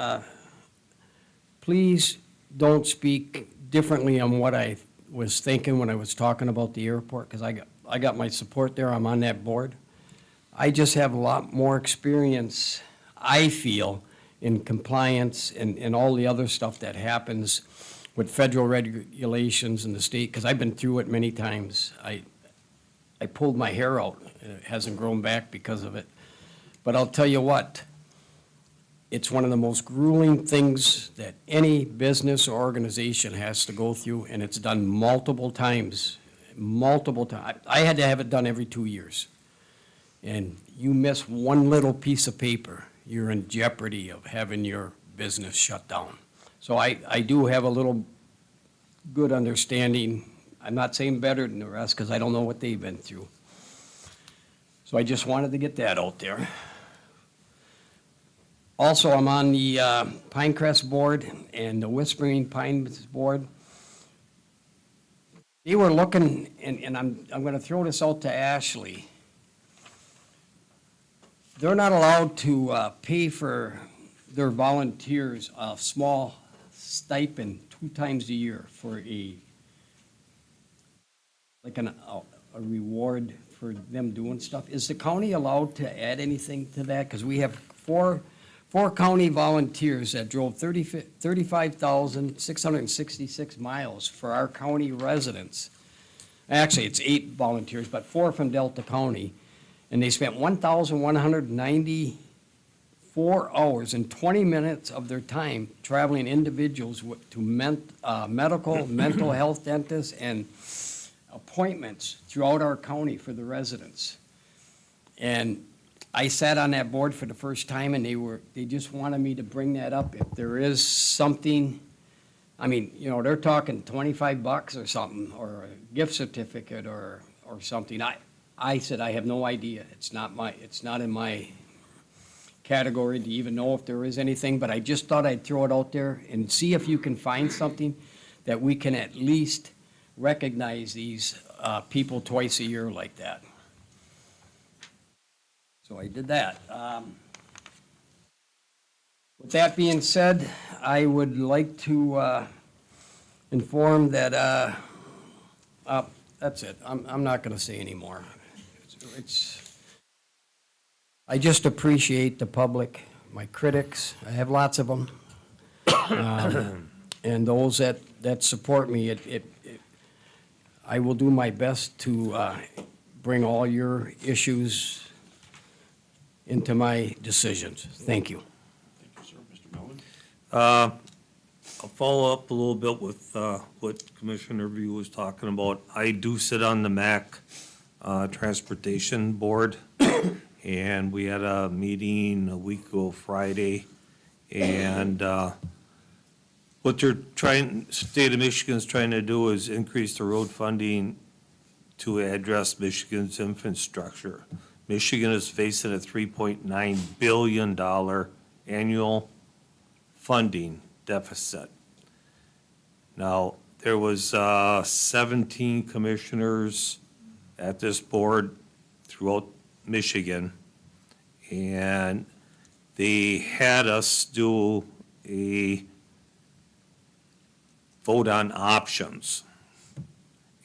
please don't speak differently on what I was thinking when I was talking about the airport, because I got my support there. I'm on that board. I just have a lot more experience, I feel, in compliance and all the other stuff that happens with federal regulations in the state, because I've been through it many times. I pulled my hair out. It hasn't grown back because of it. But I'll tell you what, it's one of the most grueling things that any business or organization has to go through, and it's done multiple times. I had to have it done every 2 years. And you miss one little piece of paper, you're in jeopardy of having your business shut down. So I do have a little good understanding. I'm not saying better than the rest, because I don't know what they've been through. So I just wanted to get that out there. Also, I'm on the Pinecrest Board and the Whispering Pines Board. They were looking, and I'm going to throw this out to Ashley. They're not allowed to pay for their volunteers a small stipend 2 times a year for a reward for them doing stuff. Is the county allowed to add anything to that? Because we have four county volunteers that drove 35,666 miles for our county residents. Actually, it's 8 volunteers, but 4 from Delta County. And they spent 1,194 hours and 20 minutes of their time traveling individuals to medical, mental health dentists, and appointments throughout our county for the residents. And I sat on that board for the first time, and they just wanted me to bring that up. If there is something, I mean, you know, they're talking $25 or something, or a gift certificate or something. I said, I have no idea. It's not in my category to even know if there is anything, but I just thought I'd throw it out there and see if you can find something that we can at least recognize these people twice a year like that. So I did that. With that being said, I would like to inform that, that's it. I'm not going to say any more. I just appreciate the public, my critics. I have lots of them. And those that support me, I will do my best to bring all your issues into my decisions. Thank you. Thank you, sir. Mr. Melvin? I'll follow up a little bit with what Commissioner View was talking about. I do sit on the MAC Transportation Board, and we had a meeting a week ago Friday, and what state of Michigan's trying to do is increase the road funding to address Michigan's infrastructure. Michigan is facing a $3.9 billion annual funding deficit. Now, there was 17 commissioners at this board throughout Michigan, and they had us do a vote on options.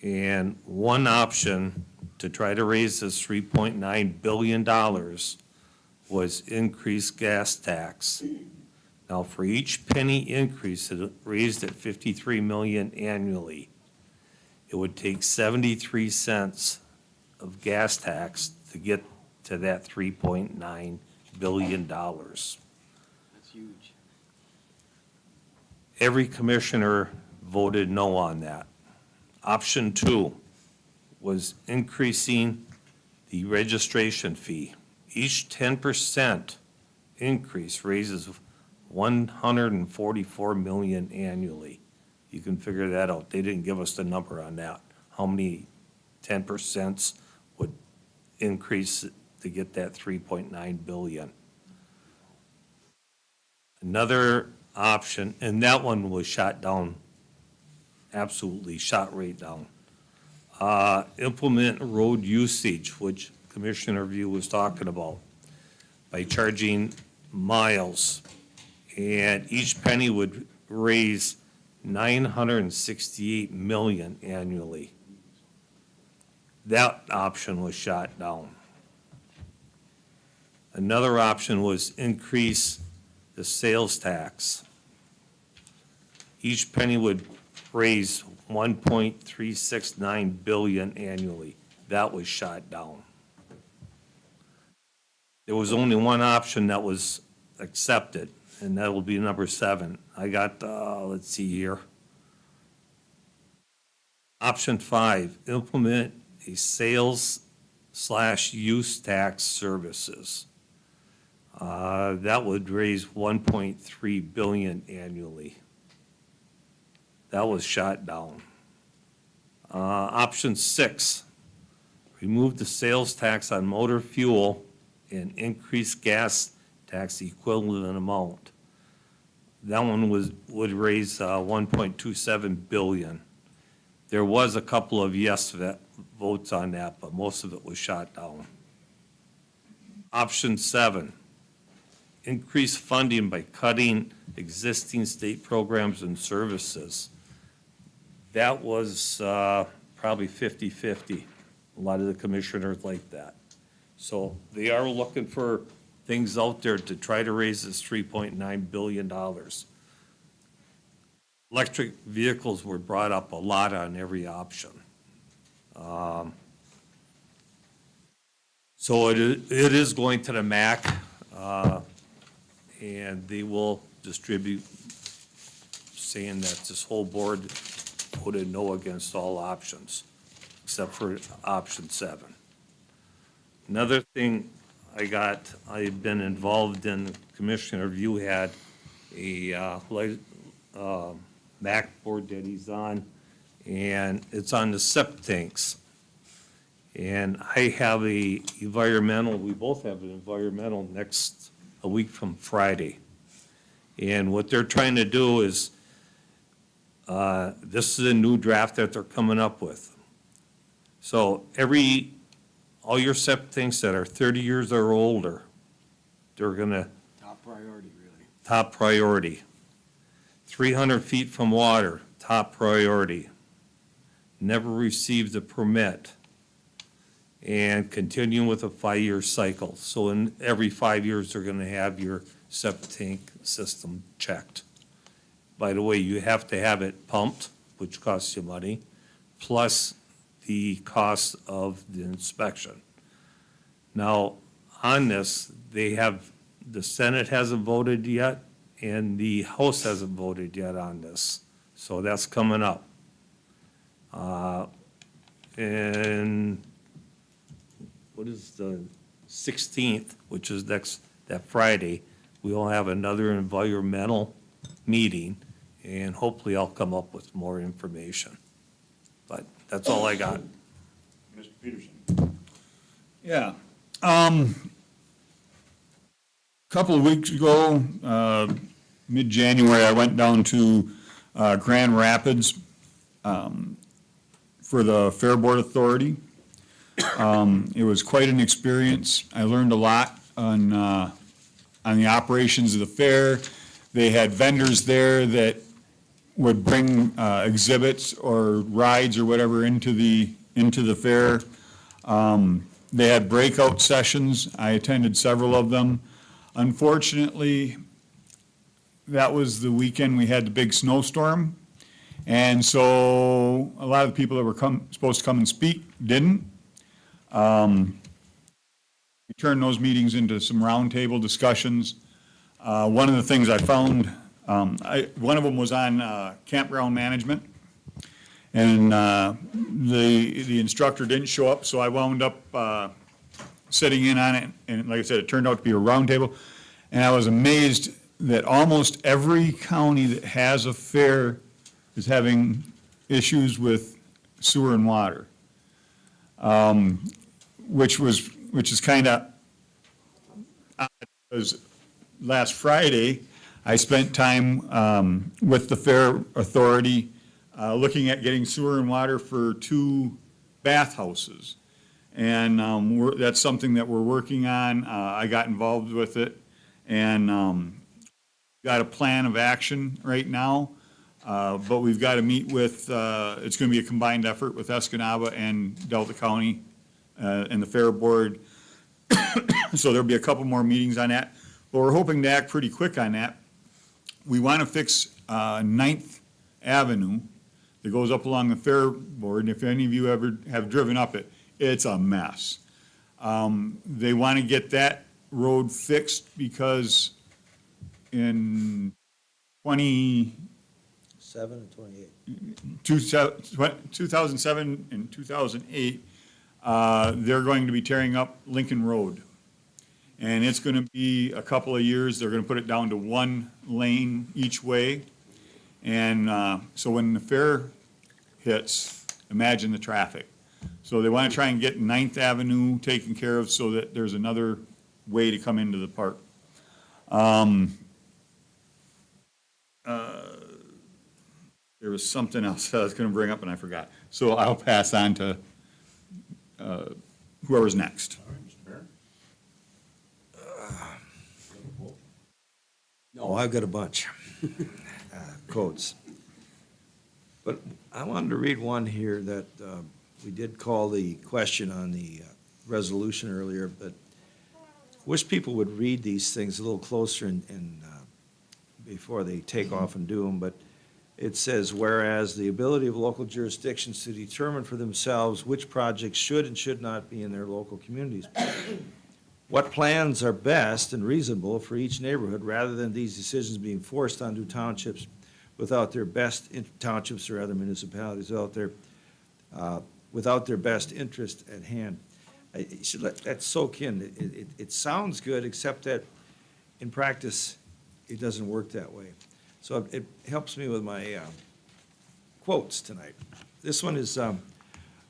And one option to try to raise this $3.9 billion was increase gas tax. Now, for each penny increase, it raised at 53 million annually. It would take 73 cents of gas tax to get to that $3.9 billion. That's huge. Every commissioner voted no on that. Option 2 was increasing the registration fee. Each 10% increase raises 144 million annually. You can figure that out. They didn't give us the number on that. How many 10% would increase to get that 3.9 billion? Another option, and that one was shot down, absolutely shot right down. Implement road usage, which Commissioner View was talking about, by charging miles. And each penny would raise 968 million annually. That option was shot down. Another option was increase the sales tax. Each penny would raise 1.369 billion annually. That was shot down. There was only one option that was accepted, and that will be number 7. I got, let's see here. Option 5, implement a sales/use tax services. That would raise 1.3 billion annually. That was shot down. Option 6, remove the sales tax on motor fuel and increase gas tax equivalent amount. That one would raise 1.27 billion. There was a couple of yes votes on that, but most of it was shot down. Option 7, increase funding by cutting existing state programs and services. That was probably 50-50. A lot of the commissioners like that. So they are looking for things out there to try to raise this $3.9 billion. Electric vehicles were brought up a lot on every option. So it is going to the MAC, and they will distribute, saying that this whole board voted no against all options, except for option 7. Another thing I've been involved in, Commissioner View had a MAC board that he's on, and it's on the septic tanks. And I have we both have an environmental a week from Friday. And what they're trying to do is, this is a new draft that they're coming up with. So all your septic tanks that are 30 years or older, they're gonna. Top priority, really. Top priority. 300 feet from water, top priority. Never received a permit. And continue with a 5-year cycle. So in every 5 years, they're gonna have your septic tank system checked. By the way, you have to have it pumped, which costs you money, plus the cost of the inspection. Now, on this, the Senate hasn't voted yet, and the House hasn't voted yet on this, so that's coming up. And what is the 16th, which is that Friday, we will have another environmental meeting, and hopefully I'll come up with more information. But that's all I got. Mr. Peterson? Yeah. Couple of weeks ago, mid-January, I went down to Grand Rapids for the Fair Board Authority. It was quite an experience. I learned a lot on the operations of the fair. They had vendors there that would bring exhibits or rides or whatever into the fair. They had breakout sessions. I attended several of them. Unfortunately, that was the weekend we had the big snowstorm. And so a lot of the people that were supposed to come and speak didn't. We turned those meetings into some roundtable discussions. One of the things I found, one of them was on campground management. And the instructor didn't show up, so I wound up sitting in on it. And like I said, it turned out to be a roundtable. And I was amazed that almost every county that has a fair is having issues with sewer and water. Which is kind of, because last Friday, I spent time with the Fair Authority looking at getting sewer and water for 2 bathhouses. And that's something that we're working on. I got involved with it and got a plan of action right now. But we've got to meet with, it's going to be a combined effort with Escanaba and Delta County and the Fair Board. So there'll be a couple more meetings on that. But we're hoping to act pretty quick on that. We want to fix 9th Avenue that goes up along the Fair Board. And if any of you ever have driven up it, it's a mess. They want to get that road fixed because in 7 and 28. 2007 and 2008, they're going to be tearing up Lincoln Road. And it's going to be a couple of years. They're going to put it down to 1 lane each way. And so when the fair hits, imagine the traffic. So they want to try and get 9th Avenue taken care of so that there's another way to come into the park. There was something else I was going to bring up and I forgot. So I'll pass on to whoever's next. All right, Mr. Barron? No, I've got a bunch. Quotes. But I wanted to read one here that we did call the question on the resolution earlier, but wish people would read these things a little closer and before they take off and do them. But it says, whereas the ability of local jurisdictions to determine for themselves which projects should and should not be in their local communities. What plans are best and reasonable for each neighborhood, rather than these decisions being forced onto townships without their best, townships or other municipalities, without their best interest at hand. You should let that soak in. It sounds good, except that in practice, it doesn't work that way. So it helps me with my quotes tonight. This one is,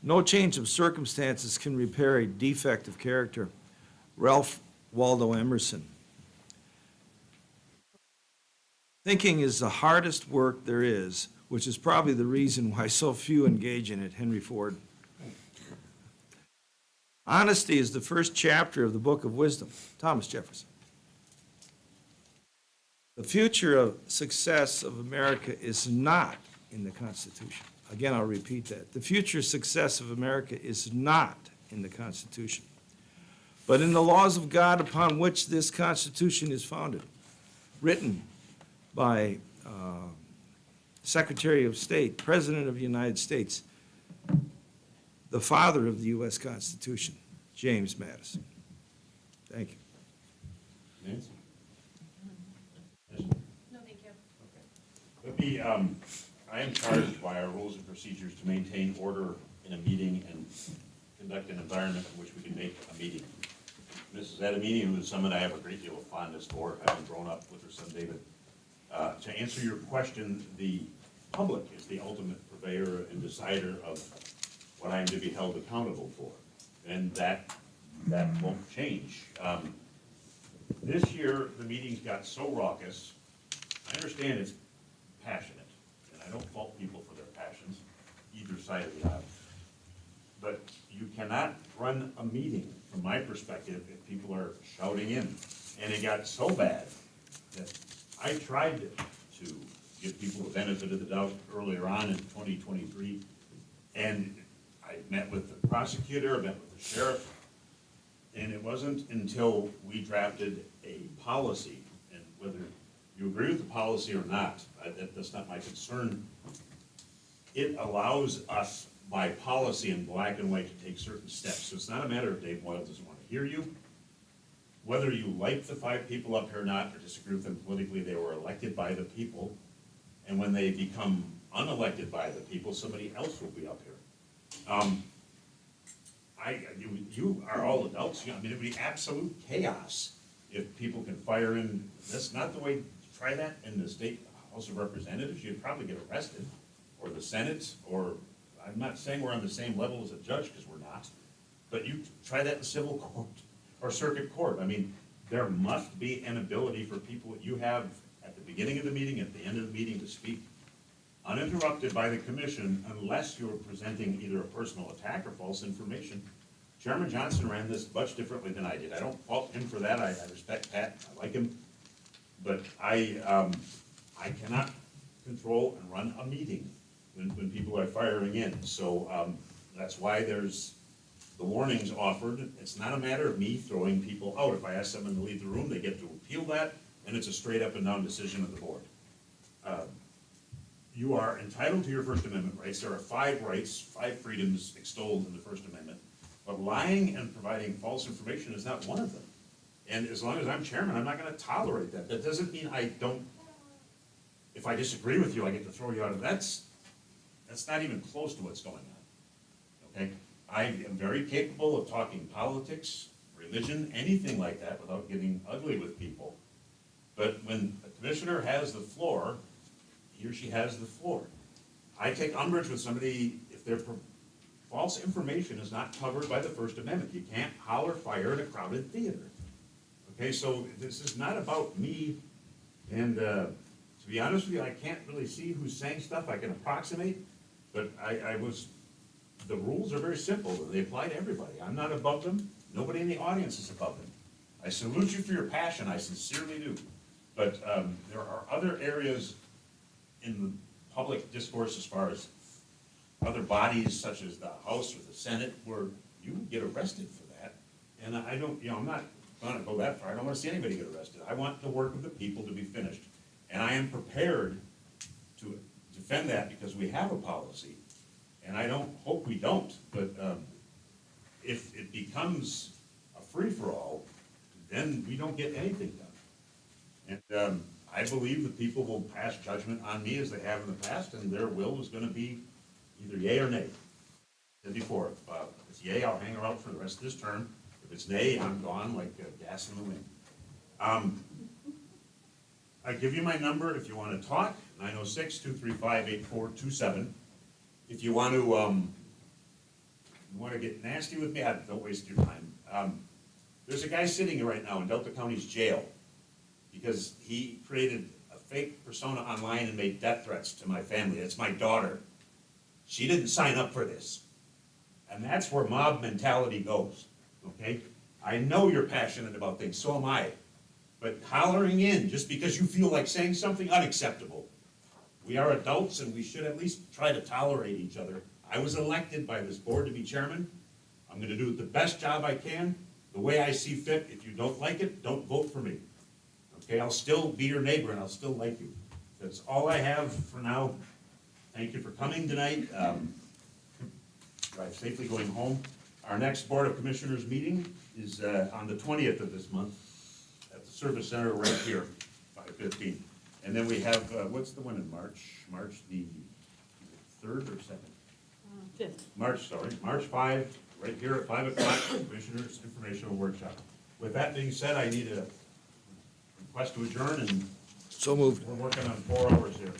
no change of circumstances can repair a defect of character. Ralph Waldo Emerson. Thinking is the hardest work there is, which is probably the reason why so few engage in it. Henry Ford. Honesty is the first chapter of the Book of Wisdom. Thomas Jefferson. The future of success of America is not in the Constitution. Again, I'll repeat that. The future success of America is not in the Constitution, but in the laws of God upon which this Constitution is founded, written by Secretary of State, President of the United States. the father of the U.S. Constitution, James Madison. Thank you. Nancy? No, thank you. Let me, I am charged by our rules and procedures to maintain order in a meeting and conduct an environment in which we can make a meeting. Mrs. Adamini, who is someone I have a great deal of fondness for, having grown up with her son David. To answer your question, the public is the ultimate purveyor and decider of what I am to be held accountable for. And that won't change. This year, the meetings got so raucous. I understand it's passionate, and I don't fault people for their passions, either side of the aisle. But you cannot run a meeting, from my perspective, if people are shouting in. And it got so bad that I tried to give people the benefit of the doubt earlier on in 2023. And I met with the prosecutor, I met with the sheriff, and it wasn't until we drafted a policy, and whether you agree with the policy or not, that's not my concern. It allows us by policy in black and white to take certain steps. So it's not a matter of Dave Moyle doesn't want to hear you. Whether you like the 5 people up here or not, or disagree with them politically, they were elected by the people. And when they become unelected by the people, somebody else will be up here. You are all adults. I mean, it would be absolute chaos if people can fire in. That's not the way to try that in the state House of Representatives. You'd probably get arrested, or the Senate, or I'm not saying we're on the same level as a judge, because we're not. But you try that in civil court or circuit court. I mean, there must be an ability for people, you have at the beginning of the meeting, at the end of the meeting, to speak uninterrupted by the commission, unless you're presenting either a personal attack or false information. Chairman Johnson ran this much differently than I did. I don't fault him for that. I respect Pat. I like him. But I cannot control and run a meeting when people are firing in. So that's why there's the warnings offered. It's not a matter of me throwing people out. If I ask someone to leave the room, they get to appeal that, and it's a straight up and down decision of the board. You are entitled to your First Amendment rights. There are 5 rights, 5 freedoms extolled in the First Amendment. But lying and providing false information is not one of them. And as long as I'm chairman, I'm not going to tolerate that. That doesn't mean I don't, if I disagree with you, I get to throw you out of, that's not even close to what's going on. Okay? I am very capable of talking politics, religion, anything like that without getting ugly with people. But when a commissioner has the floor, he or she has the floor. I take umbrage with somebody if their false information is not covered by the First Amendment. You can't holler fire in a crowded theater. Okay, so this is not about me, and to be honest with you, I can't really see who's saying stuff. I can approximate, but the rules are very simple. They apply to everybody. I'm not above them. Nobody in the audience is above them. I salute you for your passion. I sincerely do. But there are other areas in the public discourse as far as other bodies such as the House or the Senate where you get arrested for that. And I don't, I'm not going to go that far. I don't want to see anybody get arrested. I want the work of the people to be finished. And I am prepared to defend that because we have a policy. And I hope we don't, but if it becomes a free-for-all, then we don't get anything done. And I believe the people will pass judgment on me as they have in the past, and their will is going to be either yay or nay. As before, if it's yay, I'll hang around for the rest of this term. If it's nay, I'm gone like gas in the wind. I give you my number if you want to talk, 906-235-8427. If you want to get nasty with me, don't waste your time. There's a guy sitting here right now in Delta County's jail because he created a fake persona online and made death threats to my family. It's my daughter. She didn't sign up for this. And that's where mob mentality goes, okay? I know you're passionate about things, so am I. But hollering in just because you feel like saying something, unacceptable. We are adults and we should at least try to tolerate each other. I was elected by this board to be chairman. I'm going to do the best job I can, the way I see fit. If you don't like it, don't vote for me. Okay, I'll still be your neighbor and I'll still like you. That's all I have for now. Thank you for coming tonight. Do I drive safely going home. Our next Board of Commissioners meeting is on the 20th of this month at the Service Center right here, 5:15. And then we have, what's the one in March? March the 3rd or 2nd? March 5, right here at 5 o'clock, Commissioners Informational Workshop. With that being said, I need a request to adjourn, and So moved. we're working on 4 hours here.